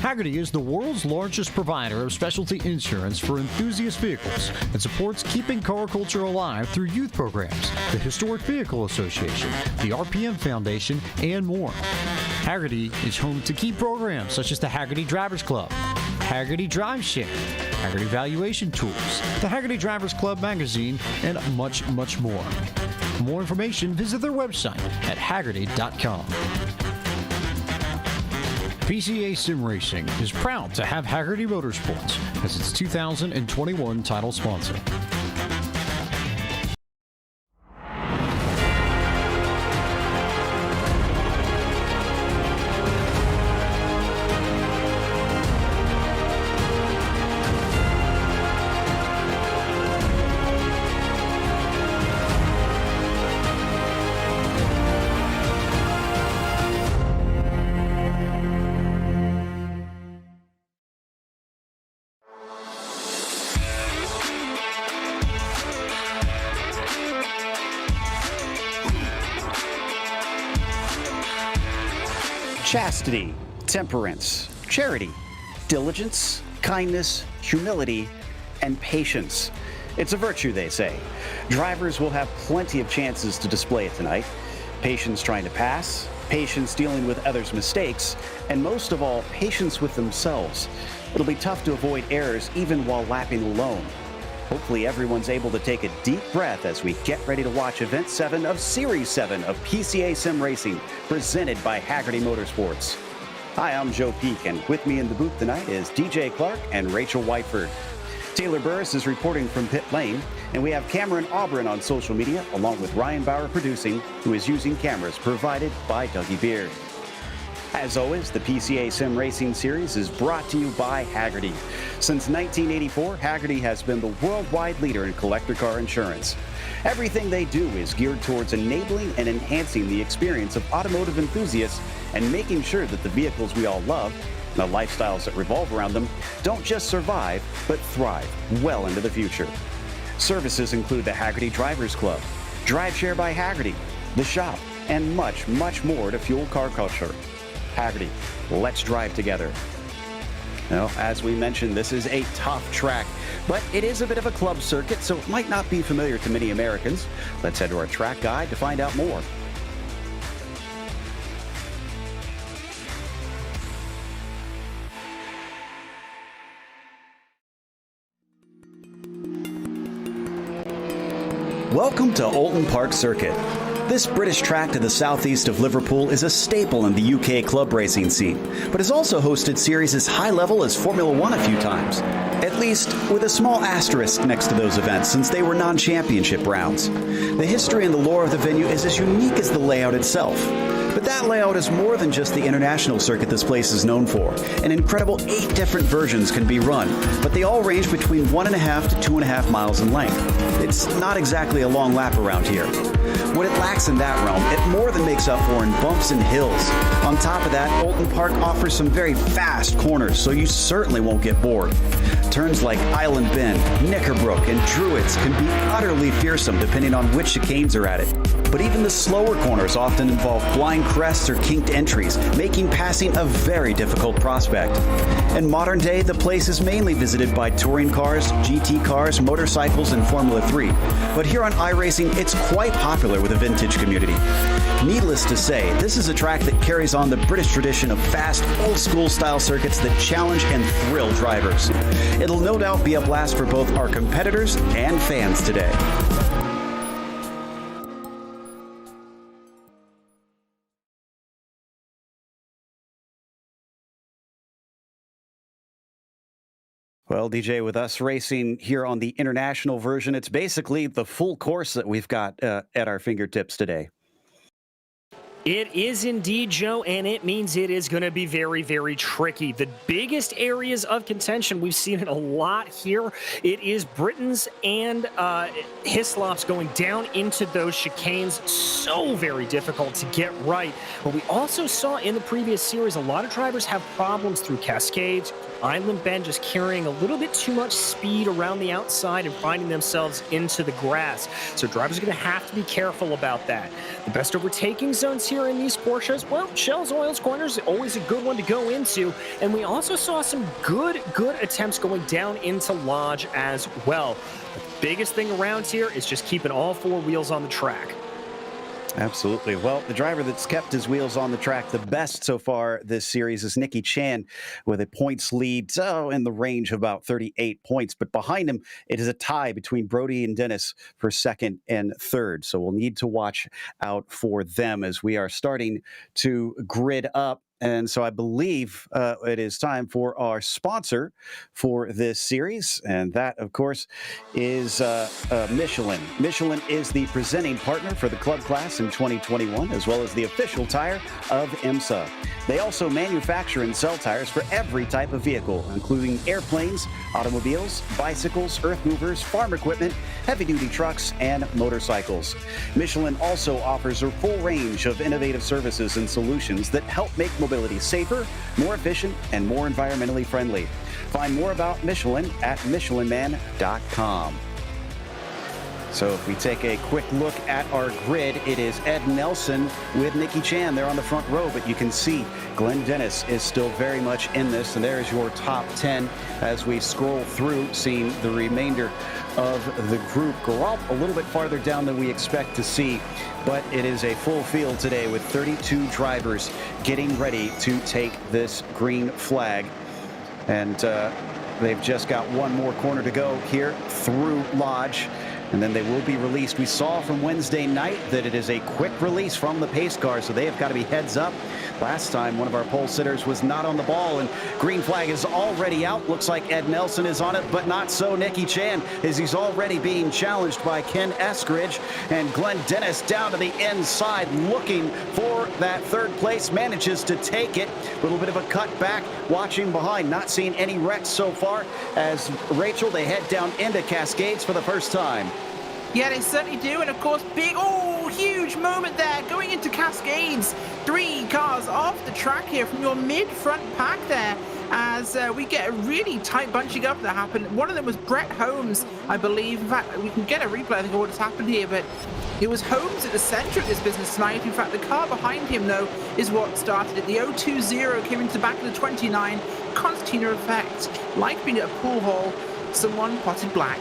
Hagerty is the world's largest provider of specialty insurance for enthusiast vehicles and supports keeping car culture alive through youth programs, the Historic Vehicle Association, the RPM Foundation, and more. Hagerty is home to key programs such as the Hagerty Drivers Club, Hagerty Drive Share, Hagerty Valuation Tools, the Hagerty Drivers Club magazine, and much, much more. For more information, visit their website at hagerty.com. PCA Sim Racing is proud to have Hagerty Motorsports as its 2021 title sponsor. Chastity, temperance, charity, diligence, kindness, humility, and patience. It's a virtue, they say. Drivers will have plenty of chances to display it tonight. Patience trying to pass, patience dealing with others' mistakes, and most of all, patience with themselves. It'll be tough to avoid errors even while lapping alone. Hopefully everyone's able to take a deep breath as we get ready to watch Event 7 of Series 7 of PCA Sim Racing, presented by Hagerty Motorsports. Hi, I'm Joe Peak, and with me in the booth tonight is DJ Clark and Rachel Whiteford. Taylor Burris is reporting from pit lane, and we have Cameron Auburn on social media, along with Ryan Bauer producing, who is using cameras provided by Dougie Beard. As always, the PCA Sim Racing Series is brought to you by Hagerty. Since 1984, Hagerty has been the worldwide leader in collector car insurance. Everything they do is geared towards enabling and enhancing the experience of automotive enthusiasts and making sure that the vehicles we all love and the lifestyles that revolve around them don't just survive, but thrive well into the future. Services include the Hagerty Drivers Club, Drive Share by Hagerty, the shop, and much, much more to fuel car culture. Hagerty, let's drive together. Now, as we mentioned, this is a tough track, but it is a bit of a club circuit, so it might not be familiar to many Americans. Let's head to our track guide to find out more. Welcome to Oulton Park Circuit. This British track to the southeast of Liverpool is a staple in the UK club racing scene, but has also hosted series as high level as Formula One a few times. At least with a small asterisk next to those events, since they were non-championship rounds. The history and the lore of the venue is as unique as the layout itself. But that layout is more than just the international circuit this place is known for. An incredible 8 different versions can be run, but they all range between 1.5 to 2.5 miles in length. It's not exactly a long lap around here. What it lacks in that realm, it more than makes up for in bumps and hills. On top of that, Oulton Park offers some very fast corners, so you certainly won't get bored. Turns like Island Bend, Knickerbrook, and Druids can be utterly fearsome depending on which chicanes are at it. But even the slower corners often involve blind crests or kinked entries, making passing a very difficult prospect. In modern day, the place is mainly visited by touring cars, GT cars, motorcycles, and Formula 3. But here on iRacing, it's quite popular with the vintage community. Needless to say, this is a track that carries on the British tradition of fast, old-school style circuits that challenge and thrill drivers. It'll no doubt be a blast for both our competitors and fans today. Well, DJ, with us racing here on the international version, it's basically the full course that we've got at our fingertips today. It is indeed, Joe, and it means it is going to be very, very tricky. The biggest areas of contention, we've seen it a lot here. It is Britain's and Hislop's going down into those chicanes. So very difficult to get right. But we also saw in the previous series, a lot of drivers have problems through cascades, Island Bend just carrying a little bit too much speed around the outside and finding themselves into the grass. So drivers are going to have to be careful about that. The best overtaking zones here in these Porsches, well, Shell's Oils Corner is always a good one to go into. And we also saw some good attempts going down into Lodge as well. The biggest thing around here is just keeping all four wheels on the track. Absolutely. Well, the driver that's kept his wheels on the track the best so far this series is Nicky Chan with a points lead in the range of about 38 points. But behind him, it is a tie between Brody and Dennis for second and third. So we'll need to watch out for them as we are starting to grid up. And so I believe it is time for our sponsor for this series. And that, of course, is Michelin. Michelin is the presenting partner for the club class in 2021, as well as the official tire of IMSA. They also manufacture and sell tires for every type of vehicle, including airplanes, automobiles, bicycles, earth movers, farm equipment, heavy-duty trucks, and motorcycles. Michelin also offers a full range of innovative services and solutions that help make mobility safer, more efficient, and more environmentally friendly. Find more about Michelin at michelinman.com. So if we take a quick look at our grid, it is Ed Nelson with Nicky Chan there on the front row, but you can see Glenn Dennis is still very much in this, and there's your top 10 as we scroll through, seeing the remainder of the group go up a little bit farther down than we expect to see, but it is a full field today with 32 drivers getting ready to take this green flag. And they've just got one more corner to go here through Lodge, and then they will be released. We saw from Wednesday night that it is a quick release from the pace car, so they have got to be heads up. Last time, one of our pole sitters was not on the ball, and green flag is already out. Looks like Ed Nelson is on it, but not so Nicky Chan, as he's already being challenged by Ken Eskridge. And Glenn Dennis down to the inside, looking for that third place, manages to take it. A little bit of a cut back, watching behind, not seeing any wrecks so far. As Rachel, they head down into Cascades for the first time. Yeah, they certainly do, and of course, huge moment there, going into Cascades. 3 cars off the track here from your mid-front pack there, as we get a really tight bunching up that happened. One of them was Brett Holmes, I believe. In fact, we can get a replay, I think, of what has happened here, but it was Holmes at the center of this business tonight. In fact, the car behind him, though, is what started it. The 020 came into the back of the 29, concertina effect, like being at a pool hall, someone potted black.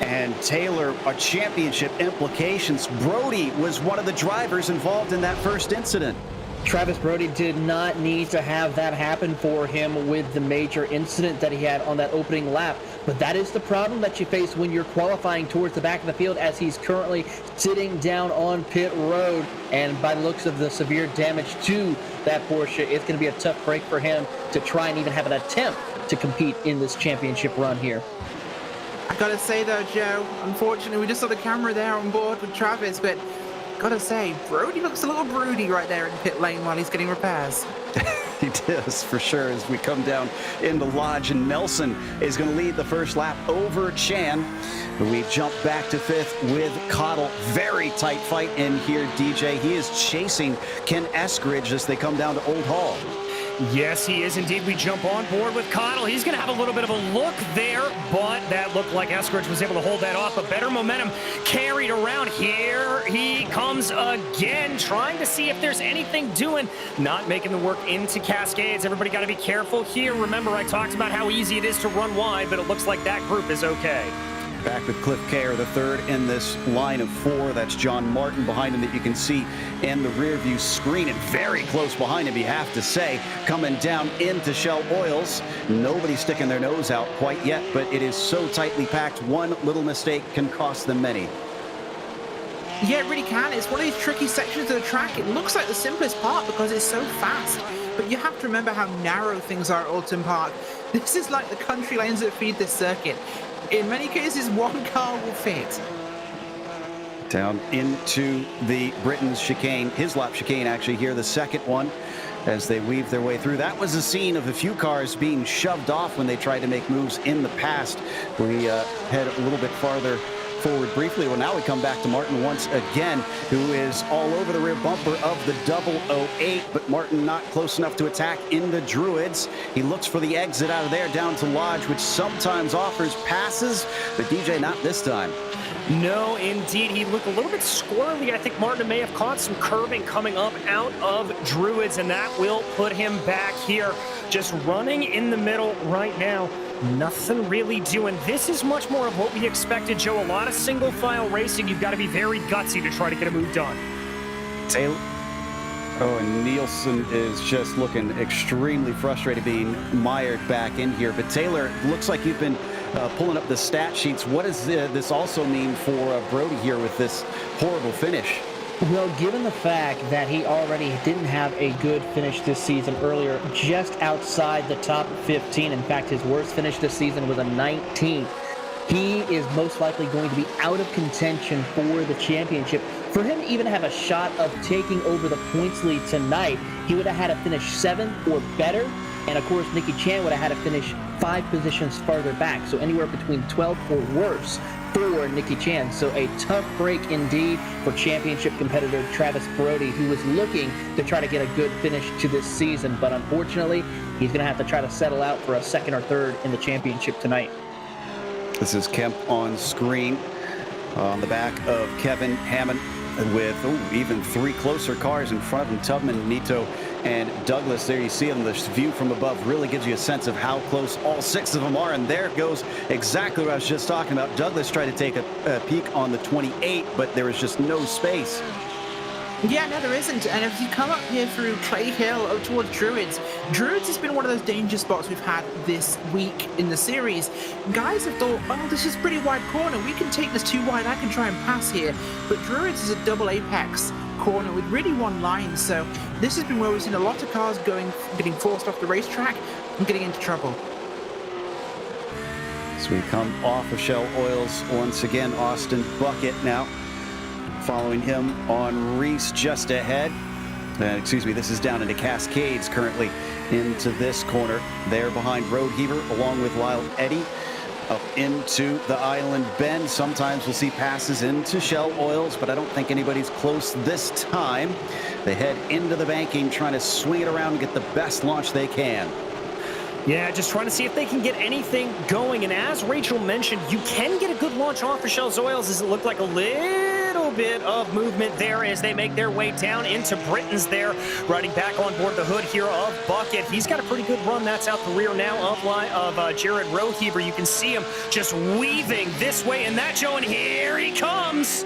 And Taylor, our championship implications. Brody was one of the drivers involved in that first incident. Travis Brody did not need to have that happen for him with the major incident that he had on that opening lap. But that is the problem that you face when you're qualifying towards the back of the field, as he's currently sitting down on pit road. And by the looks of the severe damage to that Porsche, it's going to be a tough break for him to try and even have an attempt to compete in this championship run here. I gotta say though, Joe, unfortunately we just saw the camera there on board with Travis, but gotta say, Brody looks a little broody right there in pit lane while he's getting repairs. He does, for sure, as we come down into Lodge, and Nelson is going to lead the first lap over Chan. We jump back to 5th with Cottle. Very tight fight in here, DJ. He is chasing Ken Eskridge as they come down to Old Hall. Yes, he is indeed. We jump on board with Cottle. He's going to have a little bit of a look there, but that looked like Eskridge was able to hold that off. A better momentum carried around. Here he comes again, trying to see if there's anything doing. Not making the work into Cascades. Everybody got to be careful here. Remember, I talked about how easy it is to run wide, but it looks like that group is okay. Back with Cliff Kerr, the third in this line of 4. That's John Martin behind him that you can see in the rear view screen, and very close behind him, you have to say, coming down into Shell Oils. Nobody sticking their nose out quite yet, but it is so tightly packed. One little mistake can cost them many. Yeah, it really can. It's one of these tricky sections of the track. It looks like the simplest part because it's so fast, but you have to remember how narrow things are at Oulton Park. This is like the country lanes that feed this circuit. In many cases, one car will fit. Down into the Britain's chicane, his lap chicane actually here, the second one, as they weave their way through. That was a scene of a few cars being shoved off when they tried to make moves in the past. We head a little bit farther forward briefly. Well, now we come back to Martin once again, who is all over the rear bumper of the 008, but Martin not close enough to attack in the Druids. He looks for the exit out of there down to Lodge, which sometimes offers passes, but DJ not this time. No, indeed. He looked a little bit squirrely. I think Martin may have caught some curbing coming up out of Druids, and that will put him back here. Just running in the middle right now. Nothing really doing. This is much more of what we expected, Joe. A lot of single file racing. You've got to be very gutsy to try to get a move done. Taylor. Oh, and Nielsen is just looking extremely frustrated being mired back in here. But Taylor, looks like you've been pulling up the stat sheets. What does this also mean for Brody here with this horrible finish? Well, given the fact that he already didn't have a good finish this season earlier, just outside the top 15, in fact, his worst finish this season was a 19th, he is most likely going to be out of contention for the championship. For him to even have a shot of taking over the points lead tonight, he would have had to finish 7th or better. And of course, Nicky Chan would have had to finish 5 positions farther back. So anywhere between 12th or worse for Nicky Chan. So a tough break indeed for championship competitor Travis Brody, who was looking to try to get a good finish to this season. But unfortunately, he's going to have to try to settle out for a 2nd or 3rd in the championship tonight. This is Kemp on screen on the back of Kevin Hammond with even 3 closer cars in front of him, Tubman, Nito, and Douglas. There you see them. The view from above really gives you a sense of how close all 6 of them are. And there goes exactly what I was just talking about. Douglas tried to take a peek on the 28, but there was just no space. Yeah, no, there isn't. And if you come up here through Clay Hill up towards Druids, Druids has been one of those danger spots we've had this week in the series. Guys have thought, oh, this is a pretty wide corner. We can take this too wide. I can try and pass here. But Druids is a double apex corner with really one line. So this has been where we've seen a lot of cars getting forced off the racetrack and getting into trouble. So we come off of Shell Oils once again. Austin Bucket now following him on Reese just ahead. This is down into Cascades currently into this corner. There behind Road Heaver along with Wild Eddie up into the Island Bend. Sometimes we'll see passes into Shell Oils, but I don't think anybody's close this time. They head into the banking, trying to swing it around and get the best launch they can. Yeah, just trying to see if they can get anything going. And as Rachel mentioned, you can get a good launch off of Shell's Oils. As it looked like a little bit of movement there as they make their way down into Britain's there. Riding back on board the hood here of Bucket. He's got a pretty good run. That's out the rear now of Jared Roheber. You can see him just weaving this way and that, Joe, and here he comes.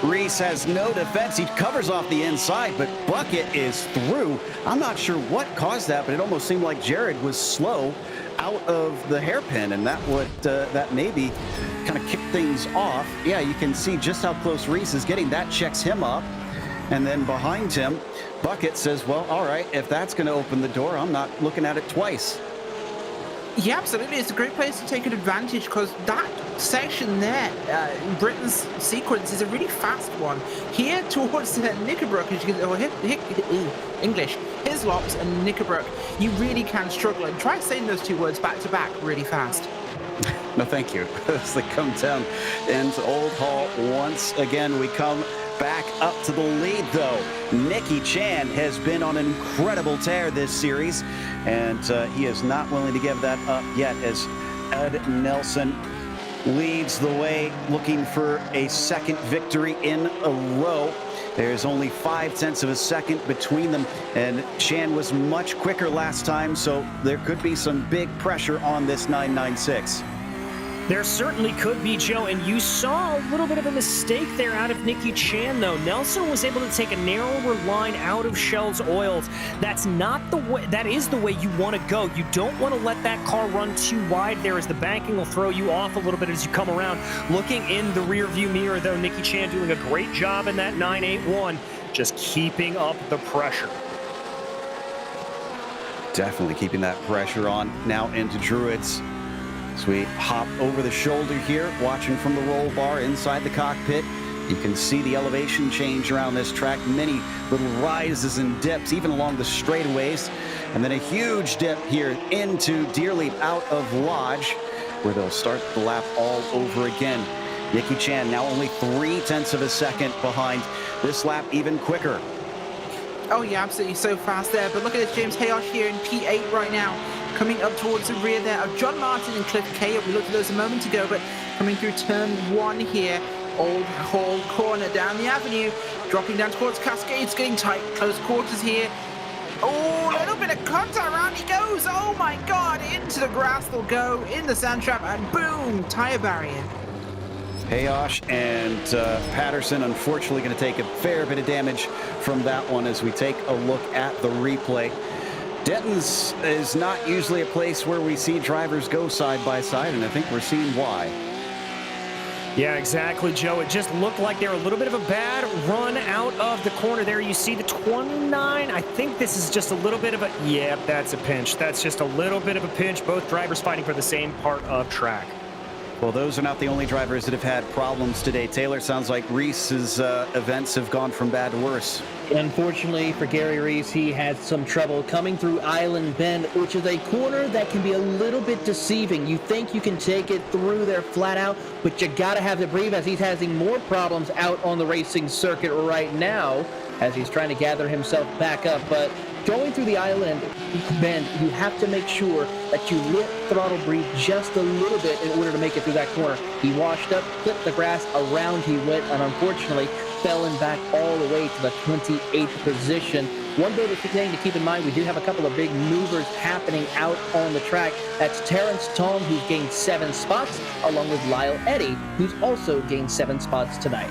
Reese has no defense. He covers off the inside, but Bucket is through. I'm not sure what caused that, but it almost seemed like Jared was slow out of the hairpin, and that maybe kind of kicked things off. Yeah, you can see just how close Reese is getting. That checks him up, and then behind him, Bucket says, well, all right, if that's going to open the door, I'm not looking at it twice. Yeah, absolutely. It's a great place to take an advantage because that section there, Britain's sequence, is a really fast one. Here towards Knickerbrook, as you can, English, Hislops and Knickerbrook, you really can struggle. And try saying those 2 words back to back really fast. No, thank you. As they come down into Old Hall once again, we come back up to the lead, though. Nicky Chan has been on an incredible tear this series, and he is not willing to give that up yet as Ed Nelson leads the way, looking for a 2nd victory in a row. There's only 0.5 of a second between them, and Chan was much quicker last time, so there could be some big pressure on this 996. There certainly could be, Joe, and you saw a little bit of a mistake there out of Nicky Chan, though. Nelson was able to take a narrower line out of Shell's Oils. That's not the way. That is the way you want to go. You don't want to let that car run too wide there, as the banking will throw you off a little bit as you come around. Looking in the rearview mirror, though, Nicky Chan doing a great job in that 981, just keeping up the pressure. Definitely keeping that pressure on now into Druids. So we hop over the shoulder here, watching from the roll bar inside the cockpit. You can see the elevation change around this track. Many little rises and dips, even along the straightaways. And then a huge dip here into Deer Leap out of Lodge, where they'll start the lap all over again. Nicky Chan now only 0.3 of a second behind. This lap even quicker. Oh yeah, absolutely, so fast there. But look at this, James Hayosh here in P8 right now, coming up towards the rear there of John Martin and Cliff K. We looked at those a moment ago, but coming through turn 1 here, Old Hall corner down the avenue, dropping down towards Cascades, getting tight, close quarters here. Oh, a little bit of contact, around he goes. Oh my God, into the grass they'll go, in the sand trap, and boom, tire barrier. Hayosh and Patterson unfortunately going to take a fair bit of damage from that one as we take a look at the replay. Denton's is not usually a place where we see drivers go side by side, and I think we're seeing why. Yeah, exactly, Joe. It just looked like they were a little bit of a bad run out of the corner there. You see the 29. I think this is just a little bit of a, yeah, that's a pinch. That's just a little bit of a pinch. Both drivers fighting for the same part of track. Well, those are not the only drivers that have had problems today. Taylor, sounds like Reese's events have gone from bad to worse. Unfortunately for Gary Reese, he had some trouble coming through Island Bend, which is a corner that can be a little bit deceiving. You think you can take it through there flat out, but you gotta have to breathe as he's having more problems out on the racing circuit right now as he's trying to gather himself back up. But going through the Island Bend, you have to make sure that you let throttle breathe just a little bit in order to make it through that corner. He washed up, clipped the grass, around he went, and unfortunately fell in back all the way to the 28th position. One bit of thing to keep in mind, we do have a couple of big movers happening out on the track. That's Terrence Tong, who's gained 7 spots, along with Lyle Eddy, who's also gained 7 spots tonight.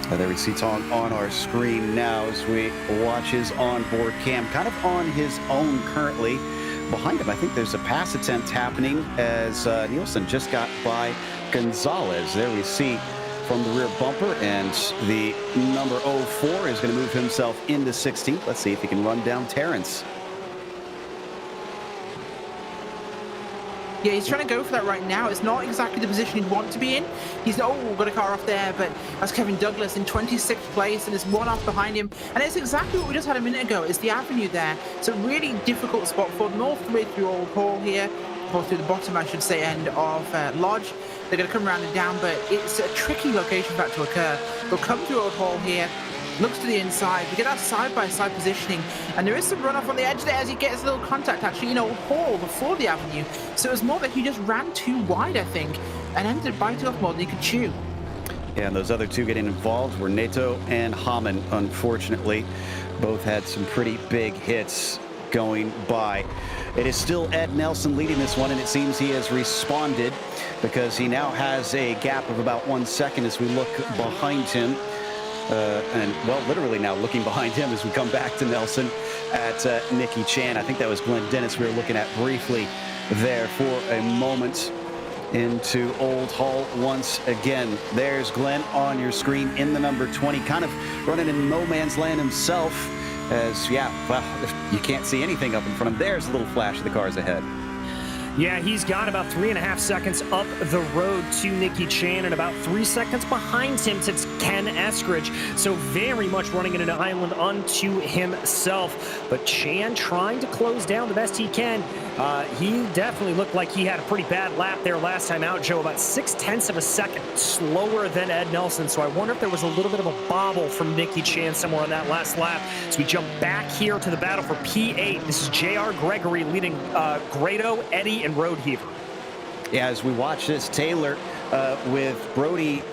There we see Tong on our screen now as we watch his onboard cam, kind of on his own currently. Behind him, I think there's a pass attempt happening as Nielsen just got by Gonzalez. There we see from the rear bumper, and the number 04 is going to move himself into 16th. Let's see if he can run down Terrence. Yeah, he's trying to go for that right now. It's not exactly the position he'd want to be in. He's, got a car off there, but that's Kevin Douglas in 26th place, and there's one off behind him. And it's exactly what we just had a minute ago. It's the avenue there. It's a really difficult spot for them all the way through Old Hall here, or through the bottom, I should say, end of Lodge. They're going to come around and down, but it's a tricky location for that to occur. They'll come through Old Hall here, looks to the inside. We get our side-by-side positioning, and there is some runoff on the edge there as he gets a little contact actually in Old Hall before the avenue. So it was more that he just ran too wide, I think, and ended up biting off more than he could chew. Yeah, and those other two getting involved were Neto and Hamann, unfortunately. Both had some pretty big hits going by. It is still Ed Nelson leading this one, and it seems he has responded because he now has a gap of about 1 second as we look behind him. And, well, literally now looking behind him as we come back to Nelson at Nicky Chan. I think that was Glenn Dennis we were looking at briefly there for a moment into Old Hall once again. There's Glenn on your screen in the number 20, kind of running in no man's land himself as, yeah, well, you can't see anything up in front of him. There's a little flash of the cars ahead. Yeah, he's got about 3.5 seconds up the road to Nicky Chan and about 3 seconds behind him to Ken Eskridge. So very much running in an island unto himself. But Chan trying to close down the best he can. He definitely looked like he had a pretty bad lap there last time out, Joe. About 0.6 of a second slower than Ed Nelson. So I wonder if there was a little bit of a bobble from Nicky Chan somewhere on that last lap. So we jump back here to the battle for P8. This is J.R. Gregory leading Grado, Eddie, and Roadheaver. Yeah, as we watch this, Taylor with Brody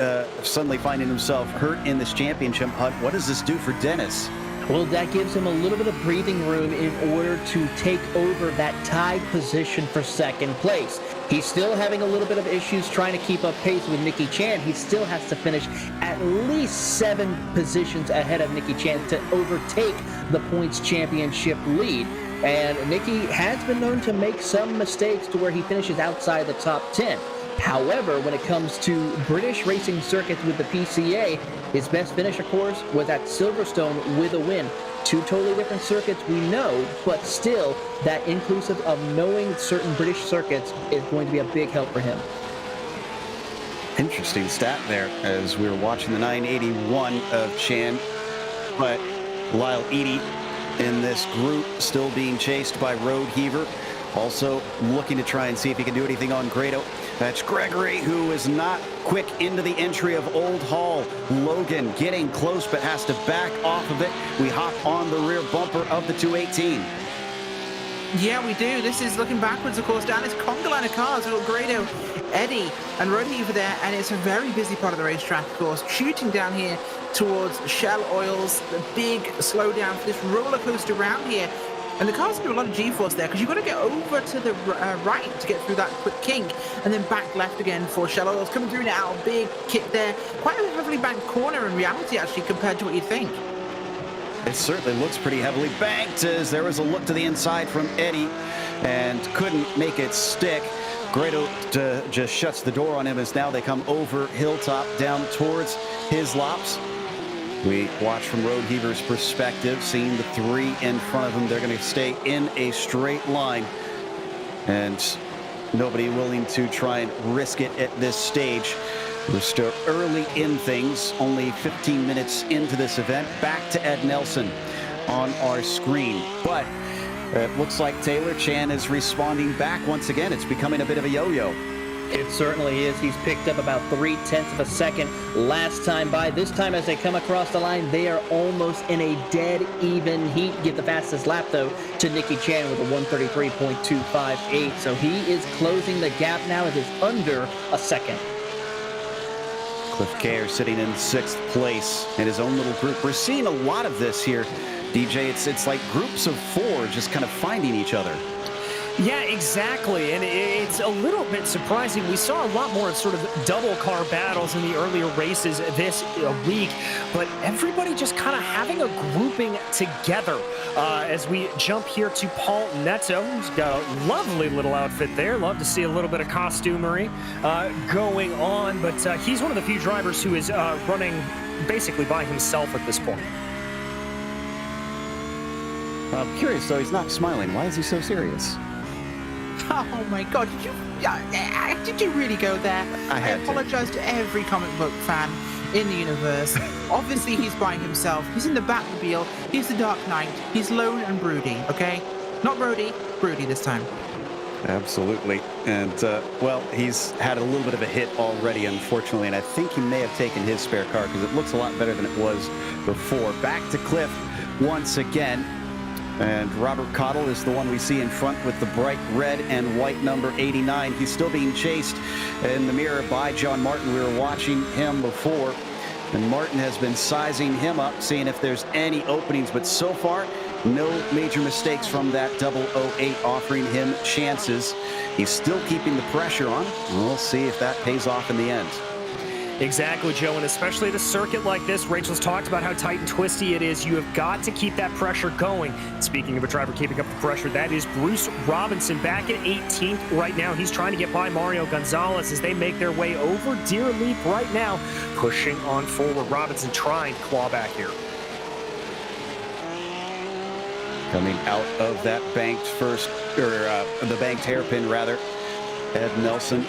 suddenly finding himself hurt in this championship hunt. What does this do for Dennis? Well, that gives him a little bit of breathing room in order to take over that tied position for second place. He's still having a little bit of issues trying to keep up pace with Nicky Chan. He still has to finish at least 7 positions ahead of Nicky Chan to overtake the points championship lead. And Nicky has been known to make some mistakes to where he finishes outside the top 10. However, when it comes to British racing circuits with the PCA, his best finish, of course, was at Silverstone with a win. 2 totally different circuits, we know, but still, that inclusive of knowing certain British circuits is going to be a big help for him. Interesting stat there as we were watching the 981 of Chan, but Lyle Eddy in this group still being chased by Roadheaver. Also looking to try and see if he can do anything on Grado. That's Gregory, who is not quick into the entry of Old Hall. Logan getting close, but has to back off of it. We hop on the rear bumper of the 218. Yeah, we do. This is looking backwards, of course, down this conga line of cars. We've got Grado, Eddie, and Roddy over there, and it's a very busy part of the racetrack, of course. Shooting down here towards Shell Oils, the big slowdown for this roller coaster round here. And the cars do a lot of G-force there, because you've got to get over to the right to get through that quick kink, and then back left again for Shell Oils. Coming through now, big kick there. Quite a heavily banked corner in reality, actually, compared to what you'd think. It certainly looks pretty heavily banked, as there was a look to the inside from Eddie and couldn't make it stick. Grado just shuts the door on him as now they come over Hilltop down towards his lops. We watch from Road Heaver's perspective, seeing the three in front of him. They're going to stay in a straight line, and nobody willing to try and risk it at this stage. We're still early in things, only 15 minutes into this event. Back to Ed Nelson on our screen. But it looks like Taylor Chan is responding back once again. It's becoming a bit of a yo-yo. It certainly is. He's picked up about 0.3 of a second last time by. This time as they come across the line, they are almost in a dead even heat. Give the fastest lap, though, to Nicky Chan with a 1:33.258. So he is closing the gap now. It is under a second. Cliff Kerr sitting in 6th place in his own little group. We're seeing a lot of this here, DJ. It's like groups of 4 just kind of finding each other. Yeah, exactly, and it's a little bit surprising. We saw a lot more sort of double car battles in the earlier races this week, but everybody just kind of having a grouping together. As we jump here to Paul Neto, who's got a lovely little outfit there. Love to see a little bit of costumery going on, but he's one of the few drivers who is running basically by himself at this point. I'm curious, though, he's not smiling. Why is he so serious? Oh my God, did you really go there? I apologize to every comic book fan in the universe. Obviously, he's by himself. He's in the Batmobile. He's the Dark Knight. He's lone and broody, okay? Not Brody, broody this time. Absolutely. And, well, he's had a little bit of a hit already, unfortunately, and I think he may have taken his spare car because it looks a lot better than it was before. Back to Cliff once again. And Robert Cottle is the one we see in front with the bright red and white number 89. He's still being chased in the mirror by John Martin. We were watching him before, and Martin has been sizing him up, seeing if there's any openings. But so far, no major mistakes from that 008, offering him chances. He's still keeping the pressure on. We'll see if that pays off in the end. Exactly, Joe, and especially at a circuit like this. Rachel's talked about how tight and twisty it is. You have got to keep that pressure going. Speaking of a driver keeping up the pressure, that is Bruce Robinson back at 18th right now. He's trying to get by Mario Gonzalez as they make their way over Deer Leap right now, pushing on forward. Robinson trying to claw back here. Coming out of that banked the banked hairpin, rather, Ed Nelson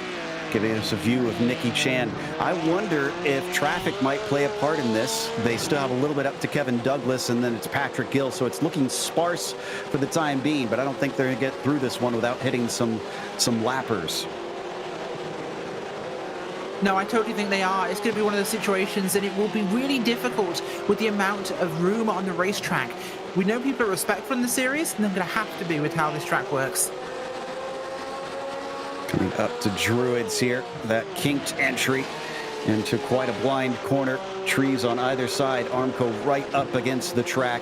giving us a view of Nicky Chan. I wonder if traffic might play a part in this. They still have a little bit up to Kevin Douglas, and then it's Patrick Gilles, so it's looking sparse for the time being, but I don't think they're going to get through this one without hitting some lappers. No, I totally think they are. It's going to be one of those situations that it will be really difficult with the amount of room on the racetrack. We know people are respectful in the series, and they're going to have to be with how this track works. Coming up to Druids here, that kinked entry into quite a blind corner. Trees on either side, Armco right up against the track.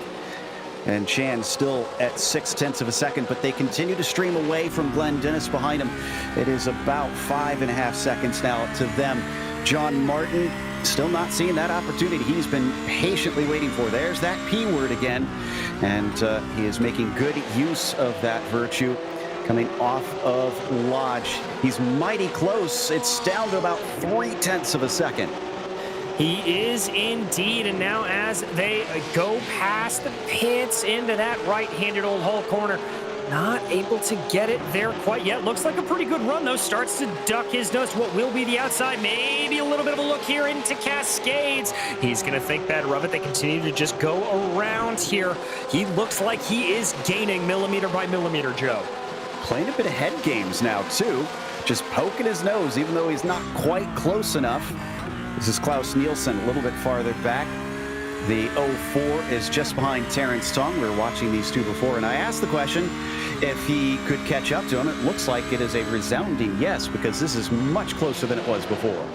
And Chan still at 0.6 of a second, but they continue to stream away from Glenn Dennis behind him. It is about 5.5 seconds now to them. John Martin still not seeing that opportunity he's been patiently waiting for. There's that P word again, and he is making good use of that virtue. Coming off of Lodge. He's mighty close. It's down to about 0.3 of a second. He is indeed, and now as they go past the pits into that right-handed Old Hall corner, not able to get it there quite yet. Looks like a pretty good run, though. Starts to duck his nose to what will be the outside. Maybe a little bit of a look here into Cascades. He's going to think better of it. They continue to just go around here. He looks like he is gaining millimeter by millimeter, Joe. Playing a bit of head games now, too. just poking his nose, even though he's not quite close enough. This is Klaus Nielsen a little bit farther back. The 04 is just behind Terrence Tong. We were watching these two before, and I asked the question if he could catch up to him. It looks like it is a resounding yes, because this is much closer than it was before.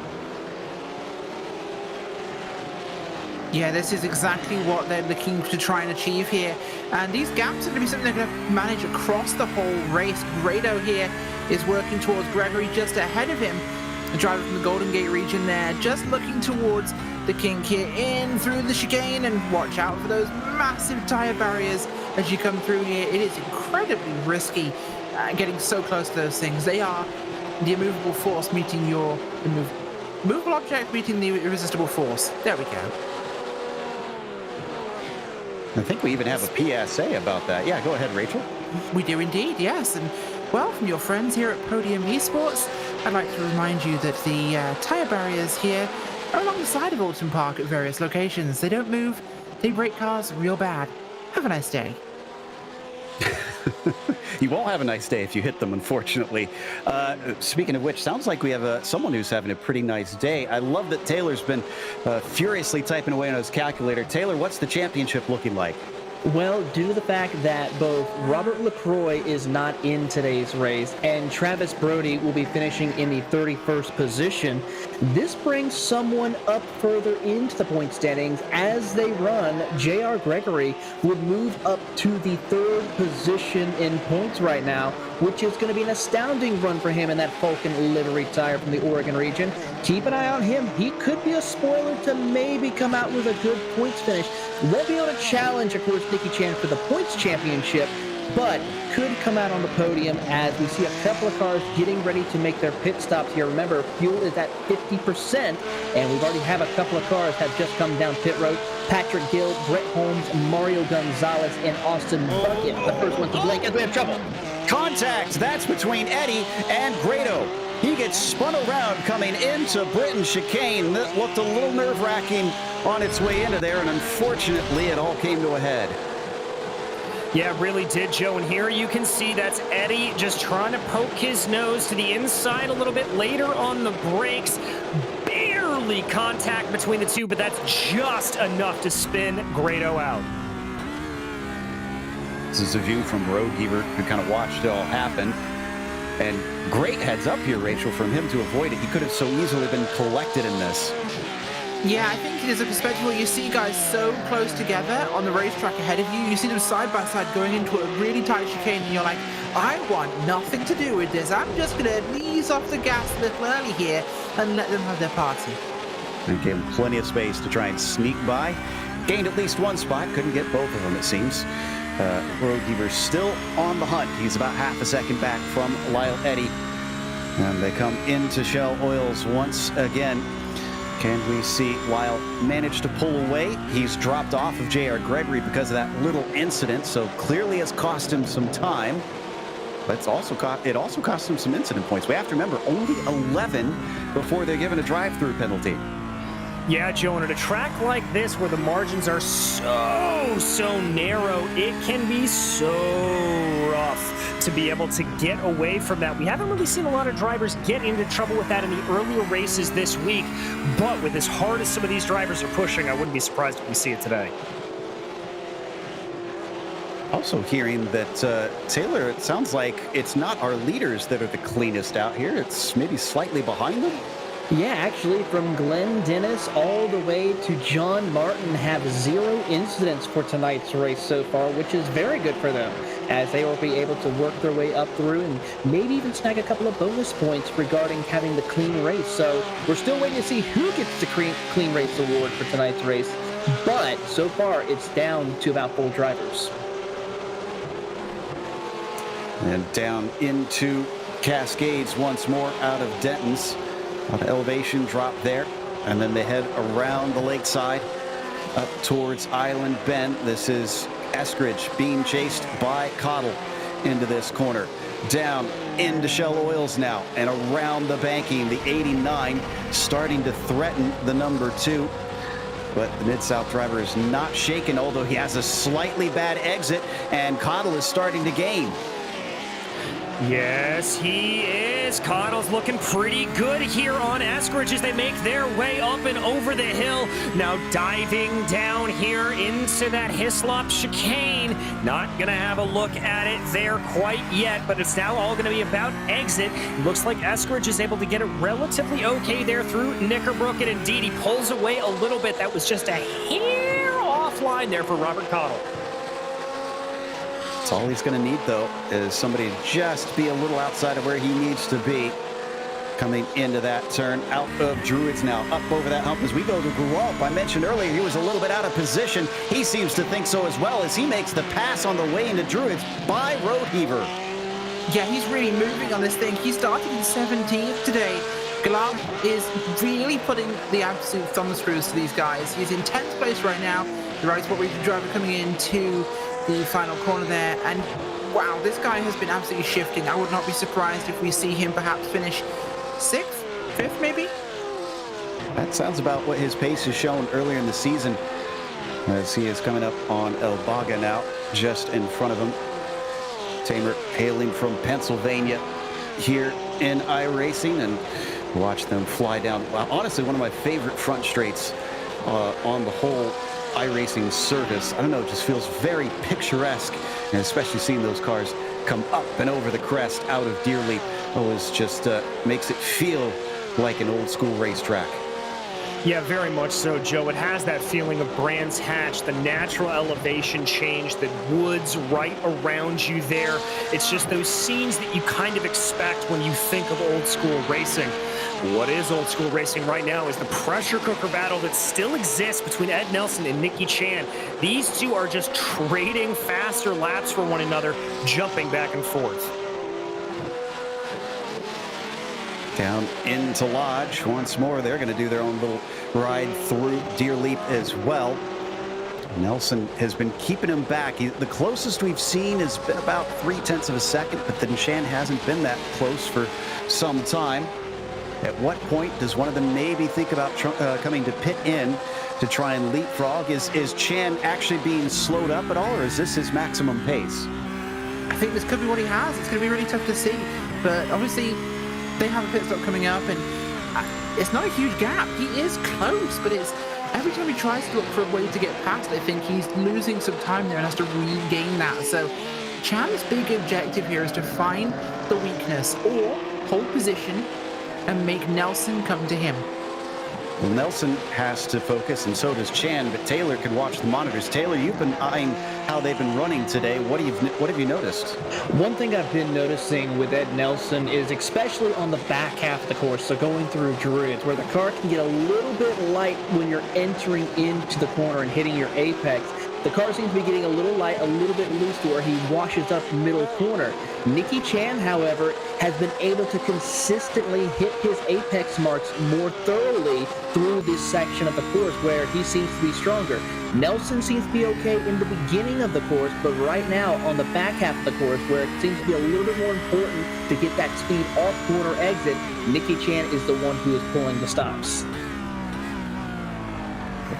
Yeah, this is exactly what they're looking to try and achieve here. And these gaps are going to be something they're going to manage across the whole race. Grado here is working towards Gregory just ahead of him. The driver from the Golden Gate region there, just looking towards the kink here, in through the chicane, and watch out for those massive tire barriers as you come through here. It is incredibly risky getting so close to those things. They are the immovable force meeting your immovable object meeting the irresistible force. There we go. I think we even have a PSA about that. Yeah, go ahead, Rachel. We do indeed, yes. And, well, from your friends here at Podium Esports, I'd like to remind you that the tyre barriers here are along the side of Oulton Park at various locations. They don't move. They break cars real bad. Have a nice day. You won't have a nice day if you hit them, unfortunately. Speaking of which, sounds like we have someone who's having a pretty nice day. I love that Taylor's been furiously typing away on his calculator. Taylor, what's the championship looking like? Well, due to the fact that both Robert LaCroix is not in today's race and Travis Brody will be finishing in the 31st position, this brings someone up further into the point standings as they run. J.R. Gregory would move up to the 3rd position in points right now, which is going to be an astounding run for him in that Falcon livery tire from the Oregon region. Keep an eye on him. He could be a spoiler to maybe come out with a good points finish. Won't be able to challenge, of course, Nicky Chan for the points championship, but could come out on the podium as we see a couple of cars getting ready to make their pit stops here. Remember, fuel is at 50%, and we've already have a couple of cars have just come down pit road. Patrick Gill, Brett Holmes, Mario Gonzalez, and Austin Bucket, the first one to blink as we have trouble. Contact, that's between Eddie and Grado. He gets spun around coming into Britain chicane. That looked a little nerve-wracking on its way into there, and unfortunately it all came to a head. Yeah, it really did, Joe. And here you can see that's Eddie just trying to poke his nose to the inside a little bit later on the brakes. Barely contact between the two, but that's just enough to spin Grado out. This is a view from Road Heaver, who kind of watched it all happen. And great heads up here, Rachel, from him to avoid it. He could have so easily been collected in this. Yeah, I think it is a perspective where you see guys so close together on the racetrack ahead of you. You see them side by side going into a really tight chicane, and you're like, I want nothing to do with this. I'm just going to ease off the gas a little early here and let them have their party. And gave him plenty of space to try and sneak by. Gained at least one spot. Couldn't get both of them, it seems. Road Heaver's still on the hunt. He's about half a second back from Lyle Eddy. And they come into Shell Oils once again. Can we see Lyle manage to pull away? He's dropped off of J.R. Gregory because of that little incident, so clearly has cost him some time. But it also cost him some incident points. We have to remember, only 11 before they're given a drive-through penalty. Yeah, Joe, and at a track like this where the margins are so narrow, it can be so rough to be able to get away from that. We haven't really seen a lot of drivers get into trouble with that in the earlier races this week, but with as hard as some of these drivers are pushing, I wouldn't be surprised if we see it today. Also hearing that, Taylor, it sounds like it's not our leaders that are the cleanest out here. It's maybe slightly behind them. Yeah, actually, from Glenn Dennis all the way to John Martin have 0 incidents for tonight's race so far, which is very good for them, as they will be able to work their way up through and maybe even snag a couple of bonus points regarding having the clean race. So we're still waiting to see who gets the clean race award for tonight's race, but so far it's down to about 4 drivers. And down into Cascades once more out of Denton's. An elevation drop there, and then they head around the lakeside up towards Island Bend. This is Eskridge being chased by Cottle into this corner. Down into Shell Oils now, and around the banking, the 89 starting to threaten the number 2. But the Mid-South driver is not shaken, although he has a slightly bad exit, and Cottle is starting to gain. Yes, he is. Cottle's looking pretty good here on Eskridge as they make their way up and over the hill. Now diving down here into that Hislop chicane. Not going to have a look at it there quite yet, but it's now all going to be about exit. It looks like Eskridge is able to get it relatively okay there through Knickerbrook, and indeed he pulls away a little bit. That was just a hair offline there for Robert Cottle. All he's going to need, though, is somebody to just be a little outside of where he needs to be. Coming into that turn, out of Druids now, up over that hump as we go to Guelph. I mentioned earlier he was a little bit out of position. He seems to think so as well as he makes the pass on the way into Druids by Roadheaver. Yeah, he's really moving on this thing. He started in 17th today. Gilles is really putting the absolute thumb screws to these guys. He's in 10th place right now. The right spot region driver coming into the final corner there, and wow, this guy has been absolutely shifting. I would not be surprised if we see him perhaps finish 6th, 5th maybe. That sounds about what his pace has shown earlier in the season, as he is coming up on El Baga now, just in front of him. Tamer hailing from Pennsylvania here in iRacing, and watch them fly down. Honestly, one of my favorite front straights on the whole iRacing service. I don't know, it just feels very picturesque, and especially seeing those cars come up and over the crest out of Deerleap always just makes it feel like an old school racetrack. Yeah, very much so, Joe. It has that feeling of Brands Hatch, the natural elevation change, the woods right around you there. It's just those scenes that you kind of expect when you think of old school racing. What is old school racing right now is the pressure cooker battle that still exists between Ed Nelson and Nicky Chan. These two are just trading faster laps for one another, jumping back and forth. Down into Lodge once more. They're going to do their own little ride through Deerleap as well. Nelson has been keeping him back. The closest we've seen has been about 0.3 of a second, but then Chan hasn't been that close for some time. At what point does one of them maybe think about coming to pit in to try and leapfrog? Is Chan actually being slowed up at all, or is this his maximum pace? I think this could be what he has. It's going to be really tough to see, but obviously they have a pit stop coming up, and it's not a huge gap. He is close, but it's every time he tries to look for a way to get past, I think he's losing some time there and has to regain that. So Chan's big objective here is to find the weakness or hold position and make Nelson come to him. Well, Nelson has to focus, and so does Chan, but Taylor can watch the monitors. Taylor, you've been eyeing how they've been running today. What have you noticed? One thing I've been noticing with Ed Nelson is especially on the back half of the course, so going through Druids, where the car can get a little bit light when you're entering into the corner and hitting your apex. The car seems to be getting a little light, a little bit loose to where he washes up middle corner. Nicky Chan, however, has been able to consistently hit his apex marks more thoroughly through this section of the course where he seems to be stronger. Nelson seems to be okay in the beginning of the course, but right now on the back half of the course where it seems to be a little bit more important to get that speed off corner exit, Nicky Chan is the one who is pulling the stops.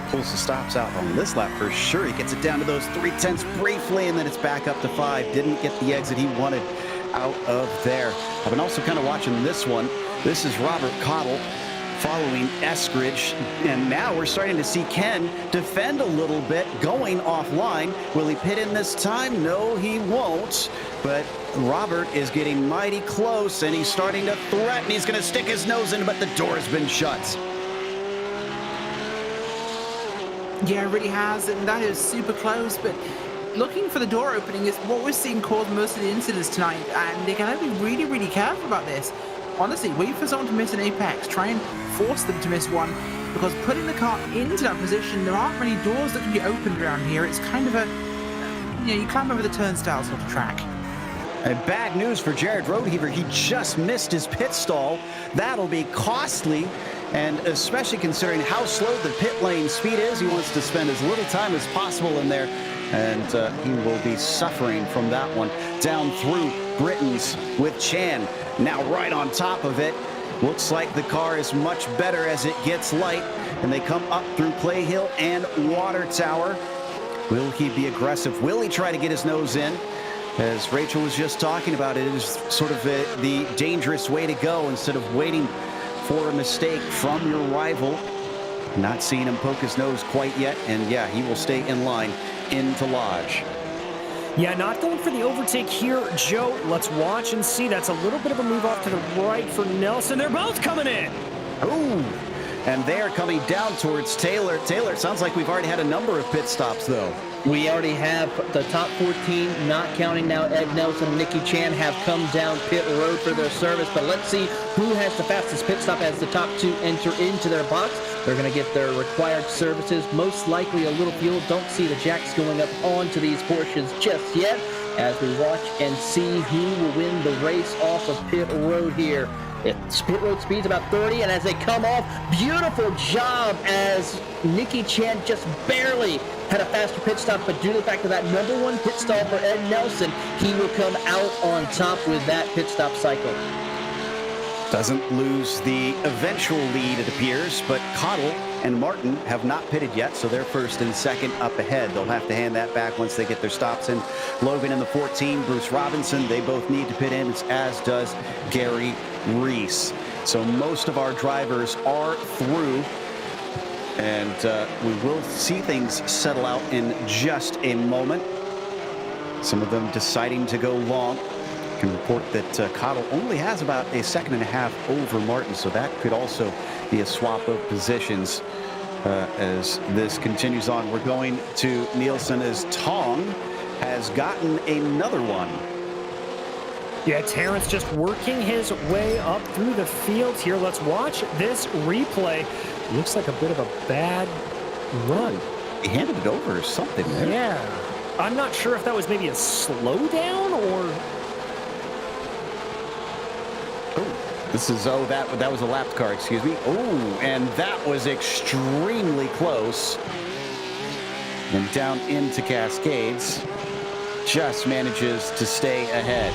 Pulls the stops out on this lap for sure. He gets it down to those 0.3 briefly, and then it's back up to 5. Didn't get the exit he wanted out of there. I've been also kind of watching this one. This is Robert Cottle following Eskridge, and now we're starting to see Ken defend a little bit, going offline. Will he pit in this time? No, he won't. But Robert is getting mighty close, and he's starting to threaten. He's going to stick his nose in, but the door has been shut. Yeah, it really has, and that is super close, but looking for the door opening is what we're seeing cause most of the incidents tonight, and they're going to be really, really careful about this. Honestly, wait for someone to miss an apex, try and force them to miss one, because putting the car into that position, there aren't many doors that can be opened around here. It's kind of a, you climb over the turnstiles sort of track. And bad news for Jared Roadheaver. He just missed his pit stall. That'll be costly. And especially considering how slow the pit lane speed is, he wants to spend as little time as possible in there. And he will be suffering from that one. Down through Britons with Chan. Now right on top of it. Looks like the car is much better as it gets light. And they come up through Clay Hill and Water Tower. Will he be aggressive? Will he try to get his nose in? As Rachel was just talking about, it is sort of the dangerous way to go instead of waiting for a mistake from your rival. Not seeing him poke his nose quite yet, and yeah, he will stay in line into Lodge. Yeah, not going for the overtake here, Joe. Let's watch and see. That's a little bit of a move off to the right for Nelson. They're both coming in. Ooh, and they're coming down towards Taylor. Taylor, it sounds like we've already had a number of pit stops, though. We already have the top 14, not counting now Ed Nelson and Nicky Chan, have come down pit road for their service. But let's see who has the fastest pit stop as the top two enter into their box. They're going to get their required services, most likely a little fuel. Don't see the jacks going up onto these Porsches just yet, as we watch and see who will win the race off of pit road here. It's pit road speed's about 30, and as they come off, beautiful job as Nicky Chan just barely had a faster pit stop, but due to the fact of that number one pit stop for Ed Nelson, he will come out on top with that pit stop cycle. Doesn't lose the eventual lead, it appears, but Cottle and Martin have not pitted yet, so they're first and second up ahead. They'll have to hand that back once they get their stops in. Logan in the 14, Bruce Robinson, they both need to pit in, as does Gary Reese. So most of our drivers are through, and we will see things settle out in just a moment. Some of them deciding to go long. Can report that Cottle only has about a second and a half over Martin, so that could also be a swap of positions as this continues on. We're going to Nielsen as Tong has gotten another one. Yeah, Terrence just working his way up through the field here. Let's watch this replay. Looks like a bit of a bad run. He handed it over or something there. Yeah. I'm not sure if that was maybe a slowdown or... This is, that was a lapped car, excuse me. Oh, and that was extremely close. And down into Cascades. Just manages to stay ahead.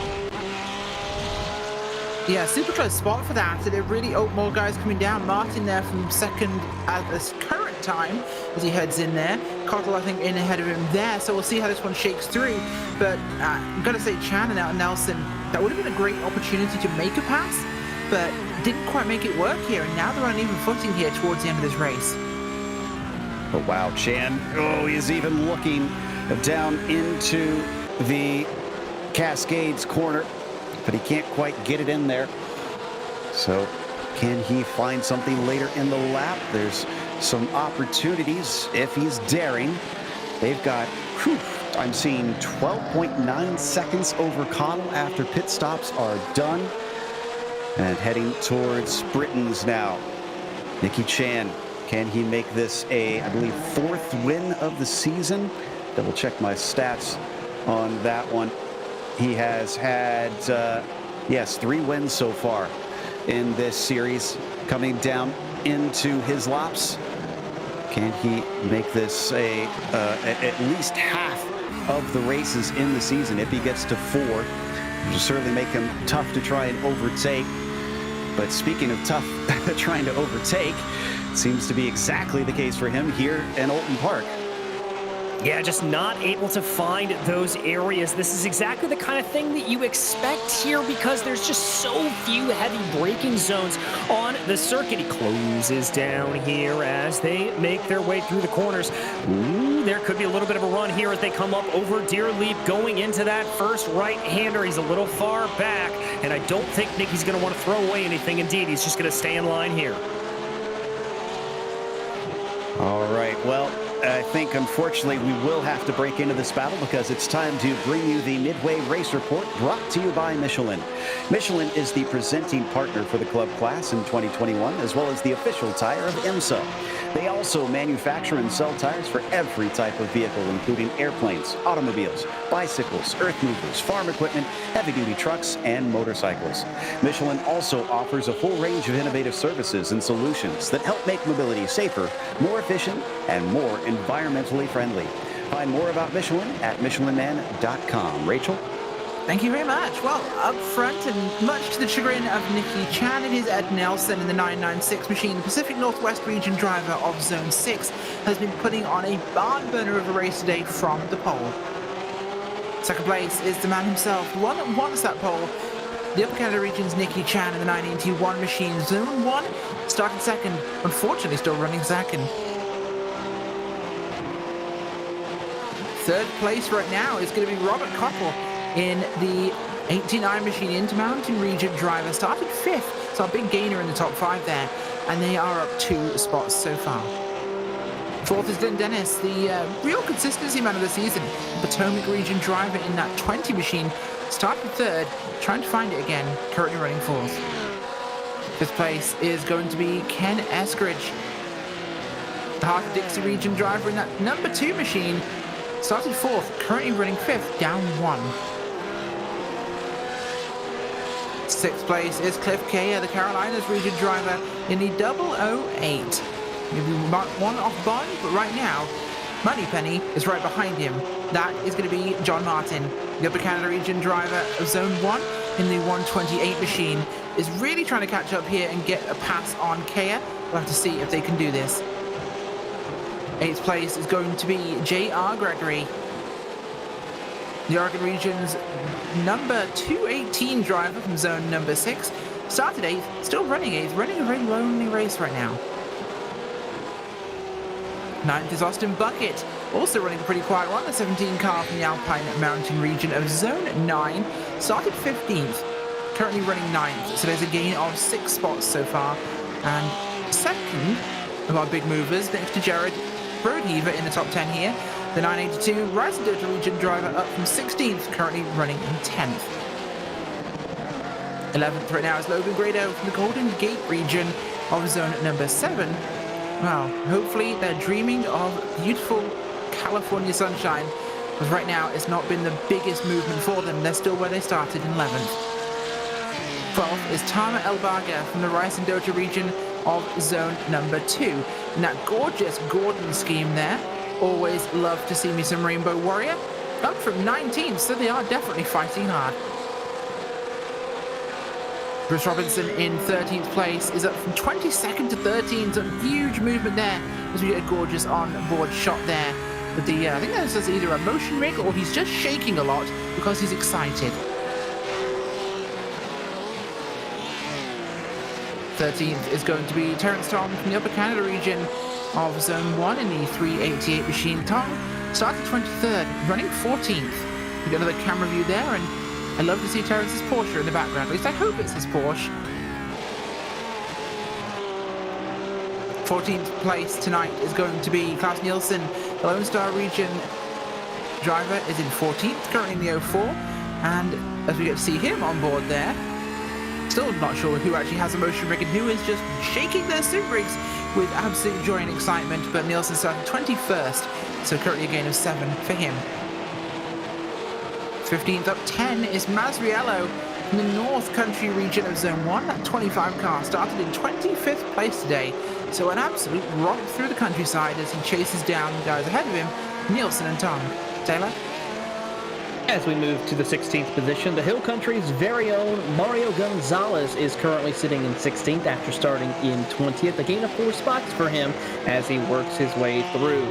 Yeah, super close spot for that. So there really more guys coming down. Martin there from second at this current time as he heads in there. Cottle, I think, in ahead of him there. So we'll see how this one shakes through. But I've got to say, Chan and out Nelson, that would have been a great opportunity to make a pass, but didn't quite make it work here. And now they're on even footing here towards the end of this race. Oh, wow, Chan. Oh, he's even looking down into the Cascades corner, but he can't quite get it in there. So can he find something later in the lap? There's some opportunities if he's daring. They've got, I'm seeing 12.9 seconds over Cottle after pit stops are done. And heading towards Britain's now. Nicky Chan, can he make this I believe, fourth win of the season? Double check my stats on that one. He has had, yes, 3 wins so far in this series. Coming down into his laps. Can he make this at least half of the races in the season? If he gets to 4, it will certainly make him tough to try and overtake. But speaking of tough trying to overtake, seems to be exactly the case for him here in Oulton Park. Yeah, just not able to find those areas. This is exactly the kind of thing that you expect here because there's just so few heavy braking zones on the circuit. He closes down here as they make their way through the corners. Ooh, there could be a little bit of a run here as they come up over Deer Leap going into that first right-hander. He's a little far back, and I don't think Nicky's going to want to throw away anything. Indeed, he's just going to stay in line here. All right, well, I think, unfortunately, we will have to break into this battle because it's time to bring you the Midway Race Report brought to you by Michelin. Michelin is the presenting partner for the club class in 2021, as well as the official tire of IMSA. They also manufacture and sell tires for every type of vehicle, including airplanes, automobiles, bicycles, earth movers, farm equipment, heavy-duty trucks, and motorcycles. Michelin also offers a full range of innovative services and solutions that help make mobility safer, more efficient, and more environmentally friendly. Find more about Michelin at michelinman.com. Rachel? Thank you very much. Well, up front, and much to the chagrin of Nicky Chan, it is Ed Nelson in the 996 machine. The Pacific Northwest region driver of Zone 6 has been putting on a barn burner of a race today from the pole. Second place is the man himself, the one that wants that pole. The Upper Canada region's Nicky Chan in the 981 machine. Zone 1 starting second. Unfortunately, still running second. Third place right now is going to be Robert Koppel in the 89 machine. Intermountain region driver. Started 5th, so a big gainer in the top 5 there. And they are up 2 spots so far. 4th is Glenn Dennis, the real consistency man of the season. Potomac region driver in that 20 machine. Started 3rd, trying to find it again, currently running 4th. 5th place is going to be Ken Eskridge, the Heart of Dixie region driver in that number 2 machine. Started 4th, currently running 5th, down 1. 6th place is Cliff Kea, the Carolinas region driver in the 008. Maybe one off Bond, but right now, Moneypenny is right behind him. That is going to be John Martin, the Upper Canada region driver of Zone 1 in the 128 machine. Is really trying to catch up here and get a pass on Kea. We'll have to see if they can do this. 8th place is going to be J.R. Gregory, the Oregon region's number 218 driver from zone number 6. Started 8th, still running 8th, running a very lonely race right now. 9th is Austin Bucket, also running a pretty quiet one, the 17 car from the Alpine Mountain region of Zone 9. Started 15th, currently running 9th, so there's a gain of 6 spots so far. And second of our big movers, next to Jared Broadheaver in the top 10 here. The 982 Rising Delta region driver up from 16th, currently running in 10th. 11th right now is Logan Grado from the Golden Gate region of Zone number 7. Well, hopefully they're dreaming of beautiful California sunshine, because right now it's not been the biggest movement for them. They're still where they started in 11th. 12th is Tama Elbaga from the Rice and Delta region of Zone number 2. And that gorgeous Gordon scheme there. Always love to see me some Rainbow Warrior. Up from 19th, so they are definitely fighting hard. Bruce Robinson in 13th place is up from 22nd to 13th. So huge movement there as we get a gorgeous on-board shot there. With the, I think that's either a motion rig or he's just shaking a lot because he's excited. 13th is going to be Terrence Tom from the Upper Canada region of Zone 1 in the 388 machine. Tom started 23rd, running 14th. We got another camera view there, and I love to see Terrence's Porsche in the background. At least I hope it's his Porsche. 14th place tonight is going to be Klaus Nielsen, the Lone Star region driver, is in 14th, currently in the 04. And as we get to see him on board there, still not sure who actually has a motion rig and who is just shaking their suit rigs with absolute joy and excitement. But Nielsen started 21st, so currently a gain of 7 for him. 15th up 10 is Masriello from the North Country region of Zone 1. That 25 car started in 25th place today, so an absolute romp through the countryside as he chases down the guys ahead of him, Nielsen and Tom. Taylor? As we move to the 16th position, the Hill Country's very own Mario Gonzalez is currently sitting in 16th after starting in 20th. A gain of 4 spots for him as he works his way through.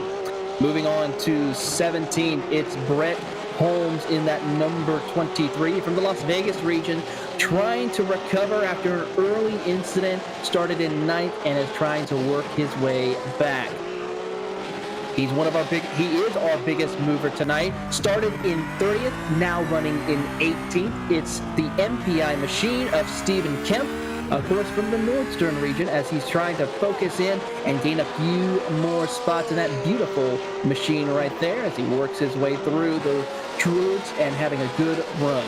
Moving on to 17th, it's Brett Holmes in that number 23 from the Las Vegas region, trying to recover after an early incident, started in 9th and is trying to work his way back. He is our biggest mover tonight. Started in 30th, now running in 18th. It's the MPI machine of Stephen Kemp, of course, from the Nordstern region, as he's trying to focus in and gain a few more spots in that beautiful machine right there as he works his way through the Druids and having a good run.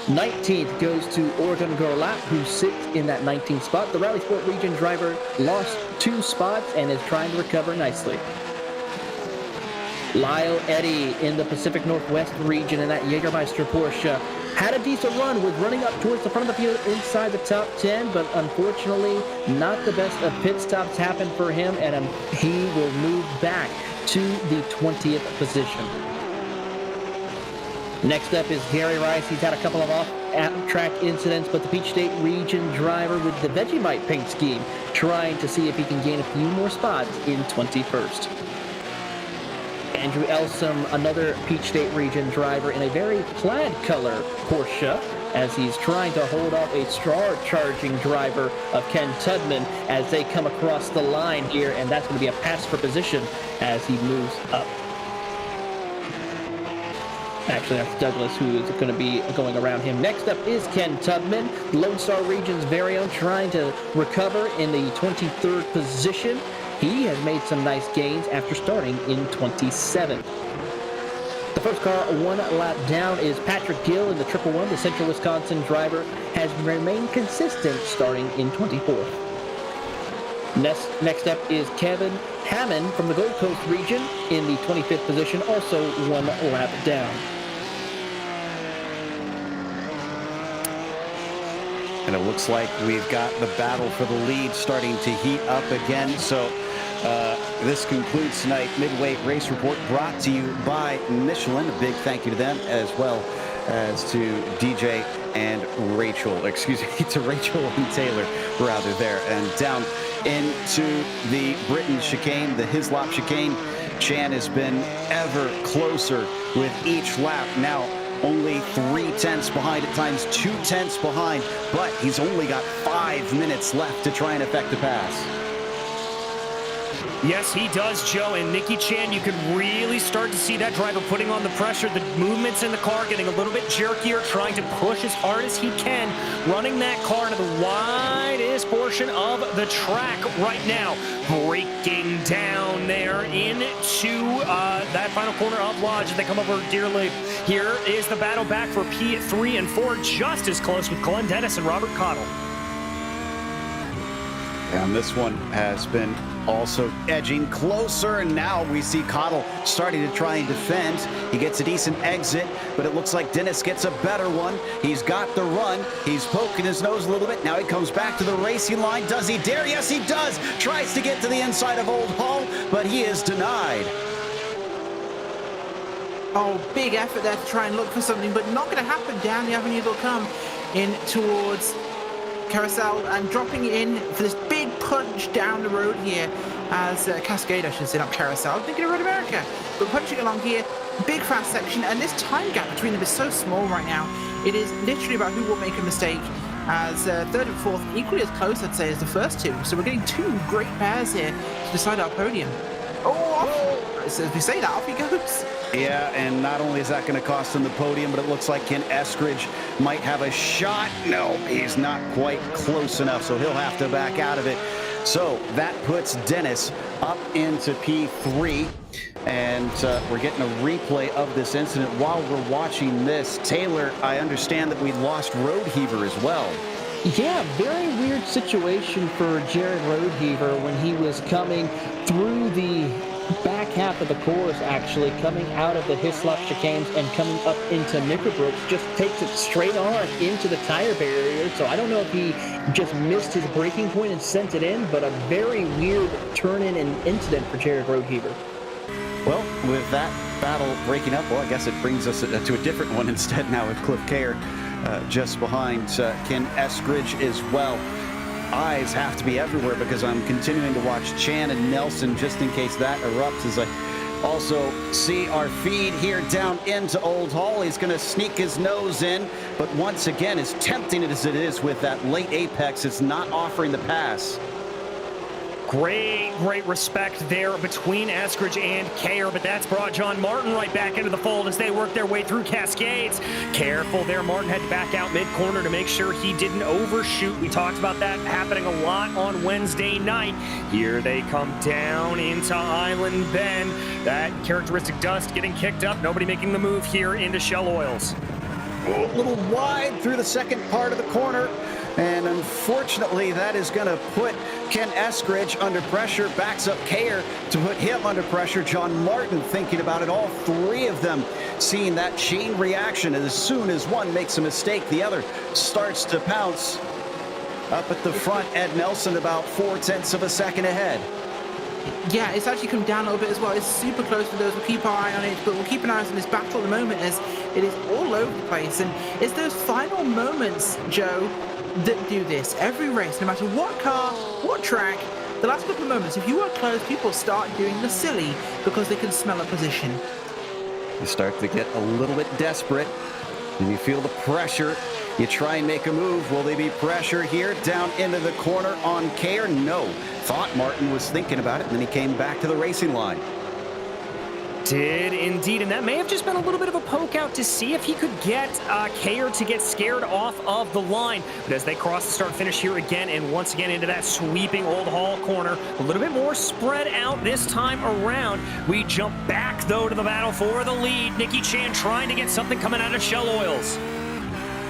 19th goes to Oregon Gorlap, who sits in that 19th spot. The Rally Sport region driver lost 2 spots and is trying to recover nicely. Lyle Eddy in the Pacific Northwest region in that Jägermeister Porsche had a decent run, was running up towards the front of the field inside the top 10, but unfortunately not the best of pit stops happened for him, and he will move back to the 20th position. Next up is Gary Rice. He's had a couple of off-track incidents, but the Peach State region driver with the Vegemite paint scheme trying to see if he can gain a few more spots in 21st. Andrew Elsom, another Peach State Region driver in a very plaid color Porsche, as he's trying to hold off a star-charging driver of Ken Tudman as they come across the line here, and that's going to be a pass for position as he moves up. Actually, that's Douglas who is going to be going around him. Next up is Ken Tubman, Lone Star Region's very own, trying to recover in the 23rd position. He has made some nice gains after starting in 27th. The first car one lap down is Patrick Gilles in the 111. The Central Wisconsin driver has remained consistent starting in 24th. Next up is Kevin Hammond from the Gold Coast region in the 25th position, also one lap down. And it looks like we've got the battle for the lead starting to heat up again. So this concludes tonight Midweight Race Report, brought to you by Michelin. A big thank you to them, as well as to DJ and Rachel, excuse me, to Rachel and Taylor, rather, there. And down into the Britain chicane, the Hislop chicane, Chan has been ever closer with each lap. Now only 3/10 behind, at times 2/10 behind, but he's only got 5 minutes left to try and effect a pass. Yes, he does, Joe. And Nicky Chan, you can really start to see that driver putting on the pressure. The movements in the car getting a little bit jerkier, trying to push as hard as he can, running that car to the widest portion of the track right now. Breaking down there into that final corner of Lodge as they come over Deer Lake. Here is the battle back for P3 and 4, just as close with Glenn Dennis and Robert Cottle. And this one has been also edging closer, and now we see Cottle starting to try and defend. He gets a decent exit, but it looks like Dennis gets a better one. He's got the run. He's poking his nose a little bit. Now he comes back to the racing line. Does he dare? Yes, he does. Tries to get to the inside of Old Hall, but he is denied. Oh, big effort there to try and look for something, but not going to happen. Down the avenue they'll come in towards Carousel, and dropping in for this big punch down the road here as Cascade, I should say, not Carousel. I'm thinking of Road America. But punching along here, big fast section, and this time gap between them is so small right now. It is literally about who will make a mistake, as third and fourth equally as close, I'd say, as the first two. So we're getting two great pairs here to decide our podium. So as we say that, off he goes. Yeah, and not only is that going to cost him the podium, but it looks like Ken Eskridge might have a shot. No, he's not quite close enough, so he'll have to back out of it. So that puts Dennis up into P3, and we're getting a replay of this incident while we're watching this. Taylor, I understand that we lost Roadheaver as well. Yeah, very weird situation for Jared Roadheaver when he was coming through the back half of the course, actually coming out of the Hislop chicanes and coming up into Nickerbrooks, just takes it straight on into the tire barrier. So I don't know if he just missed his braking point and sent it in, but a very weird turn-in and incident for Jared Roadheaver. Well, with that battle breaking up, well, I guess it brings us to a different one instead now, with Cliff Kerr just behind Ken Eskridge as well. Eyes have to be everywhere because I'm continuing to watch Chan and Nelson just in case that erupts, as I also see our feed here down into Old Hall. He's going to sneak his nose in, but once again, as tempting as it is with that late apex, it's not offering the pass. Great respect there between Eskridge and Kerr, but that's brought John Martin right back into the fold as they work their way through Cascades. Careful there, Martin had to back out mid-corner to make sure he didn't overshoot. We talked about that happening a lot on Wednesday night. Here they come down into Island Bend. That characteristic dust getting kicked up, nobody making the move here into Shell Oils. A little wide through the second part of the corner, and unfortunately that is going to put Ken Eskridge under pressure, backs up Kerr to put him under pressure. John Martin thinking about it, all three of them seeing that chain reaction, and as soon as one makes a mistake, the other starts to pounce. Up at the front, Ed Nelson about 0.4 of a second ahead. Yeah, it's actually come down a little bit as well. It's super close to those. We'll keep our eye on it, but we'll keep an eye on this battle at the moment as it is all over the place. And it's those final moments, Joe, that do this. Every race, no matter what car, what track, the last couple of moments, if you are close, people start doing the silly because they can smell a position. You start to get a little bit desperate, and you feel the pressure. You try and make a move. Will they be pressure here down into the corner on Kerr? No. Thought Martin was thinking about it, and then he came back to the racing line. Did indeed, and that may have just been a little bit of a poke out to see if he could get Kerr to get scared off of the line. But as they cross the start finish here again, and once again into that sweeping Old Hall corner, a little bit more spread out this time around. We jump back though to the battle for the lead. Nicky Chan trying to get something coming out of Shell Oils.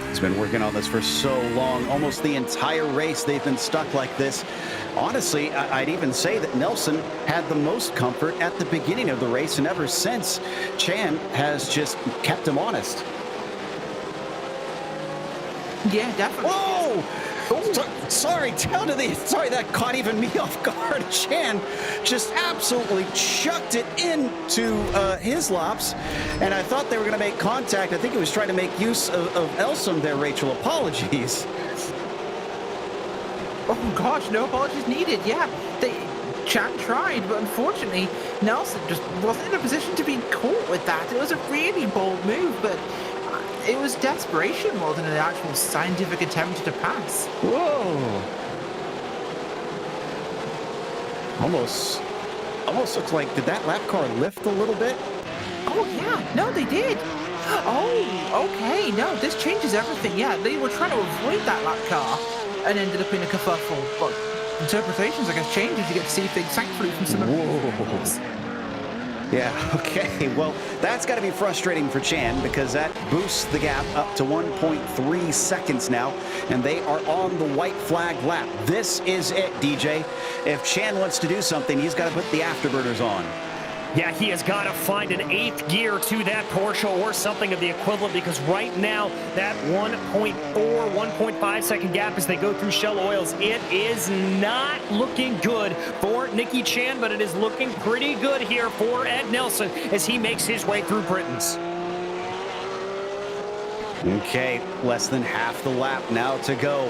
He's been working on this for so long. Almost the entire race they've been stuck like this. Honestly, I'd even say that Nelson had the most comfort at the beginning of the race, and ever since, Chan has just kept him honest. Yeah, definitely. Whoa! Sorry, that caught even me off guard. Chan just absolutely chucked it into his laps, and I thought they were going to make contact. I think he was trying to make use of Elsom there, Rachel. Apologies. Oh gosh, no apologies needed. Yeah, Chan tried, but unfortunately, Nelson just wasn't in a position to be caught with that. It was a really bold move, but it was desperation more than an actual scientific attempt to pass. Whoa. Almost looks like, did that lap car lift a little bit? Oh yeah, no they did. Oh, okay, no, this changes everything. Yeah, they were trying to avoid that lap car and ended up in a kerfuffle. But interpretations, I guess, changes. You get to see things, thankfully, from some of the Yeah, okay. Well, that's got to be frustrating for Chan because that boosts the gap up to 1.3 seconds now, and they are on the white flag lap. This is it, DJ. If Chan wants to do something, he's got to put the afterburners on. Yeah, he has got to find an 8th gear to that Porsche or something of the equivalent, because right now that 1.5 second gap as they go through Shell Oils, it is not looking good for Nicky Chan, but it is looking pretty good here for Ed Nelson as he makes his way through Britain's. Okay, less than half the lap now to go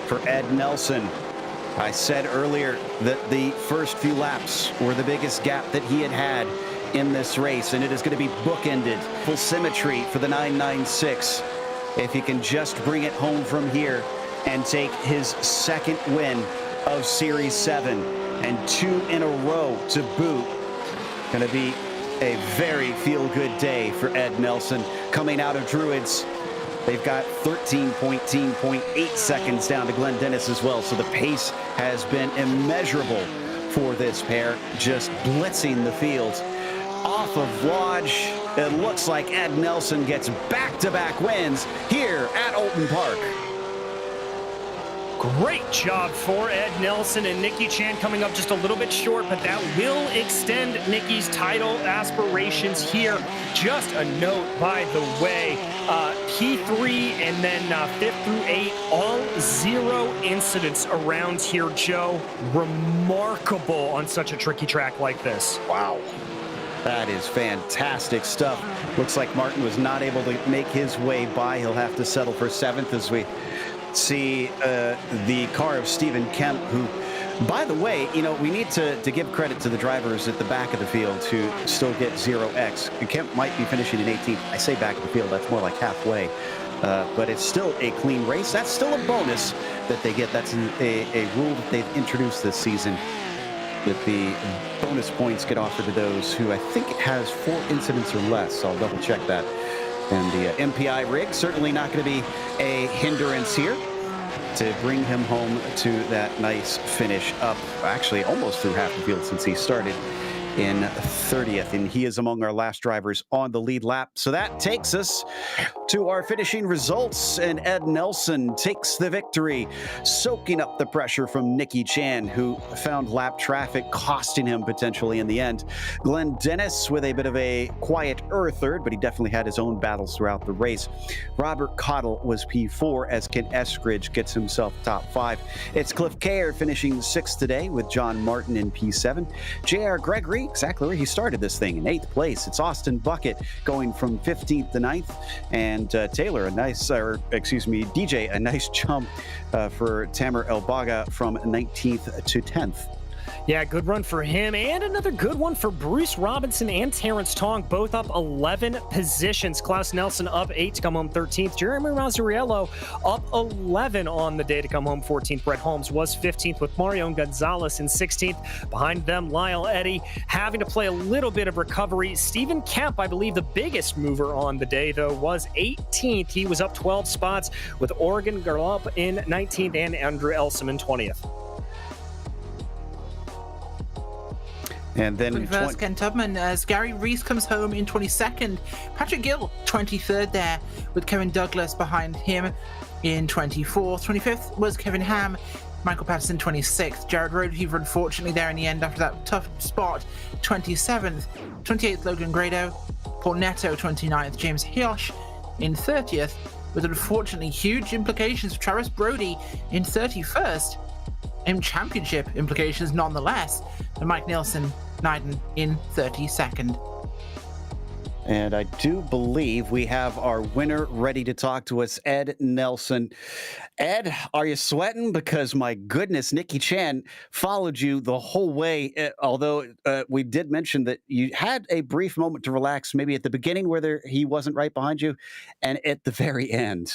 for Ed Nelson. I said earlier that the first few laps were the biggest gap that he had in this race, and it is going to be bookended. Full symmetry for the 996. If he can just bring it home from here and take his second win of Series 7 and 2 in a row to boot, going to be a very feel-good day for Ed Nelson coming out of Druids. They've got 13.8 seconds down to Glenn Dennis as well. So the pace has been immeasurable for this pair, just blitzing the field. Off of Lodge, it looks like Ed Nelson gets back-to-back wins here at Oulton Park. Great job for Ed Nelson, and Nicky Chan coming up just a little bit short, but that will extend Nicky's title aspirations here. Just a note, by the way, P3 and then 5th through 8, all 0 incidents around here, Joe. Remarkable on such a tricky track like this. Wow. That is fantastic stuff. Looks like Martin was not able to make his way by. He'll have to settle for 7th as we see the car of Stephen Kemp, who, by the way, you know, we need to give credit to the drivers at the back of the field who still get 0x. Kemp might be finishing in 18th. I say back of the field, that's more like halfway. But it's still a clean race. That's still a bonus that they get. That's a rule that they've introduced this season, that the bonus points get offered to those who, I think, has 4 incidents or less. I'll double check that. And the MPI rig certainly not going to be a hindrance here to bring him home to that nice finish up, actually almost through half the field since he started in 30th, and he is among our last drivers on the lead lap. So that takes us to our finishing results, and Ed Nelson takes the victory, soaking up the pressure from Nicky Chan, who found lap traffic costing him potentially in the end. Glenn Dennis with a bit of a quieter third, but he definitely had his own battles throughout the race. Robert Cottle was P4 as Kent Eskridge gets himself top 5. It's Cliff Kerr finishing 6th today with John Martin in P7. J.R. Gregory, exactly where he started this thing, in 8th place. It's Austin Bucket going from 15th to 9th, and Taylor, DJ, a nice jump for Tamer Elbaga from 19th to 10th. Yeah, good run for him, and another good one for Bruce Robinson and Terrence Tong, both up 11 positions. Klaus Nelson up 8 to come home 13th. Jeremy Mazzariello up 11 on the day to come home 14th. Brett Holmes was 15th with Marion Gonzalez in 16th. Behind them, Lyle Eddy having to play a little bit of recovery. Stephen Kemp, I believe the biggest mover on the day, though, was 18th. He was up 12 spots with Oregon Garlup in 19th and Andrew Elsom in 20th. And then 21st, Ken Tubman, as Gary Reese comes home in 22nd. Patrick Gill, 23rd there, with Kevin Douglas behind him in 24th. 25th was Kevin Ham. Michael Patterson, 26th. Jared Rodeheaver, unfortunately, there in the end after that tough spot, 27th. 28th, Logan Grado. Paul Neto, 29th. James Hirsch in 30th, with unfortunately huge implications for Travis Brody in 31st. And championship implications nonetheless. And Mike Nielsen, Neiden in 32nd. And I do believe we have our winner ready to talk to us, Ed Nelson. Ed, are you sweating? Because my goodness, Nicky Chan followed you the whole way, although we did mention that you had a brief moment to relax, maybe at the beginning where he wasn't right behind you, and at the very end.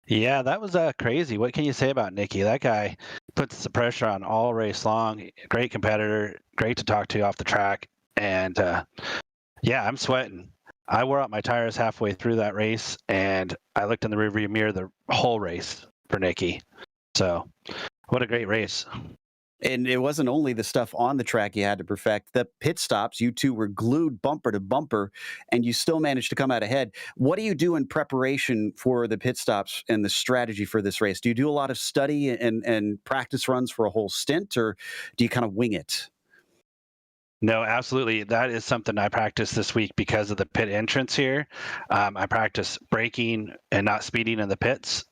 Yeah, that was crazy. What can you say about Nicky? That guy puts the pressure on all race long. Great competitor, great to talk to off the track. And yeah, I'm sweating. I wore out my tires halfway through that race, and I looked in the rearview mirror the whole race for Nicky. So what a great race. And it wasn't only the stuff on the track you had to perfect. The pit stops, you two were glued bumper to bumper, and you still managed to come out ahead. What do you do in preparation for the pit stops and the strategy for this race? Do you do a lot of study and practice runs for a whole stint, or do you kind of wing it? No, absolutely. That is something I practiced this week because of the pit entrance here. I practiced braking and not speeding in the pits,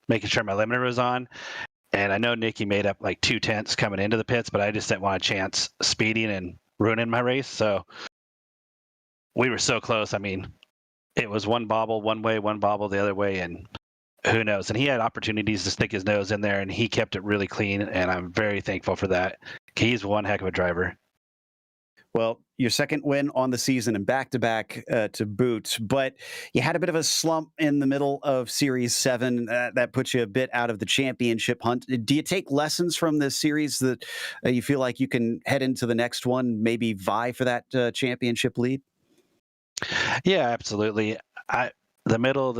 making sure my limiter was on. And I know Nicky made up like 2/10 coming into the pits, but I just didn't want a chance speeding and ruining my race. So we were so close. I mean, it was one bobble one way, one bobble the other way, and who knows? And he had opportunities to stick his nose in there, and he kept it really clean, and I'm very thankful for that. He's one heck of a driver. Well, your second win on the season and back-to-back to boot, but you had a bit of a slump in the middle of Series 7. That puts you a bit out of the championship hunt. Do you take lessons from this series that you feel like you can head into the next one, maybe vie for that championship lead? Yeah, absolutely. The middle of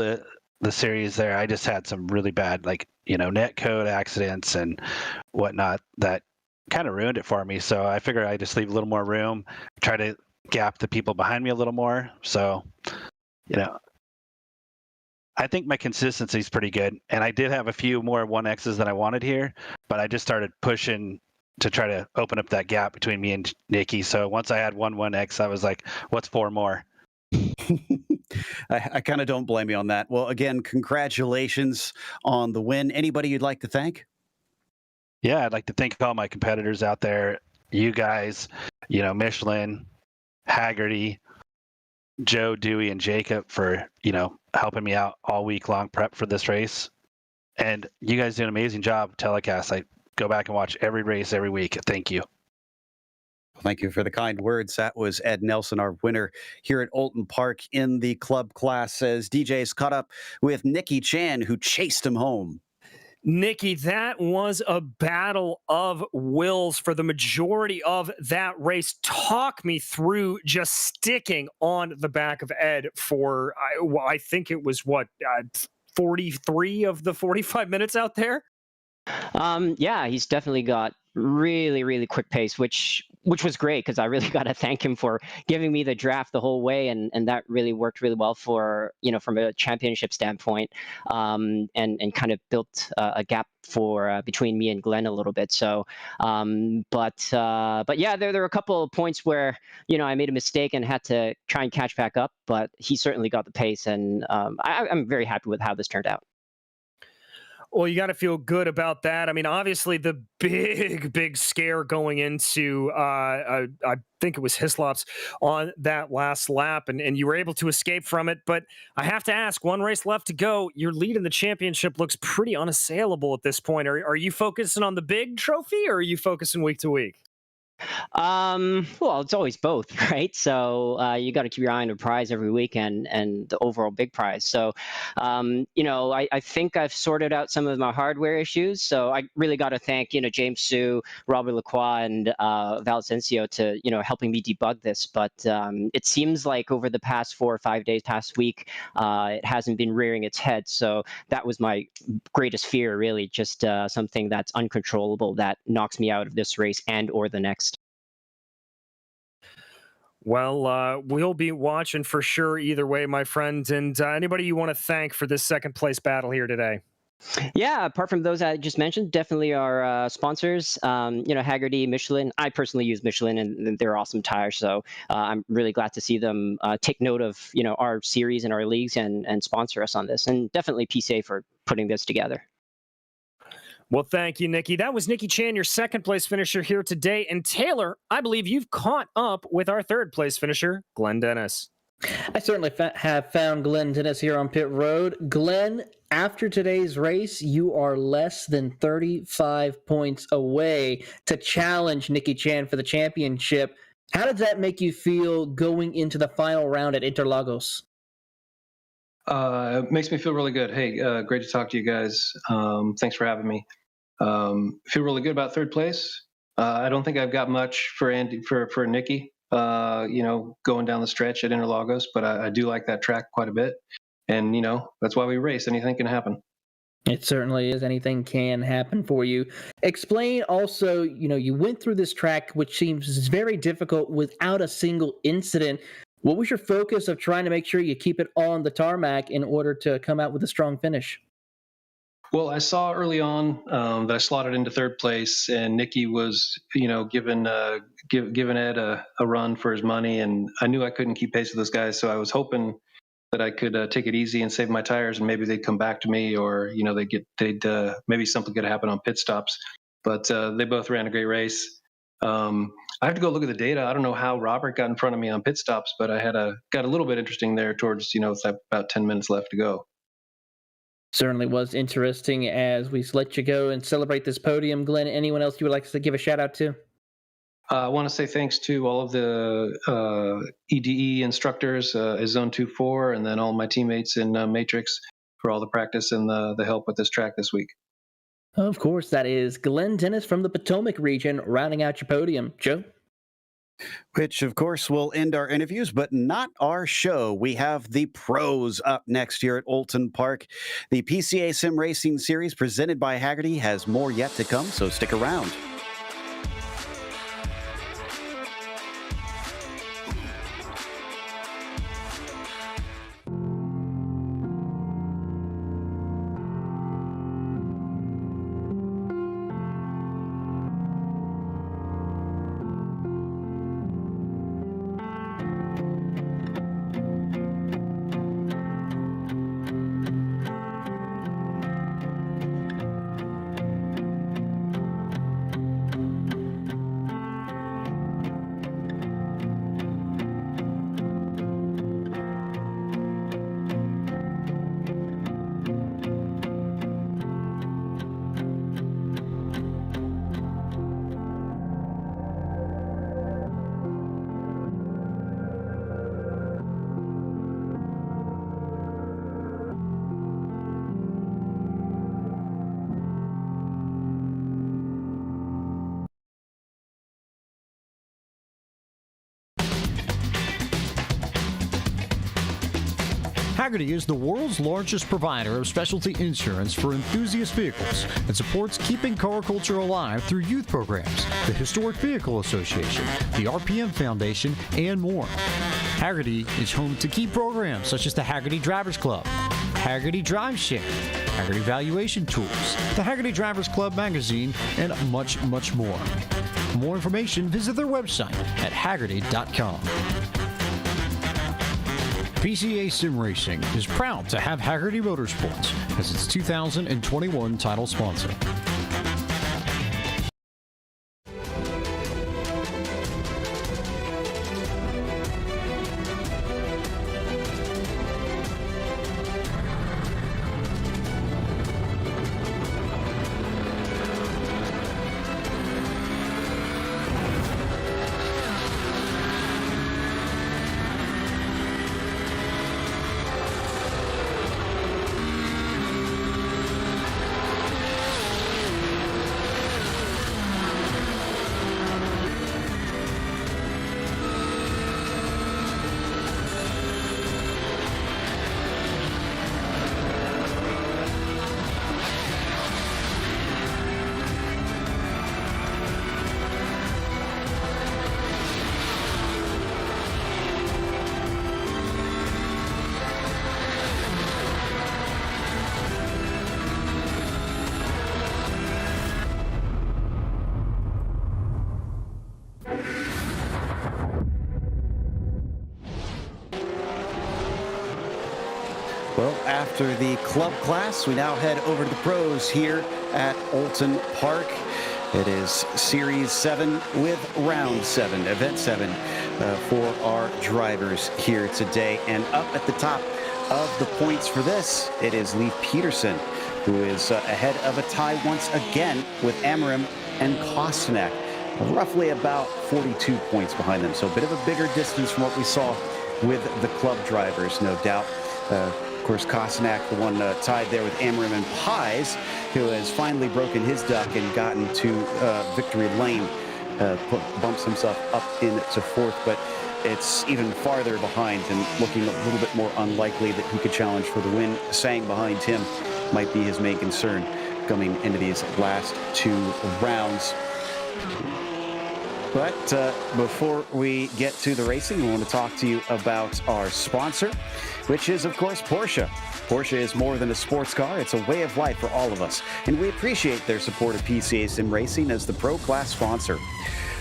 the series there, I just had some really bad, net code accidents and whatnot that kind of ruined it for me. So I figured I just leave a little more room, try to gap the people behind me a little more. So, I think my consistency is pretty good. And I did have a few more 1Xs than I wanted here, but I just started pushing to try to open up that gap between me and Nicky. So once I had 1X, I was like, what's 4 more? I kind of don't blame you on that. Well, again, congratulations on the win. Anybody you'd like to thank? Yeah, I'd like to thank all my competitors out there, you guys, Michelin, Hagerty, Joe, Dewey, and Jacob for, helping me out all week long prep for this race. And you guys do an amazing job telecast. I go back and watch every race every week. Thank you. Thank you for the kind words. That was Ed Nelson, our winner here at Oulton Park in the club class, as DJ's caught up with Nicky Chan, who chased him home. Nicky, that was a battle of wills for the majority of that race. Talk me through just sticking on the back of Ed for, I think it was 43 of the 45 minutes out there? Yeah, he's definitely got really, really quick pace, which was great because I really got to thank him for giving me the draft the whole way, and that really worked really well for from a championship standpoint, and kind of built a gap for between me and Glenn a little bit. So, but yeah, there were a couple of points where I made a mistake and had to try and catch back up, but he certainly got the pace, and I'm very happy with how this turned out. Well, you got to feel good about that. I mean, obviously, the big scare going into, I think it was Hislop's on that last lap, and you were able to escape from it. But I have to ask, one race left to go. Your lead in the championship looks pretty unassailable at this point. Are you focusing on the big trophy, or are you focusing week to week? Well, it's always both, right? So you got to keep your eye on the prize every weekend and the overall big prize. So, I think I've sorted out some of my hardware issues. So I really got to thank, James Sue, Robert Lacroix, and Val Asensio to, helping me debug this. But it seems like over the past 4 or 5 days, past week, it hasn't been rearing its head. So that was my greatest fear, really, just something that's uncontrollable that knocks me out of this race and or the next. Well, we'll be watching for sure either way, my friend. And anybody you want to thank for this second place battle here today? Yeah, apart from those I just mentioned, definitely our sponsors, Hagerty, Michelin. I personally use Michelin, and they're awesome tires. So I'm really glad to see them take note of, our series and our leagues and sponsor us on this. And definitely PCA for putting this together. Well, thank you, Nikki. That was Nikki Chan, your second place finisher here today. And Taylor, I believe you've caught up with our third place finisher, Glenn Dennis. I certainly have found Glenn Dennis here on pit road. Glenn, after today's race, you are less than 35 points away to challenge Nikki Chan for the championship. How does that make you feel going into the final round at Interlagos? It makes me feel really good. Hey, great to talk to you guys. Thanks for having me. Feel really good about third place. I don't think I've got much for Nikki, going down the stretch at Interlagos, but I do like that track quite a bit. And, that's why we race. Anything can happen. It certainly is. Anything can happen for you. Explain also, you went through this track, which seems very difficult without a single incident. What was your focus of trying to make sure you keep it on the tarmac in order to come out with a strong finish? Well, I saw early on that I slotted into third place, and Nikki was, giving Ed a run for his money, and I knew I couldn't keep pace with those guys, so I was hoping that I could take it easy and save my tires, and maybe they'd come back to me, or maybe something could happen on pit stops. But they both ran a great race. I have to go look at the data. I don't know how Robert got in front of me on pit stops, but I got a little bit interesting there towards with about 10 minutes left to go. Certainly was interesting. As we let you go and celebrate this podium, Glenn, anyone else you would like to give a shout out to? I want to say thanks to all of the EDE instructors at Zone 2-4, and then all my teammates in Matrix for all the practice and the help with this track this week. Of course, that is Glenn Dennis from the Potomac region, rounding out your podium. Joe? Which, of course, will end our interviews, but not our show. We have the pros up next here at Oulton Park. The PCA Sim Racing Series presented by Hagerty has more yet to come, so stick around. Hagerty is the world's largest provider of specialty insurance for enthusiast vehicles and supports keeping car culture alive through youth programs, the Historic Vehicle Association, the RPM Foundation, and more. Hagerty is home to key programs such as the Hagerty Drivers Club, Hagerty Drive Share, Hagerty Valuation Tools, the Hagerty Drivers Club magazine, and much, much more. For more information, visit their website at hagerty.com. PCA Sim Racing is proud to have Hagerty Motorsports as its 2021 title sponsor. Well, after the club class, we now head over to the pros here at Oulton Park. It is Series 7 with Round 7, Event 7 for our drivers here today. And up at the top of the points for this, it is Leif Peterson, who is ahead of a tie once again with Amorim and Kostanek, roughly about 42 points behind them. So a bit of a bigger distance from what we saw with the club drivers, no doubt. Of course, Kostanek, the one tied there with Amorim and Pies, who has finally broken his duck and gotten to victory lane, bumps himself up into fourth, but it's even farther behind and looking a little bit more unlikely that he could challenge for the win. Sang behind him might be his main concern coming into these last two rounds. But before we get to the racing, we want to talk to you about our sponsor, which is, of course, Porsche. Porsche is more than a sports car. It's a way of life for all of us. And we appreciate their support of PCA Sim Racing as the Pro Class sponsor.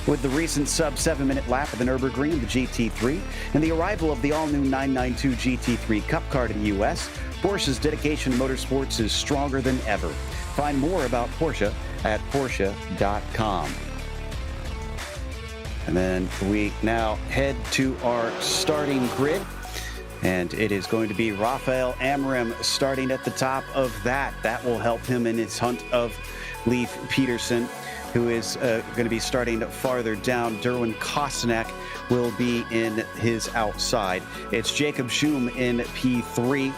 With the recent sub-7-minute lap of the Nurburgring, the GT3, and the arrival of the all-new 992 GT3 Cup car to the U.S., Porsche's dedication to motorsports is stronger than ever. Find more about Porsche at Porsche.com. And then we now head to our starting grid. And it is going to be Rafael Amorim starting at the top of that. That will help him in his hunt of Leif Peterson, who is going to be starting farther down. Derwin Kostanek will be in his outside. It's Jacob Schum in P3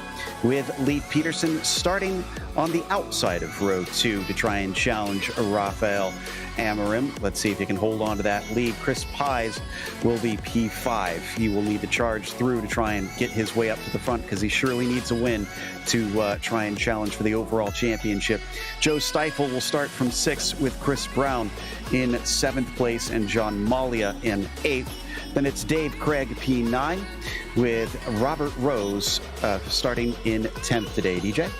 with Leif Peterson starting on the outside of row 2 to try and challenge Rafael Amorim. Let's see if he can hold on to that lead. Chris Pies will be P5. He will need to charge through to try and get his way up to the front because he surely needs a win to try and challenge for the overall championship. Joe Steifel will start from 6th with Chris Brown in 7th place and John Malia in 8th. Then it's Dave Craig, P9, with Robert Rose starting in 10th today. DJ?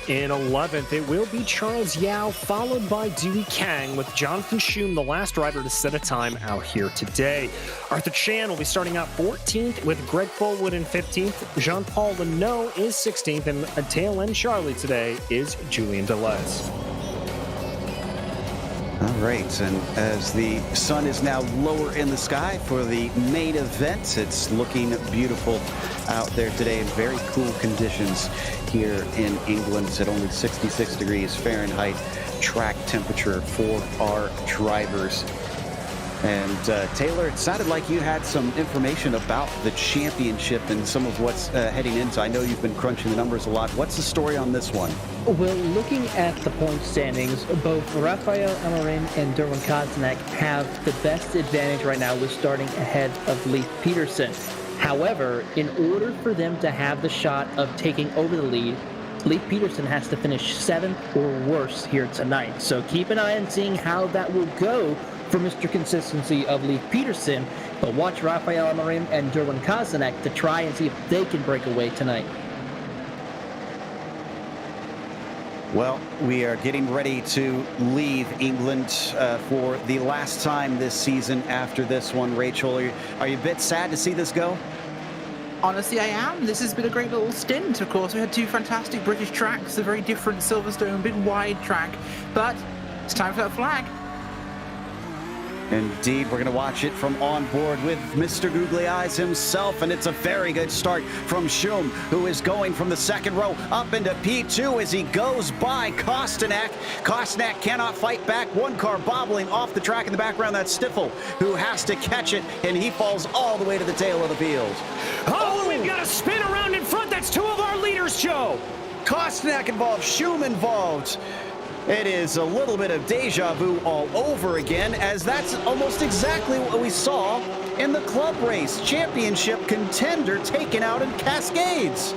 In 11th, it will be Charles Yao, followed by Dewey Kang, with Jonathan Schum, the last driver to set a time out here today. Arthur Chan will be starting out 14th, with Greg Fullwood in 15th. Jean-Paul Leno is 16th, and a tail end Charlie today is Julian Delez. All right, and as the sun is now lower in the sky for the main event, it's looking beautiful out there today in very cool conditions here in England. It's at only 66 degrees Fahrenheit track temperature for our drivers. And Taylor, it sounded like you had some information about the championship and some of what's heading into. I know you've been crunching the numbers a lot. What's the story on this one? Well, looking at the point standings, both Rafael Amorim and Derwin Kostanek have the best advantage right now with starting ahead of Leif Peterson. However, in order for them to have the shot of taking over the lead, Leif Peterson has to finish 7th or worse here tonight. So keep an eye on seeing how that will go for Mr. Consistency of Leif Peterson, but watch Rafael Amorim and Derwin Kostanek to try and see if they can break away tonight. Well, we are getting ready to leave England for the last time this season after this one. Rachel, are you a bit sad to see this go? Honestly, I am. This has been a great little stint. Of course, we had two fantastic British tracks, a very different Silverstone, big wide track, but it's time for that flag. Indeed, we're going to watch it from on board with Mr. Googly Eyes himself, and it's a very good start from Schum, who is going from the second row up into P2 as he goes by Kostanek. Kostanek cannot fight back. One car bobbling off the track in the background. That's Stiffel, who has to catch it, and he falls all the way to the tail of the field. Oh, we've got a spin around in front. That's two of our leaders, Joe. Kostanek involved, Schum involved. It is a little bit of deja vu all over again, as that's almost exactly what we saw in the club race. Championship contender taken out in Cascades.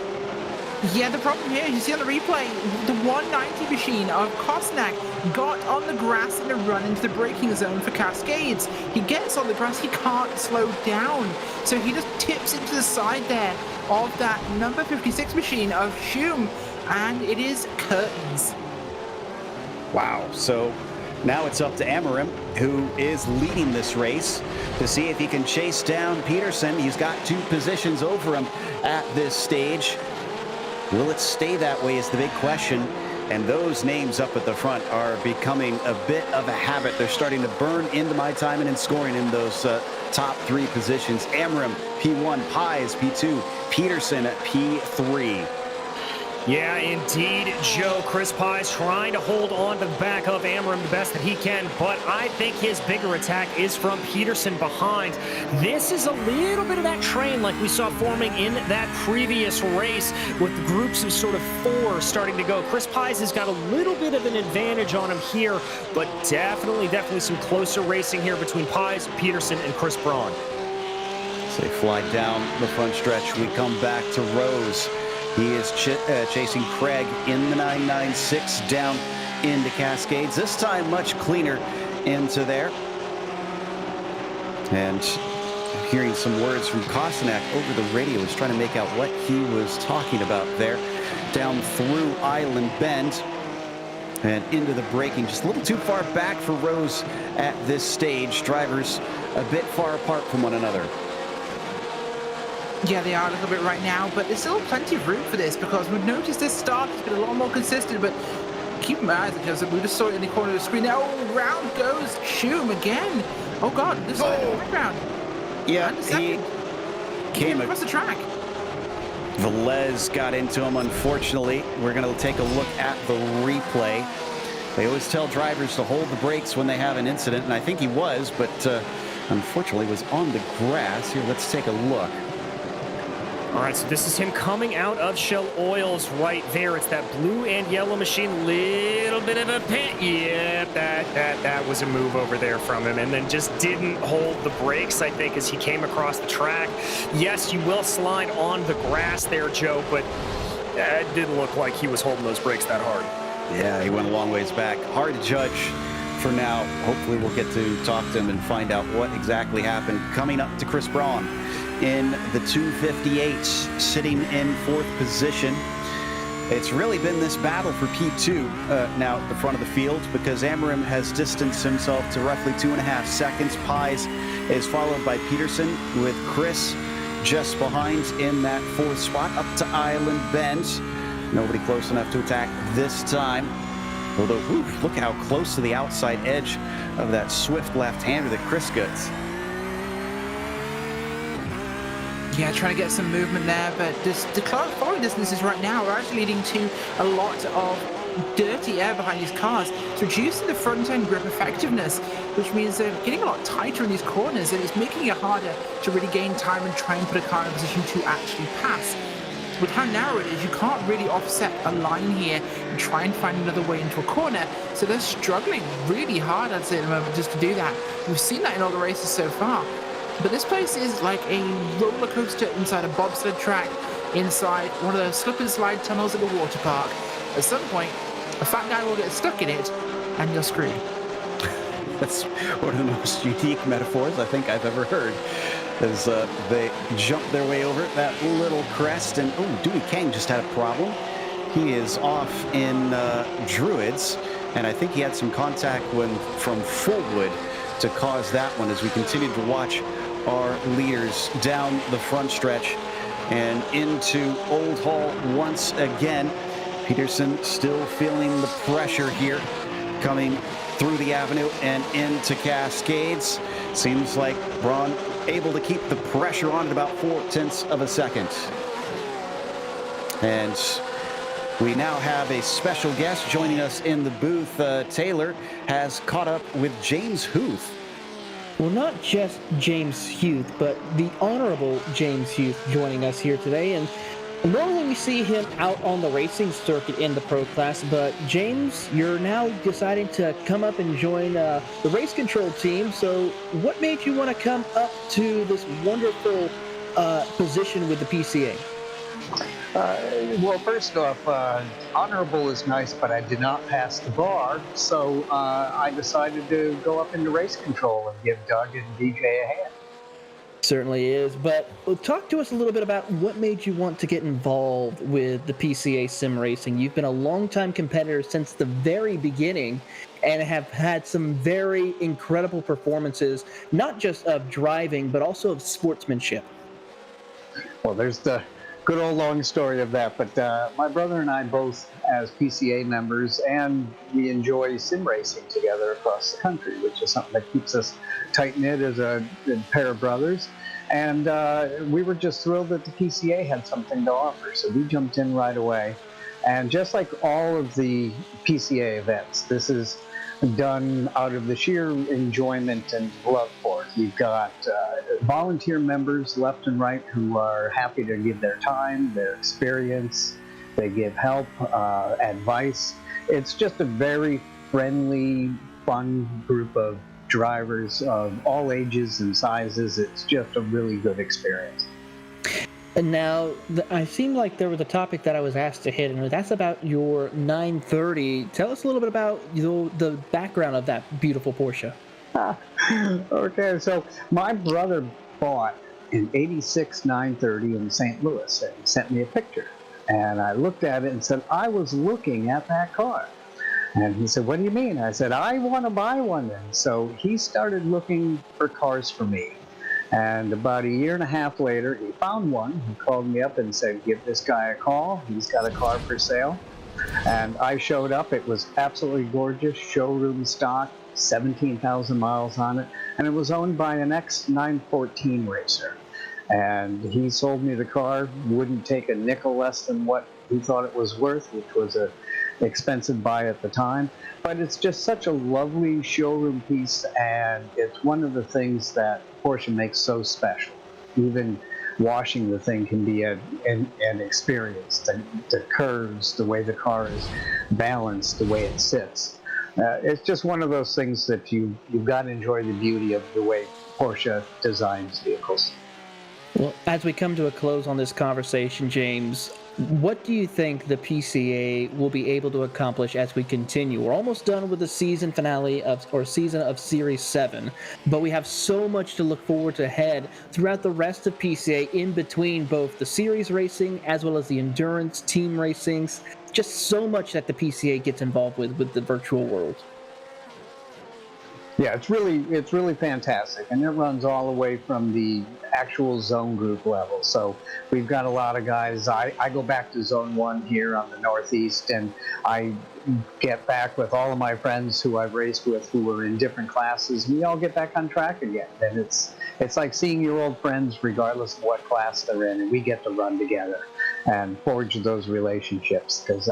Yeah, the problem here, you see on the replay, the 190 machine of Kostanek got on the grass in a run into the braking zone for Cascades. He gets on the grass, he can't slow down. So he just tips into the side there of that number 56 machine of Schum, and it is curtains. Wow, so now it's up to Amorim, who is leading this race, to see if he can chase down Peterson. He's got 2 positions over him at this stage. Will it stay that way is the big question. And those names up at the front are becoming a bit of a habit. They're starting to burn into my timing and scoring in those top 3 positions. Amorim, P1, Pies, P2, Peterson at P3. Yeah, indeed, Joe. Chris Pye's trying to hold on to the back of Amorim the best that he can, but I think his bigger attack is from Peterson behind. This is a little bit of that train like we saw forming in that previous race with the groups of sort of 4 starting to go. Chris Pye's has got a little bit of an advantage on him here, but definitely some closer racing here between Pye's, Peterson, and Chris Braun. So they fly down the front stretch. We come back to Rose. He is chasing Craig in the 996 down into Cascades. This time much cleaner into there. And hearing some words from Kostanek over the radio, was trying to make out what he was talking about there. Down through Island Bend and into the braking. Just a little too far back for Rose at this stage. Drivers a bit far apart from one another. Yeah, they are a little bit right now, but there's still plenty of room for this, because we've noticed this start has been a lot more consistent, but keep my eyes on Joseph. We just saw it in the corner of the screen. Now, round goes Schum again. Oh, God, this is the background. Yeah, he came across the track. Velez got into him, unfortunately. We're going to take a look at the replay. They always tell drivers to hold the brakes when they have an incident, and I think he was, but unfortunately was on the grass. Here, let's take a look. All right, so this is him coming out of Shell Oils right there. It's that blue and yellow machine, little bit of a pit. Yep, that was a move over there from him, and then just didn't hold the brakes, I think, as he came across the track. Yes, you will slide on the grass there, Joe, but it didn't look like he was holding those brakes that hard. Yeah, he went a long ways back. Hard to judge for now. Hopefully we'll get to talk to him and find out what exactly happened. Coming up to Chris Braun in the 258, sitting in 4th position. It's really been this battle for P2 now at the front of the field, because Amorim has distanced himself to roughly 2.5 seconds. Pies is followed by Peterson, with Chris just behind in that 4th spot up to Island Bend. Nobody close enough to attack this time. Although, look how close to the outside edge of that swift left-hander that Chris gets. Yeah, trying to get some movement there, but the following distances right now are actually leading to a lot of dirty air behind these cars. It's reducing the front-end grip effectiveness, which means they're getting a lot tighter in these corners, and it's making it harder to really gain time and try and put a car in a position to actually pass. With how narrow it is, you can't really offset a line here and try and find another way into a corner, so they're struggling really hard, I'd say, at the moment, just to do that. We've seen that in all the races so far. But this place is like a roller coaster inside a bobsled track, inside one of those slip and slide tunnels at the water park. At some point, a fat guy will get stuck in it, and you're screwed. That's one of the most unique metaphors I think I've ever heard, as they jump their way over that little crest. And Dewey Kang just had a problem. He is off in Druids, and I think he had some contact from Fullwood to cause that one, as we continue to watch our leaders down the front stretch. and into Old Hall once again. Peterson still feeling the pressure here, coming through the avenue and into Cascades. Seems like Braun able to keep the pressure on at about 0.4 of a second. And we now have a special guest joining us in the booth. Taylor has caught up with James Huth. Well, not just James Huth, but the Honorable James Huth joining us here today. And normally we see him out on the racing circuit in the pro class, but James, you're now deciding to come up and join the race control team. So what made you want to come up to this wonderful position with the PCA? Well, first off, honorable is nice, but I did not pass the bar, so I decided to go up into race control and give Doug and DJ a hand. Certainly is, but talk to us a little bit about what made you want to get involved with the PCA Sim Racing. You've been a longtime competitor since the very beginning and have had some very incredible performances, not just of driving, but also of sportsmanship. Well, there's the good old long story of that, but my brother and I both as PCA members, and we enjoy sim racing together across the country, which is something that keeps us tight-knit as a pair of brothers. And we were just thrilled that the PCA had something to offer, so we jumped in right away. And just like all of the PCA events, this is done out of the sheer enjoyment and love for it. You've got volunteer members left and right who are happy to give their time, their experience. They give help, advice. It's just a very friendly, fun group of drivers of all ages and sizes. It's just a really good experience. And now, I seemed like there was a topic that I was asked to hit, and that's about your 930. Tell us a little bit about the background of that beautiful Porsche. Okay, so my brother bought an 86 930 in St. Louis, and he sent me a picture. And I looked at it and said, I was looking at that car. And he said, what do you mean? I said, I want to buy one then. So he started looking for cars for me. And about a year and a half later, he found one. He called me up and said, give this guy a call. He's got a car for sale. And I showed up. It was absolutely gorgeous, showroom stock, 17,000 miles on it. And it was owned by an ex-914 racer. And he sold me the car, wouldn't take a nickel less than what he thought it was worth, which was an expensive buy at the time. But it's just such a lovely showroom piece, and it's one of the things that Porsche makes so special. Even washing the thing can be an experience. The curves, the way the car is balanced, the way it sits. It's just one of those things that you've got to enjoy the beauty of the way Porsche designs vehicles. Well, as we come to a close on this conversation, James, what do you think the PCA will be able to accomplish as we continue? We're almost done with the season finale season of Series 7, but we have so much to look forward to ahead throughout the rest of PCA in between both the series racing as well as the endurance team racings. Just so much that the PCA gets involved with the virtual world. Yeah, it's really fantastic, and it runs all the way from the actual zone group level. So we've got a lot of guys. I go back to Zone 1 here on the Northeast, and I get back with all of my friends who I've raced with who are in different classes. We all get back on track again, and it's like seeing your old friends regardless of what class they're in, and we get to run together and forge those relationships, because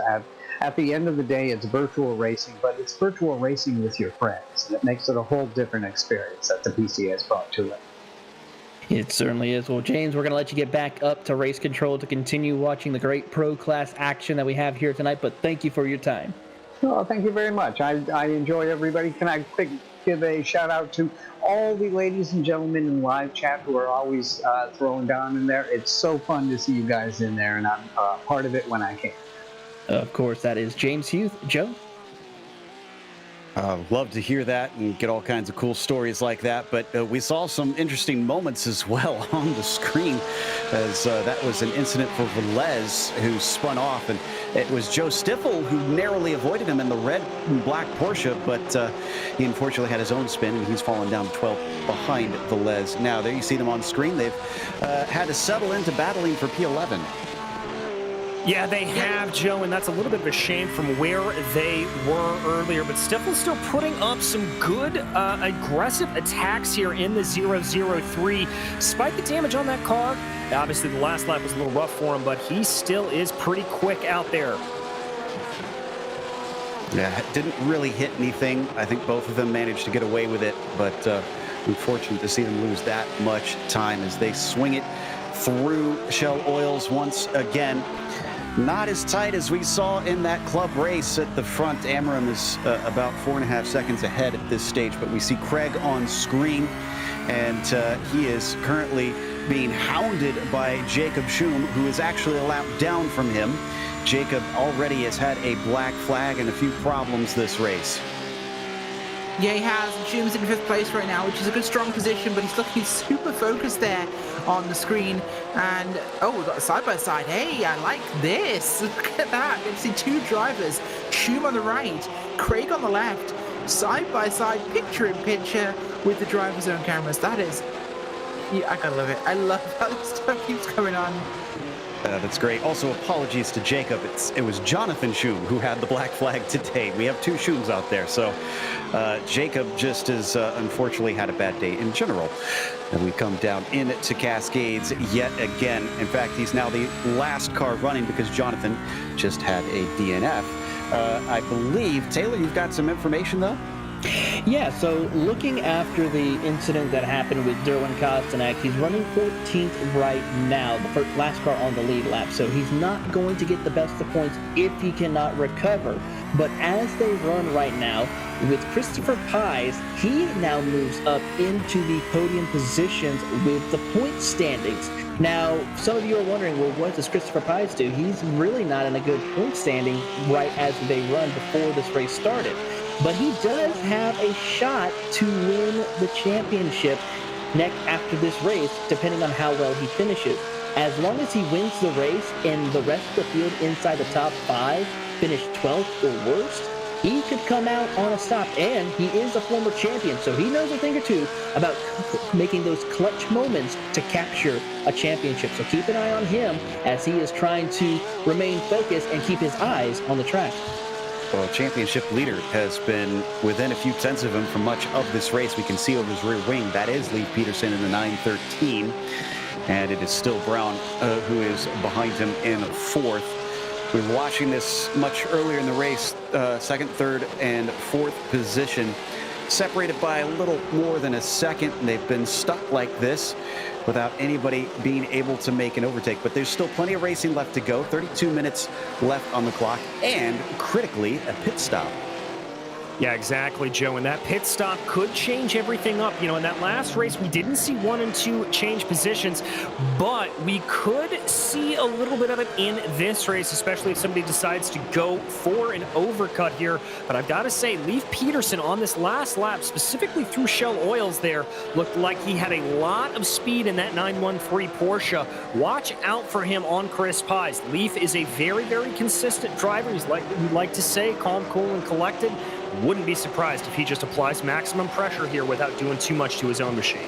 at the end of the day, it's virtual racing, but it's virtual racing with your friends, and it makes it a whole different experience that the PCA has brought to it. It certainly is. Well, James, we're going to let you get back up to race control to continue watching the great pro class action that we have here tonight, but thank you for your time. Oh, thank you very much. I enjoy everybody. Can I give a shout out to all the ladies and gentlemen in live chat who are always throwing down in there? It's so fun to see you guys in there, and I'm part of it when I can. Of course, that is James Huth. Joe? Love to hear that and get all kinds of cool stories like that. But we saw some interesting moments as well on the screen, as that was an incident for Velez, who spun off. And it was Joe Stiffel who narrowly avoided him in the red and black Porsche. But he unfortunately had his own spin, and he's fallen down 12th behind Velez. Now, there you see them on screen. They've had to settle into battling for P11. Yeah, they have, Joe, and that's a little bit of a shame from where they were earlier. But Stiffel's still putting up some good, aggressive attacks here in the 003. Despite the damage on that car, obviously the last lap was a little rough for him, but he still is pretty quick out there. Yeah, didn't really hit anything. I think both of them managed to get away with it, but unfortunate to see them lose that much time as they swing it through Shell Oils once again. Not as tight as we saw in that club race at the front. Amram is about 4.5 seconds ahead at this stage, but we see Craig on screen, and he is currently being hounded by Jacob Schum, who is actually a lap down from him. Jacob already has had a black flag and a few problems this race. Yeah, he has. Schum's in 5th place right now, which is a good, strong position, but he's looking super focused there on the screen. And, oh, we've got a side-by-side. Hey, I like this. Look at that. You can see two drivers. Schum on the right, Craig on the left. Side-by-side, picture-in-picture with the driver's own cameras. That is... Yeah, I gotta love it. I love how this stuff keeps coming on. That's great. Also, apologies to Jacob. It was Jonathan Schum who had the black flag today. We have two Schums out there. So Jacob just has unfortunately had a bad day in general. And we come down into Cascades yet again. In fact, he's now the last car running because Jonathan just had a DNF. I believe, Taylor, you've got some information, though? Yeah, so looking after the incident that happened with Derwin Kostanek, he's running 14th right now, the last car on the lead lap, so he's not going to get the best of points if he cannot recover. But as they run right now, with Christopher Pies, he now moves up into the podium positions with the point standings. Now, some of you are wondering, well, what does Christopher Pies do? He's really not in a good point standing right as they run before this race started. But he does have a shot to win the championship next after this race, depending on how well he finishes. As long as he wins the race and the rest of the field inside the top 5 finish 12th or worse, he could come out on a stop. And he is a former champion, so he knows a thing or two about making those clutch moments to capture a championship. So keep an eye on him as he is trying to remain focused and keep his eyes on the track. Well, championship leader has been within a few tenths of him for much of this race. We can see over his rear wing. That is Lee Peterson in the 913. And it is still Brown who is behind him in 4th. We were watching this much earlier in the race. 2nd, 3rd, and 4th position. Separated by a little more than a second. And they've been stuck like this without anybody being able to make an overtake. But there's still plenty of racing left to go. 32 minutes left on the clock, and critically, a pit stop. Yeah, exactly, Joe. And that pit stop could change everything up. You know, in that last race, we didn't see 1 and 2 change positions, but we could see a little bit of it in this race, especially if somebody decides to go for an overcut here. But I've got to say, Leif Peterson on this last lap, specifically through Shell Oils there, looked like he had a lot of speed in that 913 Porsche. Watch out for him on Chris Pies. Leif is a very, very consistent driver. He's like we like to say, calm, cool, and collected. Wouldn't be surprised if he just applies maximum pressure here without doing too much to his own machine.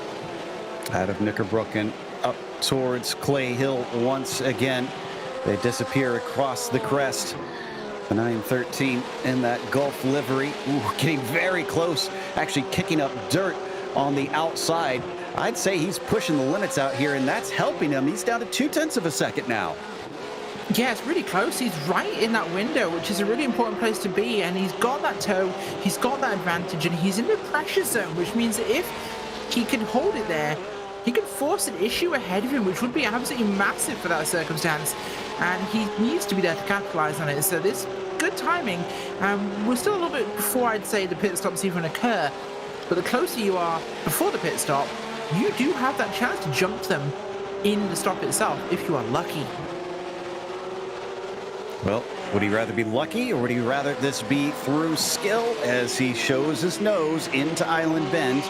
Out of Knickerbrook and up towards Clay Hill once again. They disappear across the crest. The 913 in that Gulf livery. Ooh, getting very close, actually kicking up dirt on the outside. I'd say he's pushing the limits out here, and that's helping him. He's down to 0.2 of a second now. Yeah, it's really close. He's right in that window, which is a really important place to be. And he's got that toe, he's got that advantage, and he's in the pressure zone, which means that if he can hold it there, he can force an issue ahead of him, which would be absolutely massive for that circumstance. And he needs to be there to capitalize on it. So this good timing. We're still a little bit before I'd say the pit stops even occur. But the closer you are before the pit stop, you do have that chance to jump them in the stop itself if you are lucky. Well, Would he rather be lucky, or would he rather this be through skill as he shows his nose into Island Bend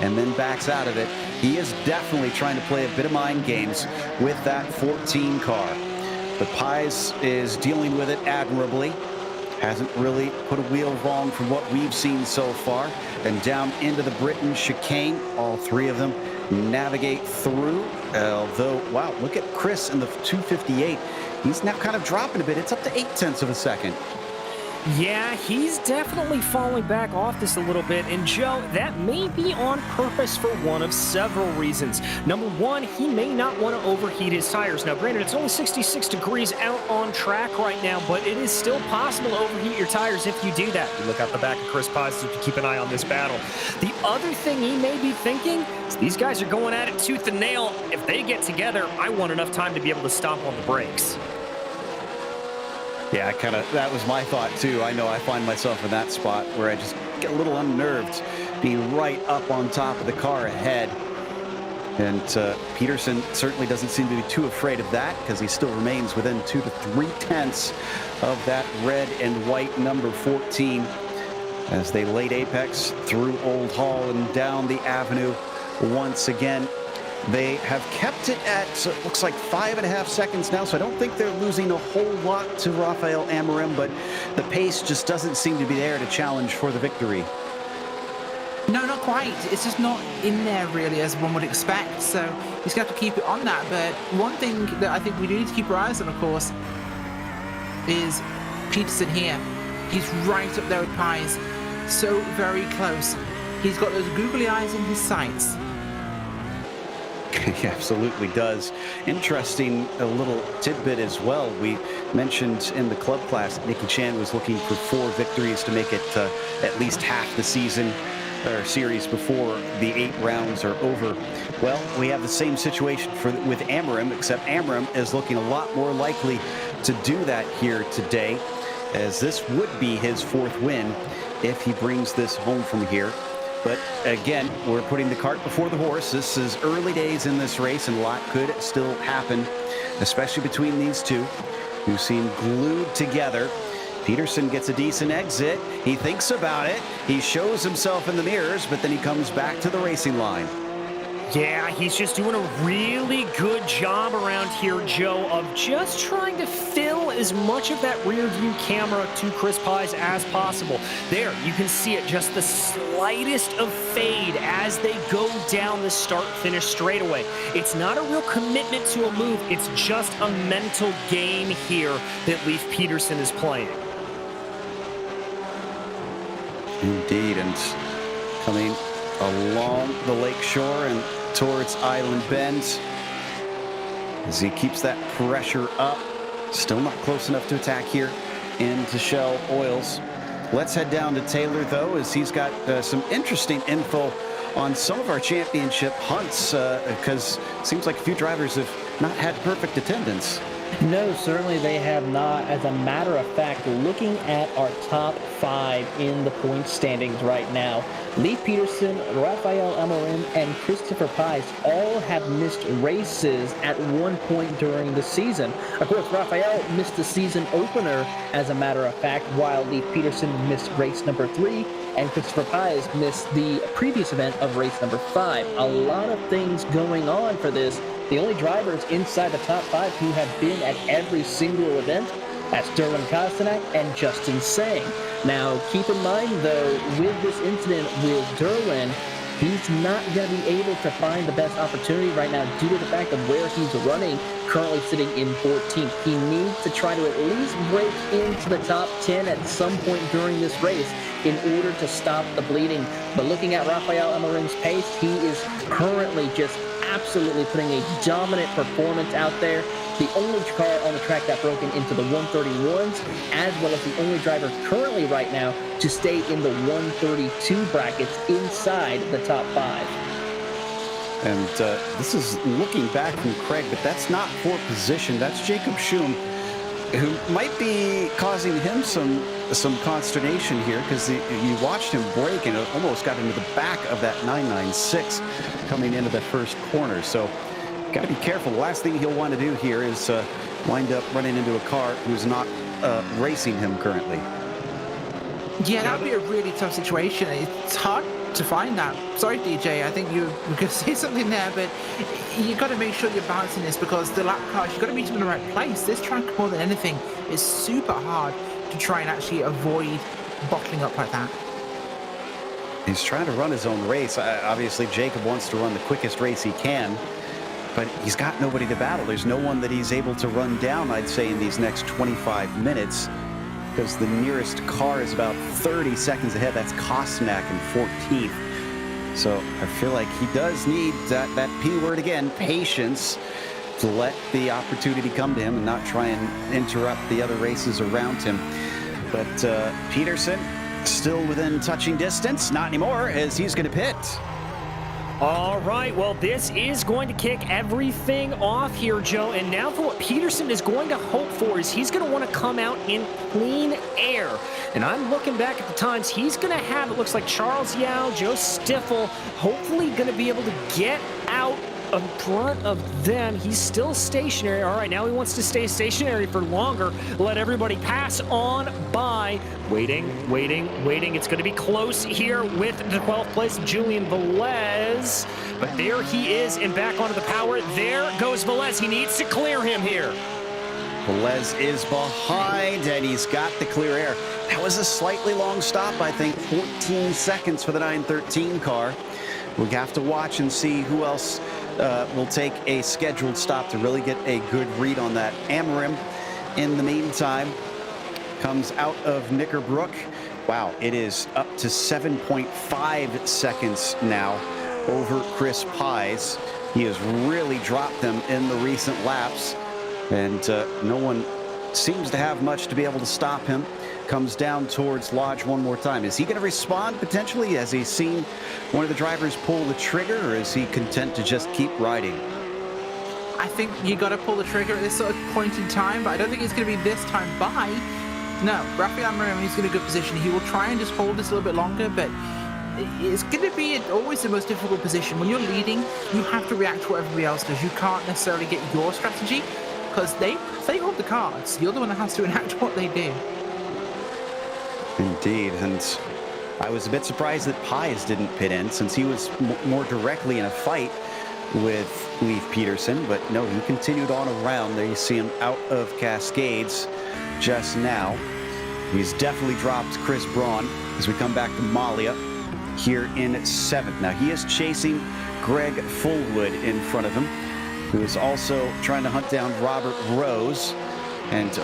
and then backs out of it? He is definitely trying to play a bit of mind games with that 14 car. But Pies is dealing with it admirably. Hasn't really put a wheel wrong from what we've seen so far. And down into the Britain chicane, all three of them navigate through. Although, wow, look at Chris in the 258. He's now kind of dropping a bit. It's up to 0.8 of a second. Yeah, he's definitely falling back off this a little bit. And Joe, that may be on purpose for one of several reasons. Number one, he may not want to overheat his tires. Now, granted, it's only 66 degrees out on track right now, but it is still possible to overheat your tires if you do that. You look out the back of Chris Pies to keep an eye on this battle. The other thing he may be thinking is these guys are going at it tooth and nail. If they get together, I want enough time to be able to stomp on the brakes. Yeah, that was my thought too. I know I find myself in that spot where I just get a little unnerved being right up on top of the car ahead. And Peterson certainly doesn't seem to be too afraid of that, because he still remains within 2 to 3/10 of that red and white number 14 as they laid apex through Old Hall and down the avenue once again. They have kept it at, looks like 5.5 seconds now, so I don't think they're losing a whole lot to Rafael Amorim, but the pace just doesn't seem to be there to challenge for the victory. No, not quite. It's just not in there, really, as one would expect, so he's got to keep it on that. But one thing that I think we do need to keep our eyes on, of course, is Peterson here. He's right up there with Pies, so very close. He's got those googly eyes in his sights. He absolutely does. Interesting, a little tidbit as well. We mentioned in the club class that Nicky Chan was looking for 4 victories to make it at least half the season or series before the 8 rounds are over. Well, we have the same situation with Amorim, except Amorim is looking a lot more likely to do that here today, as this would be his 4th win if he brings this home from here. But again, we're putting the cart before the horse. This is early days in this race, and a lot could still happen, especially between these two who seem glued together. Peterson gets a decent exit. He thinks about it. He shows himself in the mirrors, but then he comes back to the racing line. Yeah, he's just doing a really good job around here, Joe, of just trying to fill as much of that rear view camera to Chris Pies as possible. There, you can see it, just the slightest of fade as they go down the start-finish straightaway. It's not a real commitment to a move. It's just a mental game here that Leif Peterson is playing. Indeed, and coming along the lake shore and towards Island Bend as he keeps that pressure up. Still not close enough to attack here into Shell Oils. Let's head down to Taylor, though, as he's got some interesting info on some of our championship hunts, because it seems like a few drivers have not had perfect attendance. No, certainly they have not. As a matter of fact, looking at our top 5 in the point standings right now, Leif Peterson, Rafael Amorim, and Christopher Pies all have missed races at one point during the season. Of course, Rafael missed the season opener, as a matter of fact, while Leif Peterson missed race number 3, and Christopher Pies missed the previous event of race number 5. A lot of things going on for this. The only drivers inside the top 5 who have been at every single event, that's Derwin Kostanek and Justin Sang. Now, keep in mind, though, with this incident with Derwin, he's not going to be able to find the best opportunity right now due to the fact of where he's running, currently sitting in 14th. He needs to try to at least break into the top 10 at some point during this race in order to stop the bleeding. But looking at Rafael Amorim's pace, he is currently just absolutely putting a dominant performance out there. The only car on the track that broken into the 131s, as well as the only driver currently right now to stay in the 132 brackets inside the top 5. And this is looking back from Craig, but that's not for position. That's Jacob Schum, who might be causing him some consternation here, because you watched him brake and it almost got into the back of that 996 coming into the first corner. So got to be careful. The last thing he'll want to do here is wind up running into a car who's not racing him currently. Yeah, that would be a really tough situation. It's hard to find that. Sorry, DJ, I think you were going to say something there, but you got to make sure you're balancing this, because the lap cars, you've got to meet them in the right place. This track, more than anything, is super hard to try and actually avoid bottling up like that. He's trying to run his own race. Obviously, Jacob wants to run the quickest race he can, but he's got nobody to battle. There's no one that he's able to run down, I'd say, in these next 25 minutes, because the nearest car is about 30 seconds ahead. That's Kostnak in 14th. So I feel like he does need that P word again, patience, to let the opportunity come to him and not try and interrupt the other races around him. But Peterson still within touching distance. Not anymore, as he's going to pit. All right, well, this is going to kick everything off here, Joe. And now for what Peterson is going to hope for is he's going to want to come out in clean air. And I'm looking back at the times. He's going to have, it looks like Charles Yao, Joe Stiffel, hopefully going to be able to get out in front of them. He's still stationary. All right, now he wants to stay stationary for longer. Let everybody pass on by. Waiting. It's going to be close here with the 12th place, Julian Velez. But there he is, and back onto the power. There goes Velez. He needs to clear him here. Velez is behind, and he's got the clear air. That was a slightly long stop, I think. 14 seconds for the 913 car. We have to watch and see who else will take a scheduled stop to really get a good read on that. Amarim, in the meantime, comes out of Knickerbrook. Wow, it is up to 7.5 seconds now over Chris Pies. He has really dropped them in the recent laps, and no one seems to have much to be able to stop him. Comes down towards Lodge one more time. Is he going to respond potentially? Has he seen one of the drivers pull the trigger, or is he content to just keep riding? I think you got to pull the trigger at this sort of point in time, but I don't think it's going to be this time by. No, Rafael Amarim, he's in a good position. He will try and just hold this a little bit longer, but it's going to be always the most difficult position. When you're leading, you have to react to what everybody else does. You can't necessarily get your strategy, because they hold the cards. You're the one that has to enact what they do. Indeed, and I was a bit surprised that Pies didn't pit in, since he was more directly in a fight with Leif Peterson, but no, he continued on around. There you see him out of Cascades just now. He's definitely dropped Chris Braun as we come back to Malia here in 7th. Now he is chasing Greg Fullwood in front of him, who is also trying to hunt down Robert Rose. And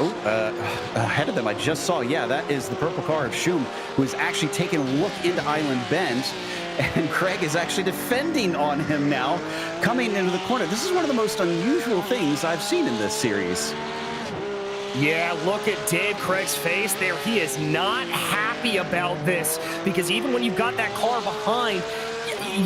ahead of them, I just saw, yeah, that is the purple car of Schum, who is actually taking a look into Island Bend. And Craig is actually defending on him now, coming into the corner. This is one of the most unusual things I've seen in this series. Yeah, look at Dave Craig's face there. He is not happy about this, because even when you've got that car behind,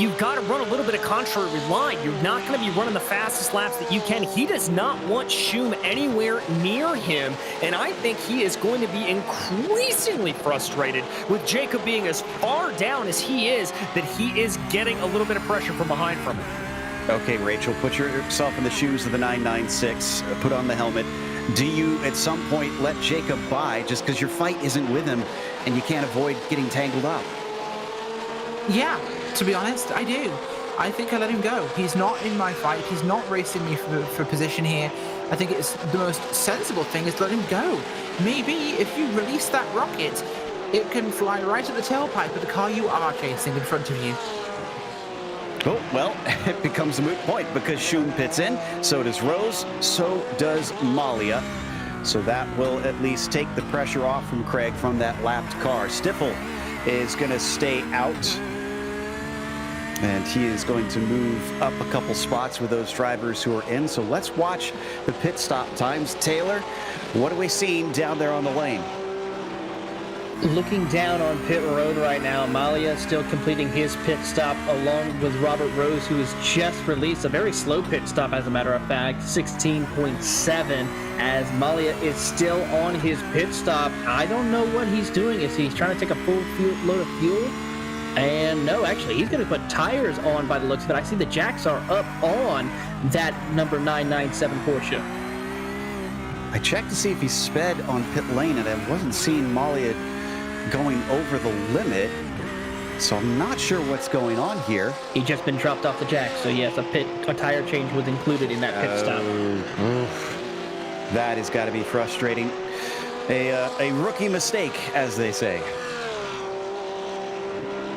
you've got to run a little bit of contrary line. You're not going to be running the fastest laps that you can. He does not want Schum anywhere near him, and I think he is going to be increasingly frustrated with Jacob being as far down as he is, that he is getting a little bit of pressure from behind from him. Okay, Rachel, put yourself in the shoes of the 996, put on the helmet. Do you, at some point, let Jacob by just because your fight isn't with him and you can't avoid getting tangled up? Yeah, to be honest, I do. I think I let him go. He's not in my fight. He's not racing me for position here. I think it's the most sensible thing is to let him go. Maybe if you release that rocket, it can fly right at the tailpipe of the car you are chasing in front of you. Oh, well, it becomes a moot point because Schum pits in, so does Rose, so does Malia. So that will at least take the pressure off from Craig from that lapped car. Stiffel is going to stay out, and he is going to move up a couple spots with those drivers who are in. So let's watch the pit stop times. Taylor, what are we seeing down there on the lane? Looking down on pit road right now, Malia still completing his pit stop along with Robert Rose, who has just released a very slow pit stop, as a matter of fact, 16.7, as Malia is still on his pit stop. I don't know what he's doing. Is he trying to take a full load of fuel? And no, actually, he's going to put tires on by the looks of it. I see the jacks are up on that number 997 Porsche. I checked to see if he sped on pit lane, and I wasn't seeing Malia going over the limit. So I'm not sure what's going on here. He'd just been dropped off the jack, so yes, a tire change was included in that pit stop. That has got to be frustrating. A rookie mistake, as they say.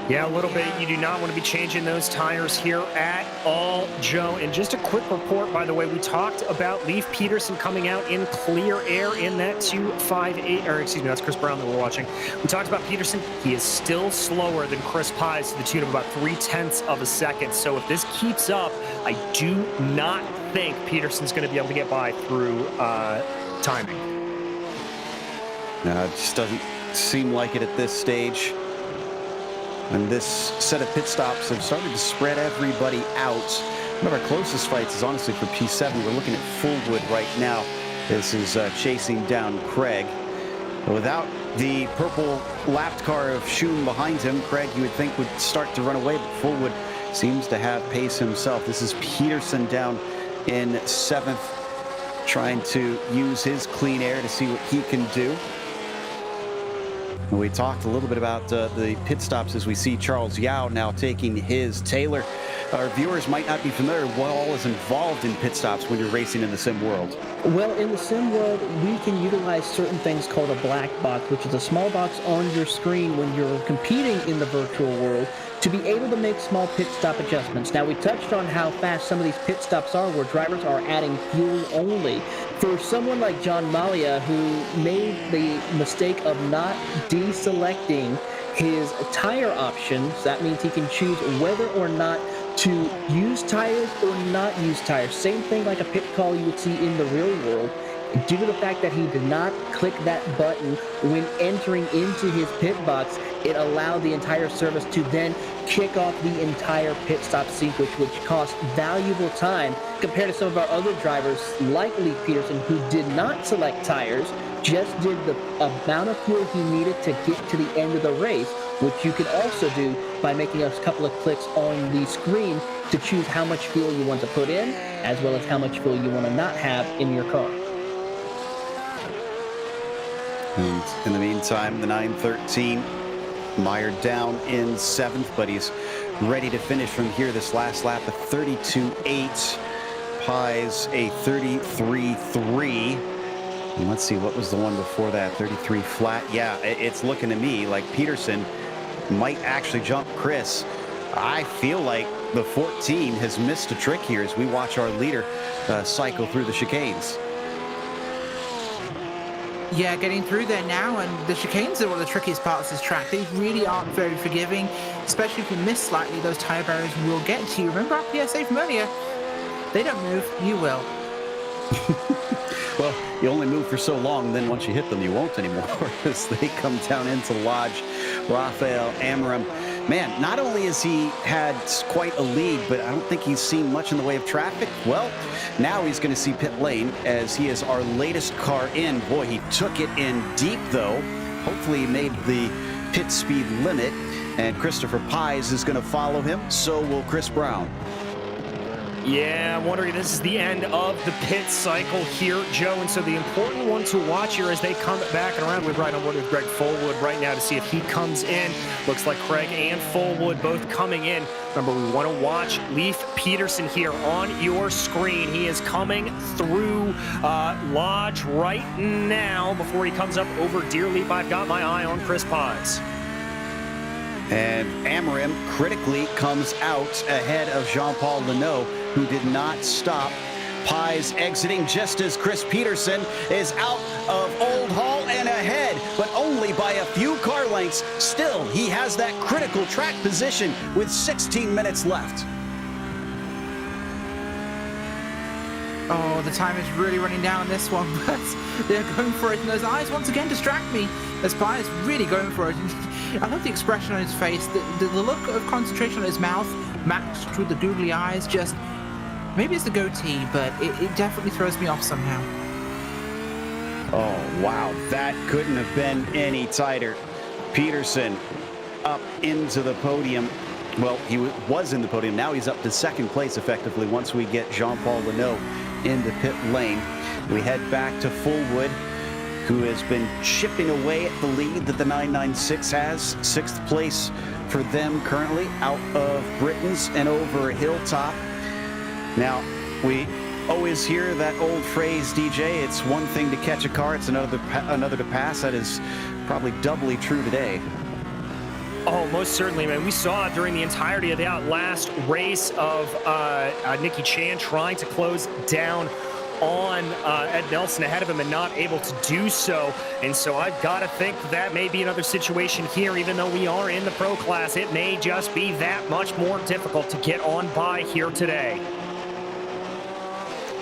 Yeah, a little bit. You do not want to be changing those tires here at all, Joe. And just a quick report, by the way, we talked about Leif Peterson coming out in clear air in that 2.58, or excuse me, that's Chris Brown that we're watching. We talked about Peterson. He is still slower than Chris Pies to the tune of about 0.3 of a second. So if this keeps up, I do not think Peterson's going to be able to get by through timing. No, it just doesn't seem like it at this stage. And this set of pit stops have started to spread everybody out. One of our closest fights is honestly for P7. We're looking at Fullwood right now. This is chasing down Craig. But without the purple lapped car of Schoon behind him, Craig, you would think, would start to run away, but Fullwood seems to have pace himself. This is Peterson down in 7th, trying to use his clean air to see what he can do. We talked a little bit about the pit stops as we see Charles Yao now taking his Taylor. Our viewers might not be familiar with what all is involved in pit stops when you're racing in the sim world. Well, in the sim world, we can utilize certain things called a black box, which is a small box on your screen when you're competing in the virtual world, to be able to make small pit stop adjustments. Now, we touched on how fast some of these pit stops are, where drivers are adding fuel only. For someone like John Malia, who made the mistake of not deselecting his tire options, that means he can choose whether or not to use tires or not use tires. Same thing like a pit call you would see in the real world. Due to the fact that he did not click that button when entering into his pit box, it allowed the entire service to then kick off the entire pit stop sequence, which cost valuable time compared to some of our other drivers like Leif Peterson, who did not select tires, just did the amount of fuel he needed to get to the end of the race, which you can also do by making a couple of clicks on the screen to choose how much fuel you want to put in, as well as how much fuel you want to not have in your car. And in the meantime, the 913 mired down in 7th, but he's ready to finish from here. This last lap, a 32.8. Pies a 33.3. And let's see, what was the one before that? 33 flat. Yeah, it's looking to me like Peterson might actually jump Chris. I feel like the 14 has missed a trick here as we watch our leader cycle through the chicanes. Yeah, getting through there now, and the chicanes are one of the trickiest parts of this track. They really aren't very forgiving, especially if you miss slightly. Those tire barriers will get to you. Remember our PSA from earlier? They don't move, you will. Well, you only move for so long, then once you hit them, you won't anymore as they come down into the lodge. Rafael Amarim, man, not only has he had quite a lead, but I don't think he's seen much in the way of traffic. Well, now he's going to see pit lane as he is our latest car in. Boy, he took it in deep, though. Hopefully he made the pit speed limit, and Christopher Pies is going to follow him. So will Chris Brown. Yeah, I'm wondering, this is the end of the pit cycle here, Joe, and so the important one to watch here as they come back and around. We're right on board with Greg Fullwood right now to see if he comes in. Looks like Craig and Fullwood both coming in. Remember, we want to watch Leif Peterson here on your screen. He is coming through Lodge right now before he comes up over Deer Leap. I've got my eye on Chris Pies. And Amarim critically comes out ahead of Jean-Paul Leno, who did not stop. Pies exiting just as Chris Peterson is out of Old Hall and ahead, but only by a few car lengths. Still, he has that critical track position with 16 minutes left. Oh, the time is really running down on this one, but they're going for it, and those eyes once again distract me. As Pie is really going for it. I love the expression on his face, the look of concentration on his mouth, matched with the googly eyes. Just, maybe it's the goatee, but it definitely throws me off somehow. Oh, wow, that couldn't have been any tighter. Peterson up into the podium Well, he was in the podium. Now he's up to second place effectively once we get Jean-Paul Villeneuve into pit lane. We head back to Fullwood, who has been chipping away at the lead that the 996 has. 6th place for them currently out of Britain's and over a hilltop. Now, we always hear that old phrase, DJ, it's one thing to catch a car, it's another to pass. That is probably doubly true today. Oh, most certainly, man. We saw it during the entirety of that last race of Nicky Chan trying to close down on Ed Nelson ahead of him and not able to do so. And so I've got to think that may be another situation here. Even though we are in the pro class, it may just be that much more difficult to get on by here today.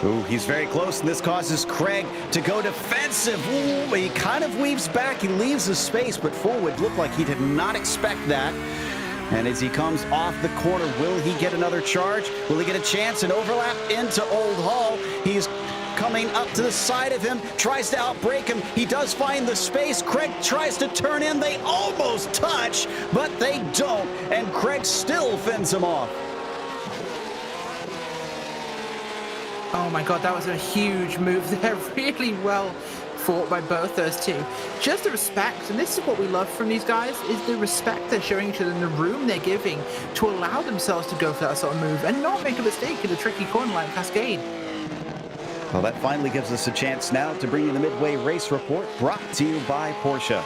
Ooh, he's very close, and this causes Craig to go defensive. Ooh, he kind of weaves back. He leaves the space, but Fullwood looked like he did not expect that. And as he comes off the corner, will he get another charge? Will he get a chance and overlap into Old Hall? He's coming up to the side of him, tries to outbrake him. He does find the space. Craig tries to turn in. They almost touch, but they don't, and Craig still fends him off. Oh my God, that was a huge move there. Really well fought by both those two. Just the respect, and this is what we love from these guys, is the respect they're showing each other in the room they're giving to allow themselves to go for that sort of move and not make a mistake in a tricky corner like Cascade. Well, that finally gives us a chance now to bring you the Midway Race Report, brought to you by Porsche.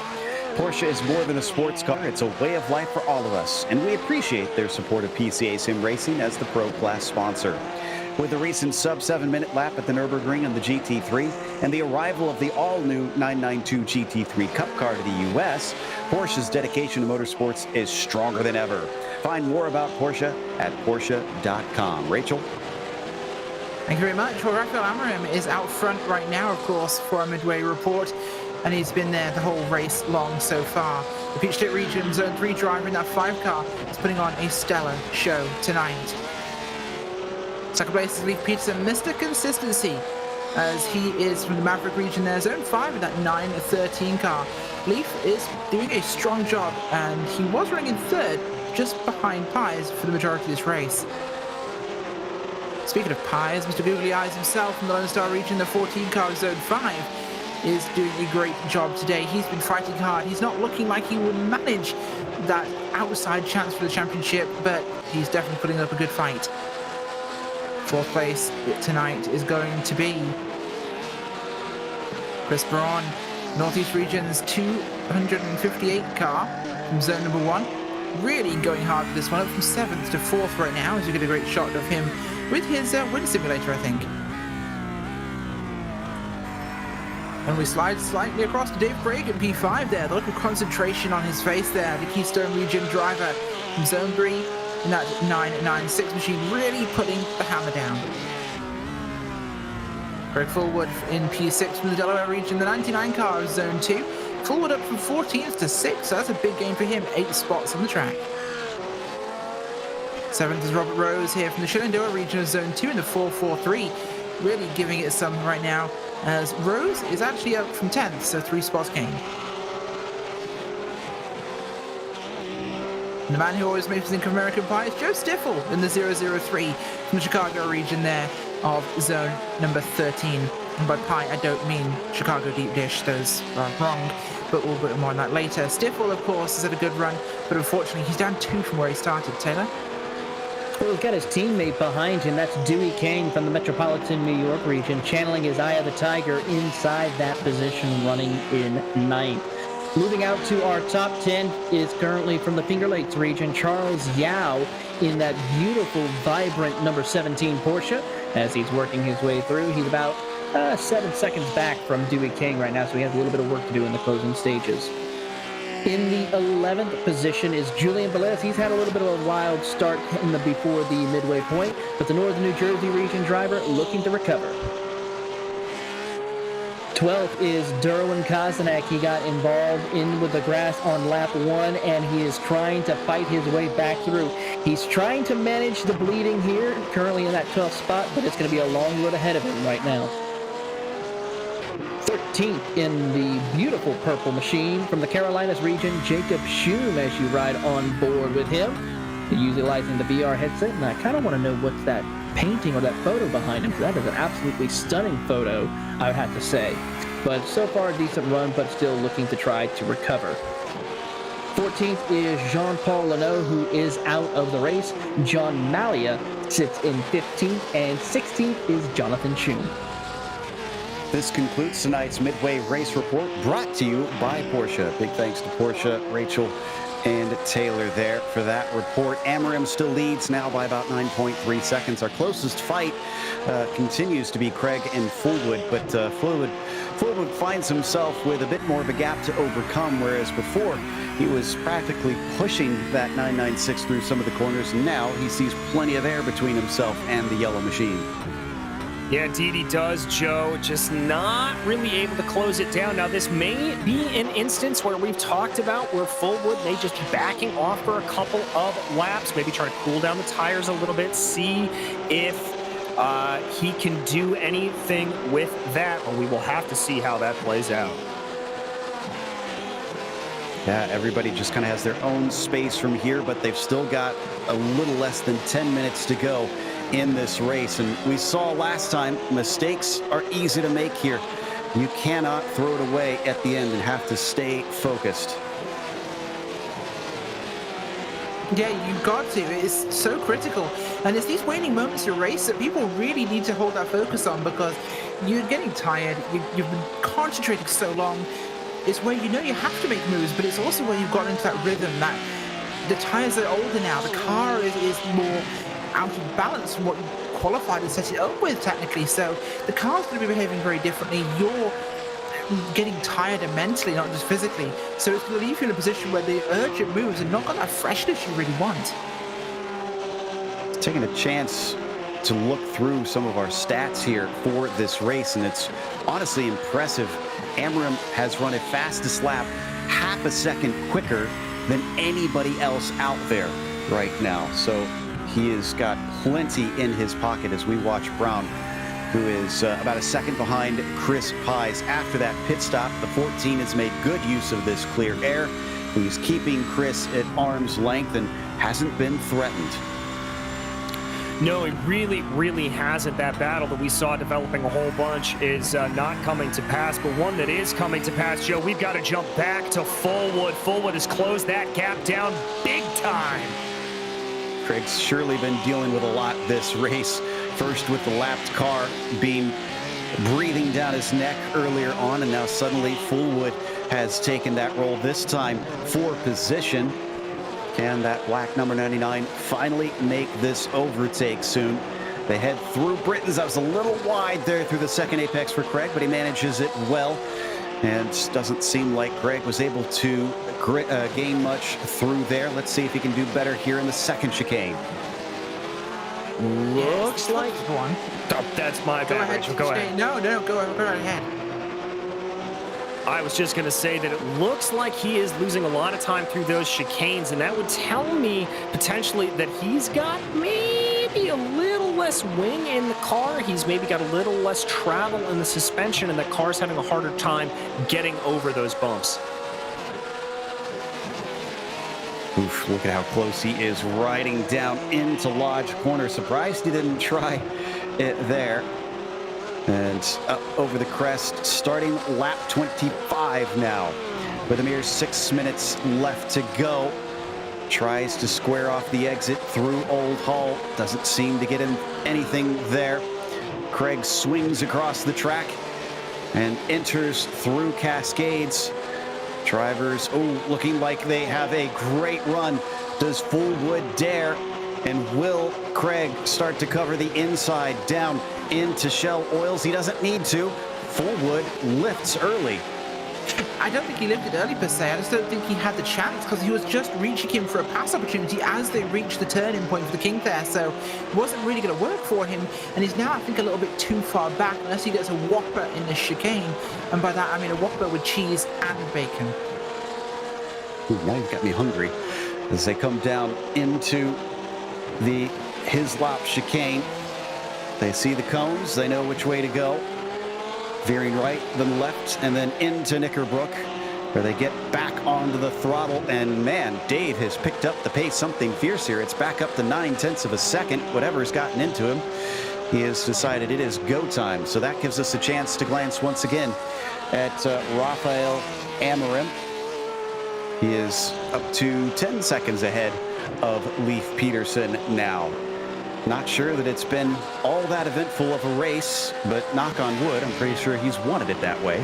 Porsche is more than a sports car, it's a way of life for all of us, and we appreciate their support of PCA Sim Racing as the Pro Class sponsor. With the recent sub-7-minute lap at the Nurburgring on the GT3 and the arrival of the all-new 992 GT3 Cup car to the U.S., Porsche's dedication to motorsports is stronger than ever. Find more about Porsche at Porsche.com. Rachel? Thank you very much. Well, Rafael Amorim is out front right now, of course, for our Midway Report, and he's been there the whole race long so far. The Peach State Region Zone 3 driver in that 5 car is putting on a stellar show tonight. Second place is Leif Peterson, Mr. Consistency, as he is from the Maverick region there, Zone 5 in that 913 car. Leif is doing a strong job, and he was running in third, just behind Pies for the majority of this race. Speaking of Pies, Mr. Googly Eyes himself from the Lone Star region, the 14 car of Zone 5, is doing a great job today. He's been fighting hard. He's not looking like he will manage that outside chance for the championship, but he's definitely putting up a good fight. Fourth place tonight is going to be Chris Braun, Northeast Region's 258 car from zone number 1. Really going hard with this one, up from 7th to 4th right now, as you get a great shot of him with his wind simulator, I think. And we slide slightly across to Dave Craig in P5 there. The look of concentration on his face there. The Keystone Region driver from zone 3. And that 996 machine really putting the hammer down. Greg Fullwood in P6 from the Delaware region, the 99 car of Zone 2. Fullwood up from 14th to 6th, so that's a big gain for him, 8 spots on the track. 7th is Robert Rose here from the Shenandoah region of Zone 2 in the 443. Really giving it some right now, as Rose is actually up from 10th, so 3 spots gained. And the man who always makes me think of American Pie is Joe Stiffel in the 003 from the Chicago region there of zone number 13. And by pie, I don't mean Chicago deep dish, those are wrong, but we'll bit more on that later. Stiffel, of course, has had a good run, but unfortunately he's down 2 from where he started. Taylor? Well, he's got his teammate behind him. That's Dewey Kane from the Metropolitan New York region, channeling his Eye of the Tiger inside that position, running in 9th. Moving out to our top 10 is currently from the Finger Lakes region, Charles Yao in that beautiful, vibrant number 17 Porsche. As he's working his way through, he's about 7 seconds back from Dewey King right now, so he has a little bit of work to do in the closing stages. In the 11th position is Julian Velez. He's had a little bit of a wild start before the midway point, but the Northern New Jersey region driver looking to recover. 12th is Derwin Kozanek. He got involved in with the grass on lap 1, and he is trying to fight his way back through. He's trying to manage the bleeding here, currently in that 12th spot, but it's going to be a long road ahead of him right now. 13th in the beautiful purple machine from the Carolinas region, Jacob Schum, as you ride on board with him. utilizing the VR headset, and I kind of want to know what's that painting or that photo behind him, because that is an absolutely stunning photo, I would have to say. But so far, a decent run, but still looking to try to recover. 14th is Jean-Paul Leno, who is out of the race. John Malia sits in 15th, and 16th is Jonathan Schum. This concludes tonight's Midway Race Report, brought to you by Porsche. Big thanks to Porsche, Rachel, and Taylor there for that report. Amarim still leads now by about 9.3 seconds. Our closest fight continues to be Craig and Fullwood, but Fullwood finds himself with a bit more of a gap to overcome, whereas before he was practically pushing that 996 through some of the corners. Now he sees plenty of air between himself and the yellow machine. Yeah, indeed he does, Joe. Just not really able to close it down. Now, this may be an instance where we've talked about where Fullwood may just be backing off for a couple of laps, maybe try to cool down the tires a little bit, see if he can do anything with that. But we will have to see how that plays out. Yeah, everybody just kind of has their own space from here, but they've still got a little less than 10 minutes to go in this race. And we saw last time, mistakes are easy to make here. You cannot throw it away at the end and have to stay focused. Yeah, you've got to. It's so critical. And it's these waning moments of race that people really need to hold that focus on, because you're getting tired. You've been concentrating so long. It's where you know you have to make moves, but it's also where you've gotten into that rhythm that the tires are older now. The car is more out of balance from what you qualified and set it up with, technically. So the car's going to be behaving very differently. You're getting tired mentally, not just physically. So it's going to leave you in a position where the urgent moves are not got that freshness you really want. Taking a chance to look through some of our stats here for this race, and it's honestly impressive. Amarim has run a fastest lap half a second quicker than anybody else out there right now. So he has got plenty in his pocket as we watch Brown, who is about a second behind Chris Pies. After that pit stop, the 14 has made good use of this clear air. He's keeping Chris at arm's length and hasn't been threatened. No, it really hasn't. That battle that we saw developing a whole bunch is not coming to pass, but one that is coming to pass, Joe, we've got to jump back to Fullwood. Fullwood has closed that gap down big time. Craig's surely been dealing with a lot this race. First with the lapped car breathing down his neck earlier on, and now suddenly Fullwood has taken that role, this time for position. Can that black number 99 finally make this overtake soon? They head through Britain's. That was a little wide there through the second apex for Craig, but he manages it well. And doesn't seem like Craig was able to gain much through there. Let's see if he can do better here in the second chicane. Looks like one. Oh, that's my bad, Rachel. Go ahead. No, go right ahead. I was just going to say that it looks like he is losing a lot of time through those chicanes, and that would tell me potentially that he's got maybe a little less wing in the car. He's maybe got a little less travel in the suspension, and the car's having a harder time getting over those bumps. Oof, look at how close he is riding down into Lodge Corner. Surprised he didn't try it there. And up over the crest, starting lap 25 now. With a mere 6 minutes left to go. Tries to square off the exit through Old Hall. Doesn't seem to get him anything there. Craig swings across the track and enters through Cascades. Drivers, looking like they have a great run. Does Fullwood dare? And will Craig start to cover the inside down into Shell Oils? He doesn't need to. Fullwood lifts early. I don't think he lifted early per se. I just don't think he had the chance, because he was just reaching him for a pass opportunity as they reached the turning point for the King there. So it wasn't really going to work for him. And he's now, I think, a little bit too far back unless he gets a Whopper in the chicane. And by that, I mean a Whopper with cheese and bacon. Ooh, now you've got me hungry. As they come down into the Hislop chicane, they see the cones. They know which way to go. Veering right, then left, and then into Knickerbrook. where they get back onto the throttle. And man, Dave has picked up the pace something fierce here. It's back up to 9/10 of a second. Whatever's gotten into him, he has decided it is go time. So that gives us a chance to glance once again at Raphael Amorim. He is up to 10 seconds ahead of Leif Peterson now. Not sure that it's been all that eventful of a race, but knock on wood, I'm pretty sure he's wanted it that way.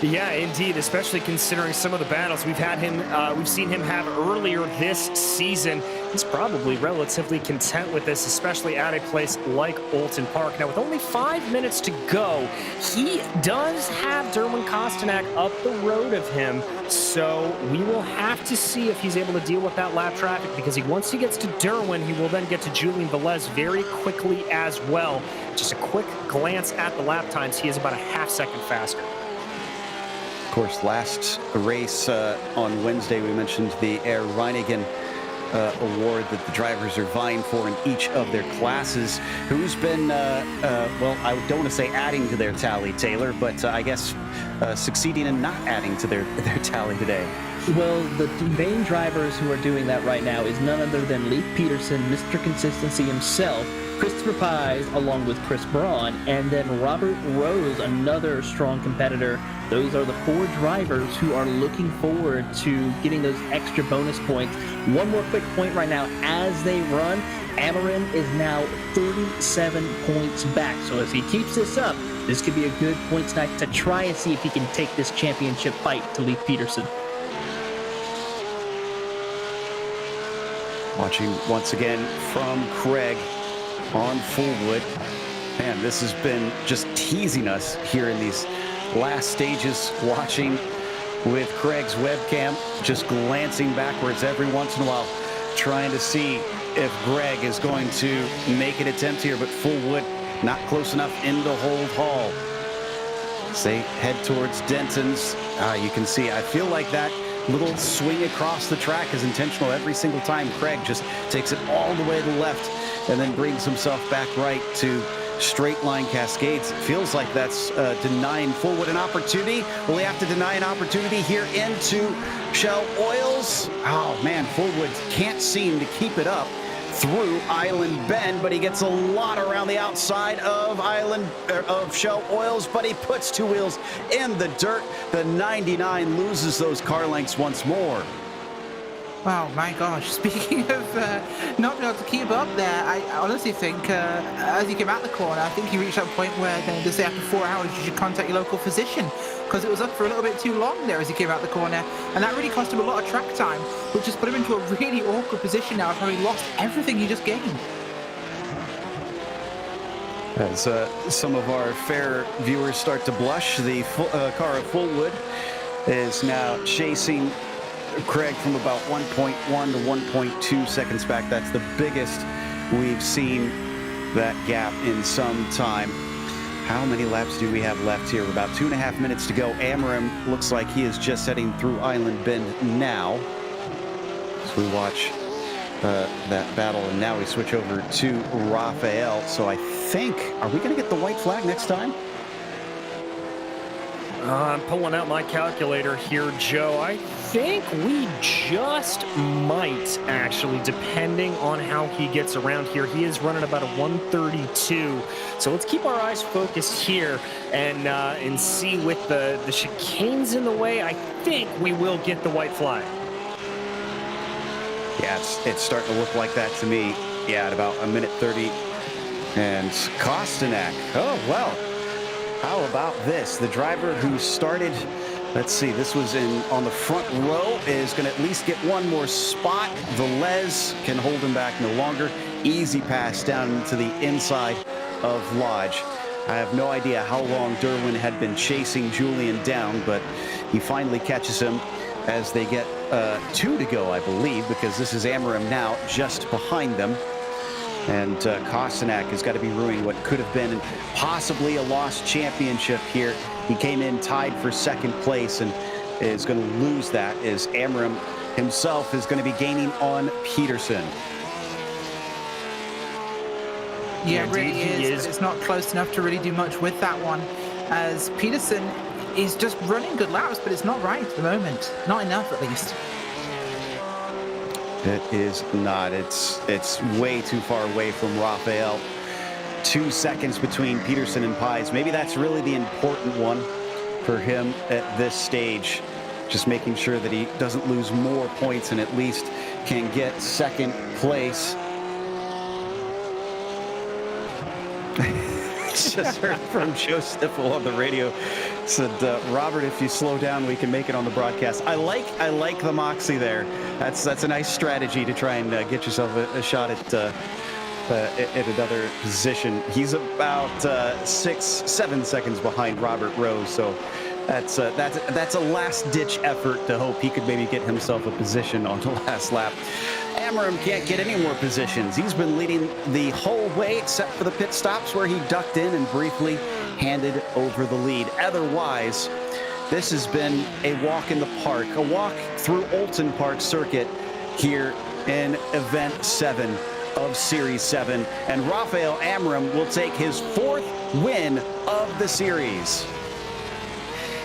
Yeah, indeed, especially considering some of the battles we've seen him have earlier this season. He's probably relatively content with this, especially at a place like Oulton Park. Now, with only 5 minutes to go, he does have Derwin Kostanak up the road of him, so we will have to see if he's able to deal with that lap traffic, because once he gets to Derwin, he will then get to Julian Velez very quickly as well. Just a quick glance at the lap times, he is about a half-second faster. Of course, last race on Wednesday, we mentioned the Air Reinigen award that the drivers are vying for in each of their classes. Who's been, well, I don't want to say adding to their tally, Taylor, but I guess succeeding in not adding to their tally today? Well, the main drivers who are doing that right now is none other than Leif Peterson, Mr. Consistency himself, Christopher Pies, along with Chris Braun, and then Robert Rose, another strong competitor. Those are the 4 drivers who are looking forward to getting those extra bonus points. One more quick point right now. As they run, Amorim is now 37 points back. So as he keeps this up, this could be a good points night to try and see if he can take this championship fight to Leif Peterson. Watching once again from Craig on Fullwood. Man, this has been just teasing us here in these last stages, watching with Craig's webcam, just glancing backwards every once in a while, trying to see if Greg is going to make an attempt here, but Fullwood not close enough into Hold Hall. As they head towards Denton's, you can see, I feel like that little swing across the track is intentional every single time. Craig just takes it all the way to the left and then brings himself back right to straight line Cascades. It feels like that's denying Fullwood an opportunity. Will he have to deny an opportunity here into Shell Oils? Oh man, Fullwood can't seem to keep it up through Island Bend, but he gets a lot around the outside of Shell Oils, but he puts 2 wheels in the dirt. The 99 loses those car lengths once more. Oh my gosh, speaking of not being able to keep up there, I honestly think as he came out the corner, I think he reached that point where they say after 4 hours you should contact your local physician, because it was up for a little bit too long there as he came out the corner, and that really cost him a lot of track time, which has put him into a really awkward position now of having lost everything he just gained. As some of our fair viewers start to blush, the car of Fullwood is now chasing Craig from about 1.1 to 1.2 seconds back. That's the biggest we've seen that gap in some time. How many laps do we have left here? About 2.5 minutes to go. Amorim looks like he is just heading through Island Bend now. So we watch that battle, and now we switch over to Raphael. So I think, are we going to get the white flag next time? I'm pulling out my calculator here, Joe. I think we just might, actually, depending on how he gets around here. He is running about a 132. So let's keep our eyes focused here and see with the chicanes in the way, I think we will get the white flag. Yeah, it's starting to look like that to me. Yeah, at about 1:30. And Kostanak, oh, well. How about this? The driver who started, let's see, this was on the front row, is going to at least get one more spot. Velez can hold him back no longer. Easy pass down into the inside of Lodge. I have no idea how long Derwin had been chasing Julian down, but he finally catches him as they get 2 to go, I believe, because this is Amorim now just behind them. And Kostanak has got to be ruining what could have been possibly a lost championship here. He came in tied for 2nd place and is going to lose that, as Amorim himself is going to be gaining on Peterson. Yeah, it really is. But it's not close enough to really do much with that one, as Peterson is just running good laps, but it's not right at the moment. Not enough, at least. It is not. It's way too far away from Raphael. 2 seconds between Peterson and Pies. Maybe that's really the important one for him at this stage. Just making sure that he doesn't lose more points and at least can get second place. Just heard from Joe Stiffel on the radio. Said, Robert, if you slow down, we can make it on the broadcast. I like the moxie there. That's a nice strategy to try and get yourself a shot at another position. He's about 6-7 seconds behind Robert Rose, so that's a last-ditch effort to hope he could maybe get himself a position on the last lap. Amram can't get any more positions. He's been leading the whole way except for the pit stops where he ducked in and briefly handed over the lead. Otherwise, this has been a walk in the park, a walk through Oulton Park circuit here in Event 7 of Series 7. And Raphael Amram will take his 4th win of the series.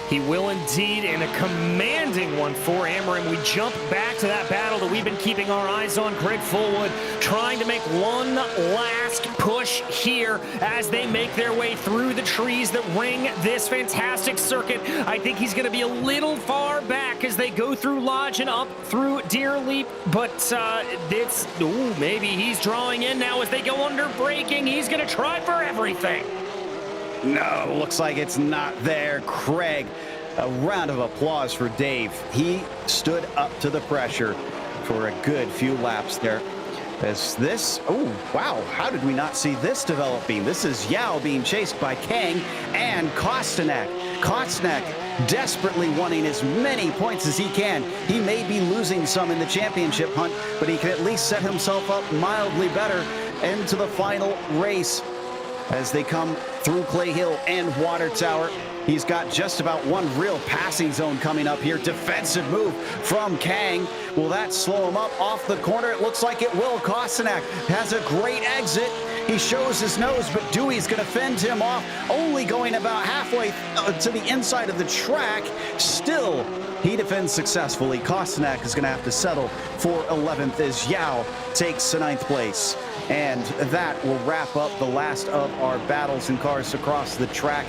He will indeed, and a commanding one for Amram. We jump back to that battle that we've been keeping our eyes on. Greg Fullwood trying to make one last push here as they make their way through the trees that ring this fantastic circuit. I think he's going to be a little far back as they go through Lodge and up through Deer Leap, but maybe he's drawing in now as they go under braking. He's going to try for everything. No, looks like it's not there. Craig, a round of applause for Dave. He stood up to the pressure for a good few laps there. As this, oh, wow, how did we not see this developing? This is Yao being chased by Kang and Kostanek. Kostanek desperately wanting as many points as he can. He may be losing some in the championship hunt, but he can at least set himself up mildly better into the final race. As they come through Clay Hill and Water Tower, he's got just about one real passing zone coming up here. Defensive move from Kang. Will that slow him up off the corner? It looks like it will. Kostanek has a great exit. He shows his nose, but Dewey's going to fend him off, only going about halfway to the inside of the track. Still, he defends successfully. Kostanek is going to have to settle for 11th as Yao takes 9th place. And that will wrap up the last of our battles in cars across the track.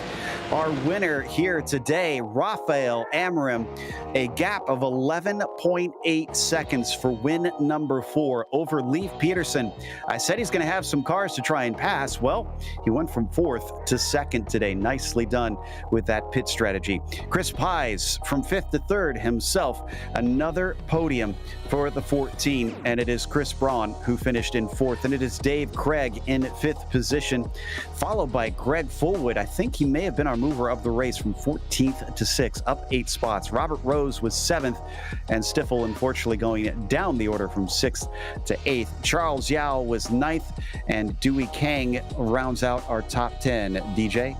Our winner here today, Raphael Amram, a gap of 11.8 seconds for win number 4 over Leif Peterson. I said he's going to have some cars to try and pass. Well, he went from 4th to 2nd today. Nicely done with that pit strategy. Chris Pies from 5th to 3rd himself. Another podium for the 14, and it is Chris Braun who finished in 4th, and it is Dave Craig in 5th position, followed by Greg Fullwood. I think he may have been our mover of the race from 14th to 6th, up 8 spots. Robert Rose was 7th, and Stiffel unfortunately going down the order from 6th to 8th. Charles Yao was 9th, and Dewey Kang rounds out our top 10. DJ?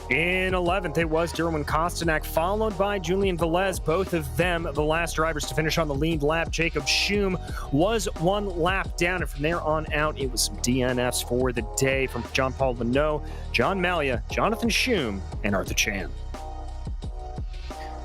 In 11th, it was Derwin Kostanek, followed by Julian Velez, both of them the last drivers to finish on the lead lap. Jacob Schum was 1 lap down, and from there on out, it was some DNFs for the day from John Paul Leno, John Malia, Jonathan Schum, and Arthur Chan.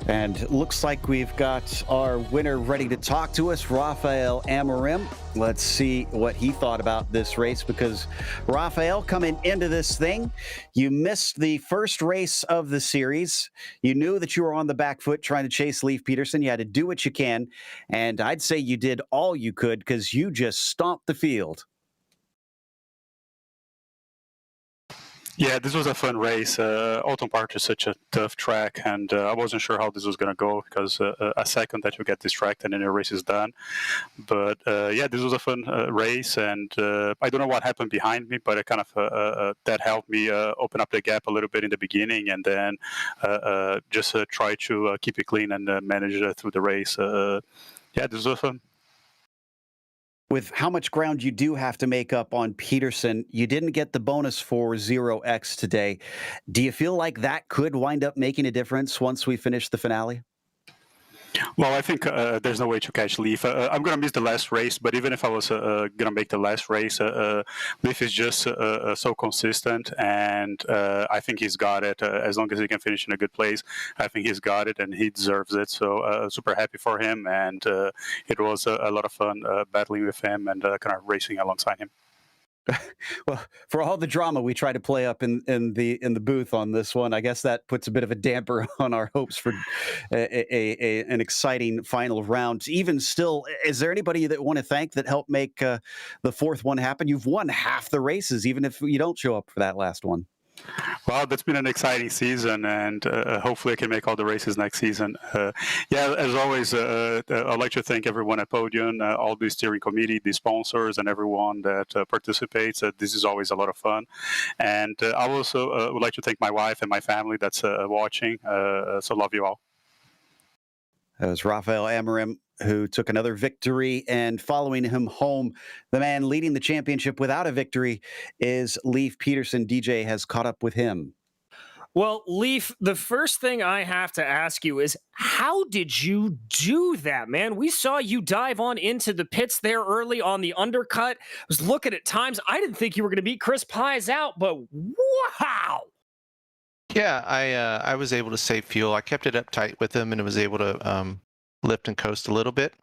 And looks like we've got our winner ready to talk to us, Raphael Amram. Let's see what he thought about this race, because Raphael, coming into this thing, you missed the first race of the series. You knew that you were on the back foot trying to chase Leif Peterson. You had to do what you can, and I'd say you did all you could because you just stomped the field. Yeah, this was a fun race. Oulton Park is such a tough track, and I wasn't sure how this was going to go because a second that you get distracted and the race is done. But yeah, this was a fun race, and I don't know what happened behind me, but it kind of that helped me open up the gap a little bit in the beginning, and then just try to keep it clean and manage through the race. Yeah, this was fun. With how much ground you do have to make up on Peterson, you didn't get the bonus for 0x today. Do you feel like that could wind up making a difference once we finish the finale? Well, I think there's no way to catch Leaf. I'm going to miss the last race, but even if I was going to make the last race, Leaf is just so consistent, and I think he's got it. As long as he can finish in a good place, I think he's got it, and he deserves it. So super happy for him, and it was a lot of fun battling with him and kind of racing alongside him. Well, for all the drama we try to play up in the booth on this one, I guess that puts a bit of a damper on our hopes for an exciting final round. Even still, is there anybody that want to thank that helped make the fourth one happen? You've won half the races, even if you don't show up for that last one. Well, that's been an exciting season, and hopefully I can make all the races next season. Yeah, as always, I'd like to thank everyone at Podium, all the steering committee, the sponsors, and everyone that participates. This is always a lot of fun. And I also would like to thank my wife and my family that's watching. So love you all. That was Rafael Amorim, who took another victory, and following him home, the man leading the championship without a victory is Leif Peterson. DJ has caught up with him. Well, Leif, the first thing I have to ask you is, how did you do that, man? We saw you dive on into the pits there early on the undercut. I was looking at times. I didn't think you were going to beat Chris Pies out, but wow. Yeah, I was able to save fuel. I kept it up tight with him, and it was able to lift and coast a little bit,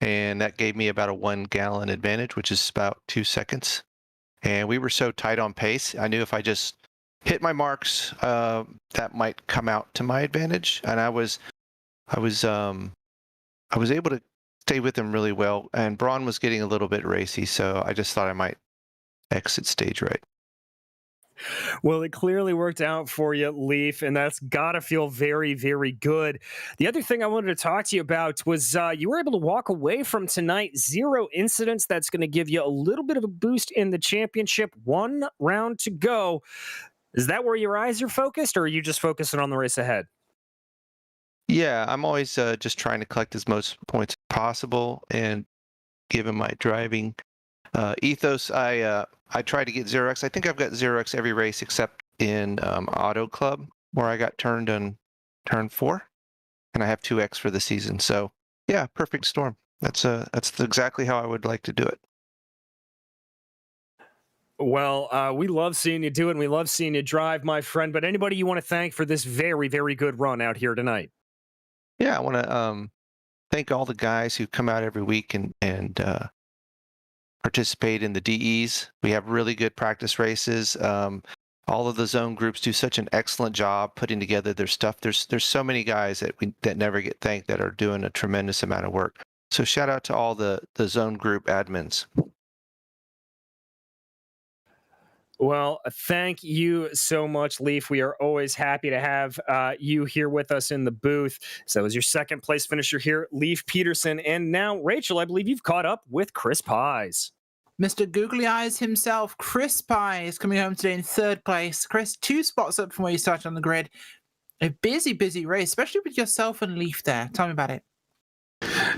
and that gave me about a 1 gallon advantage, which is about 2 seconds. And we were so tight on pace, I knew if I just hit my marks, that might come out to my advantage. And I was able to stay with him really well. And Braun was getting a little bit racy, so I just thought I might exit stage right. Well, it clearly worked out for you, Leif, and that's got to feel very, very good. The other thing I wanted to talk to you about was you were able to walk away from tonight, 0 incidents. That's going to give you a little bit of a boost in the championship. 1 round to go. Is that where your eyes are focused, or are you just focusing on the race ahead? Yeah, I'm always just trying to collect as most points as possible, and given my driving ethos, I try to get 0x. I think I've got 0x every race except in Auto Club, where I got turned on turn 4, and I have 2x for the season. So yeah, perfect storm. That's exactly how I would like to do it. Well, we love seeing you do it, and we love seeing you drive, my friend. But anybody you want to thank for this very, very good run out here tonight? Yeah, I want to thank all the guys who come out every week and participate in the DEs. We have really good practice races. All of the zone groups do such an excellent job putting together their stuff. There's so many guys that never get thanked that are doing a tremendous amount of work. So shout out to all the zone group admins. Well, thank you so much, Leif. We are always happy to have you here with us in the booth. So that was your second place finisher here, Leif Peterson. And now, Rachel, I believe you've caught up with Chris Pies. Mr. Googly Eyes himself, Chris Pies, coming home today in 3rd place. Chris, 2 spots up from where you started on the grid. A busy, busy race, especially with yourself and Leif there. Tell me about it.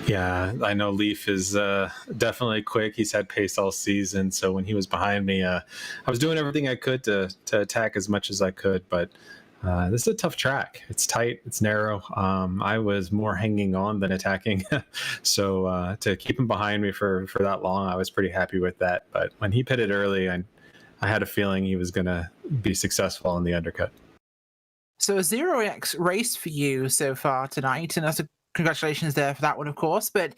Yeah, I know Leif is definitely quick. He's had pace all season, so when he was behind me, I was doing everything I could to attack as much as I could, but this is a tough track. It's tight, it's narrow. I was more hanging on than attacking, so to keep him behind me for that long, I was pretty happy with that. But when he pitted early, I had a feeling he was going to be successful in the undercut. So a 0x race for you so far tonight, and that's a congratulations there for that one, of course. But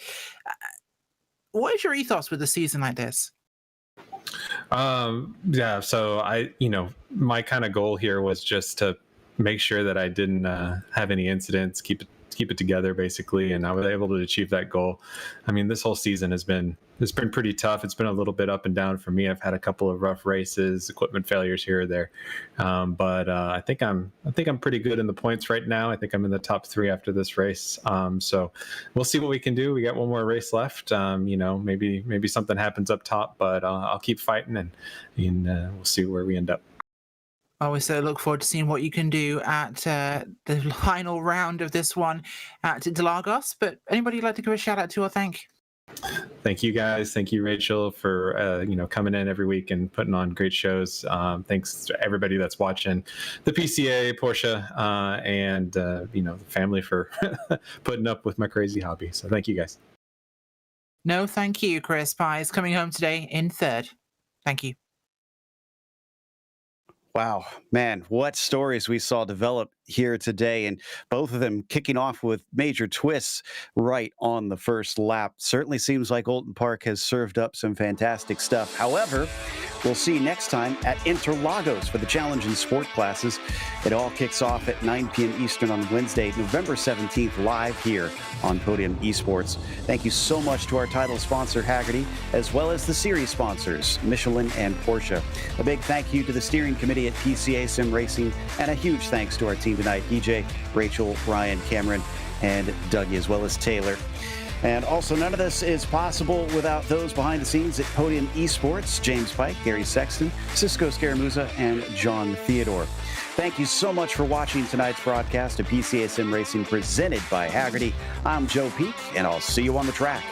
what is your ethos with a season like this? Yeah, so my kind of goal here was just to make sure that I didn't have any incidents, keep it together basically, and I was able to achieve that goal. I mean, this whole season it's been pretty tough. It's been a little bit up and down for me. I've had a couple of rough races, equipment failures here or there, but I think I'm pretty good in the points right now. I think I'm in the top 3 after this race. So we'll see what we can do. We got one more race left. Maybe something happens up top, but I'll keep fighting, and we'll see where we end up. Always look forward to seeing what you can do at the final round of this one at Interlagos. But anybody you'd like to give a shout out to or thank? Thank you guys. Thank you, Rachel, for coming in every week and putting on great shows. Thanks to everybody that's watching, the PCA, Porsche, and the family for putting up with my crazy hobby. So thank you guys. No, thank you, Chris Pye is coming home today in third. Thank you. Wow, man, what stories we saw develop here today, and both of them kicking off with major twists right on the first lap. Certainly seems like Oulton Park has served up some fantastic stuff. However, we'll see next time at Interlagos for the challenge and sport classes. It all kicks off at 9 p.m. Eastern on Wednesday, November 17th, live here on Podium Esports. Thank you so much to our title sponsor, Hagerty, as well as the series sponsors, Michelin and Porsche. A big thank you to the steering committee at PCA Sim Racing, and a huge thanks to our team tonight, DJ, Rachel, Ryan, Cameron, and Dougie, as well as Taylor. And also, none of this is possible without those behind the scenes at Podium Esports, James Pike, Gary Sexton, Cisco Scaramuzza, and John Theodore. Thank you so much for watching tonight's broadcast of PCA Sim Racing presented by Hagerty. I'm Joe Peak, and I'll see you on the track.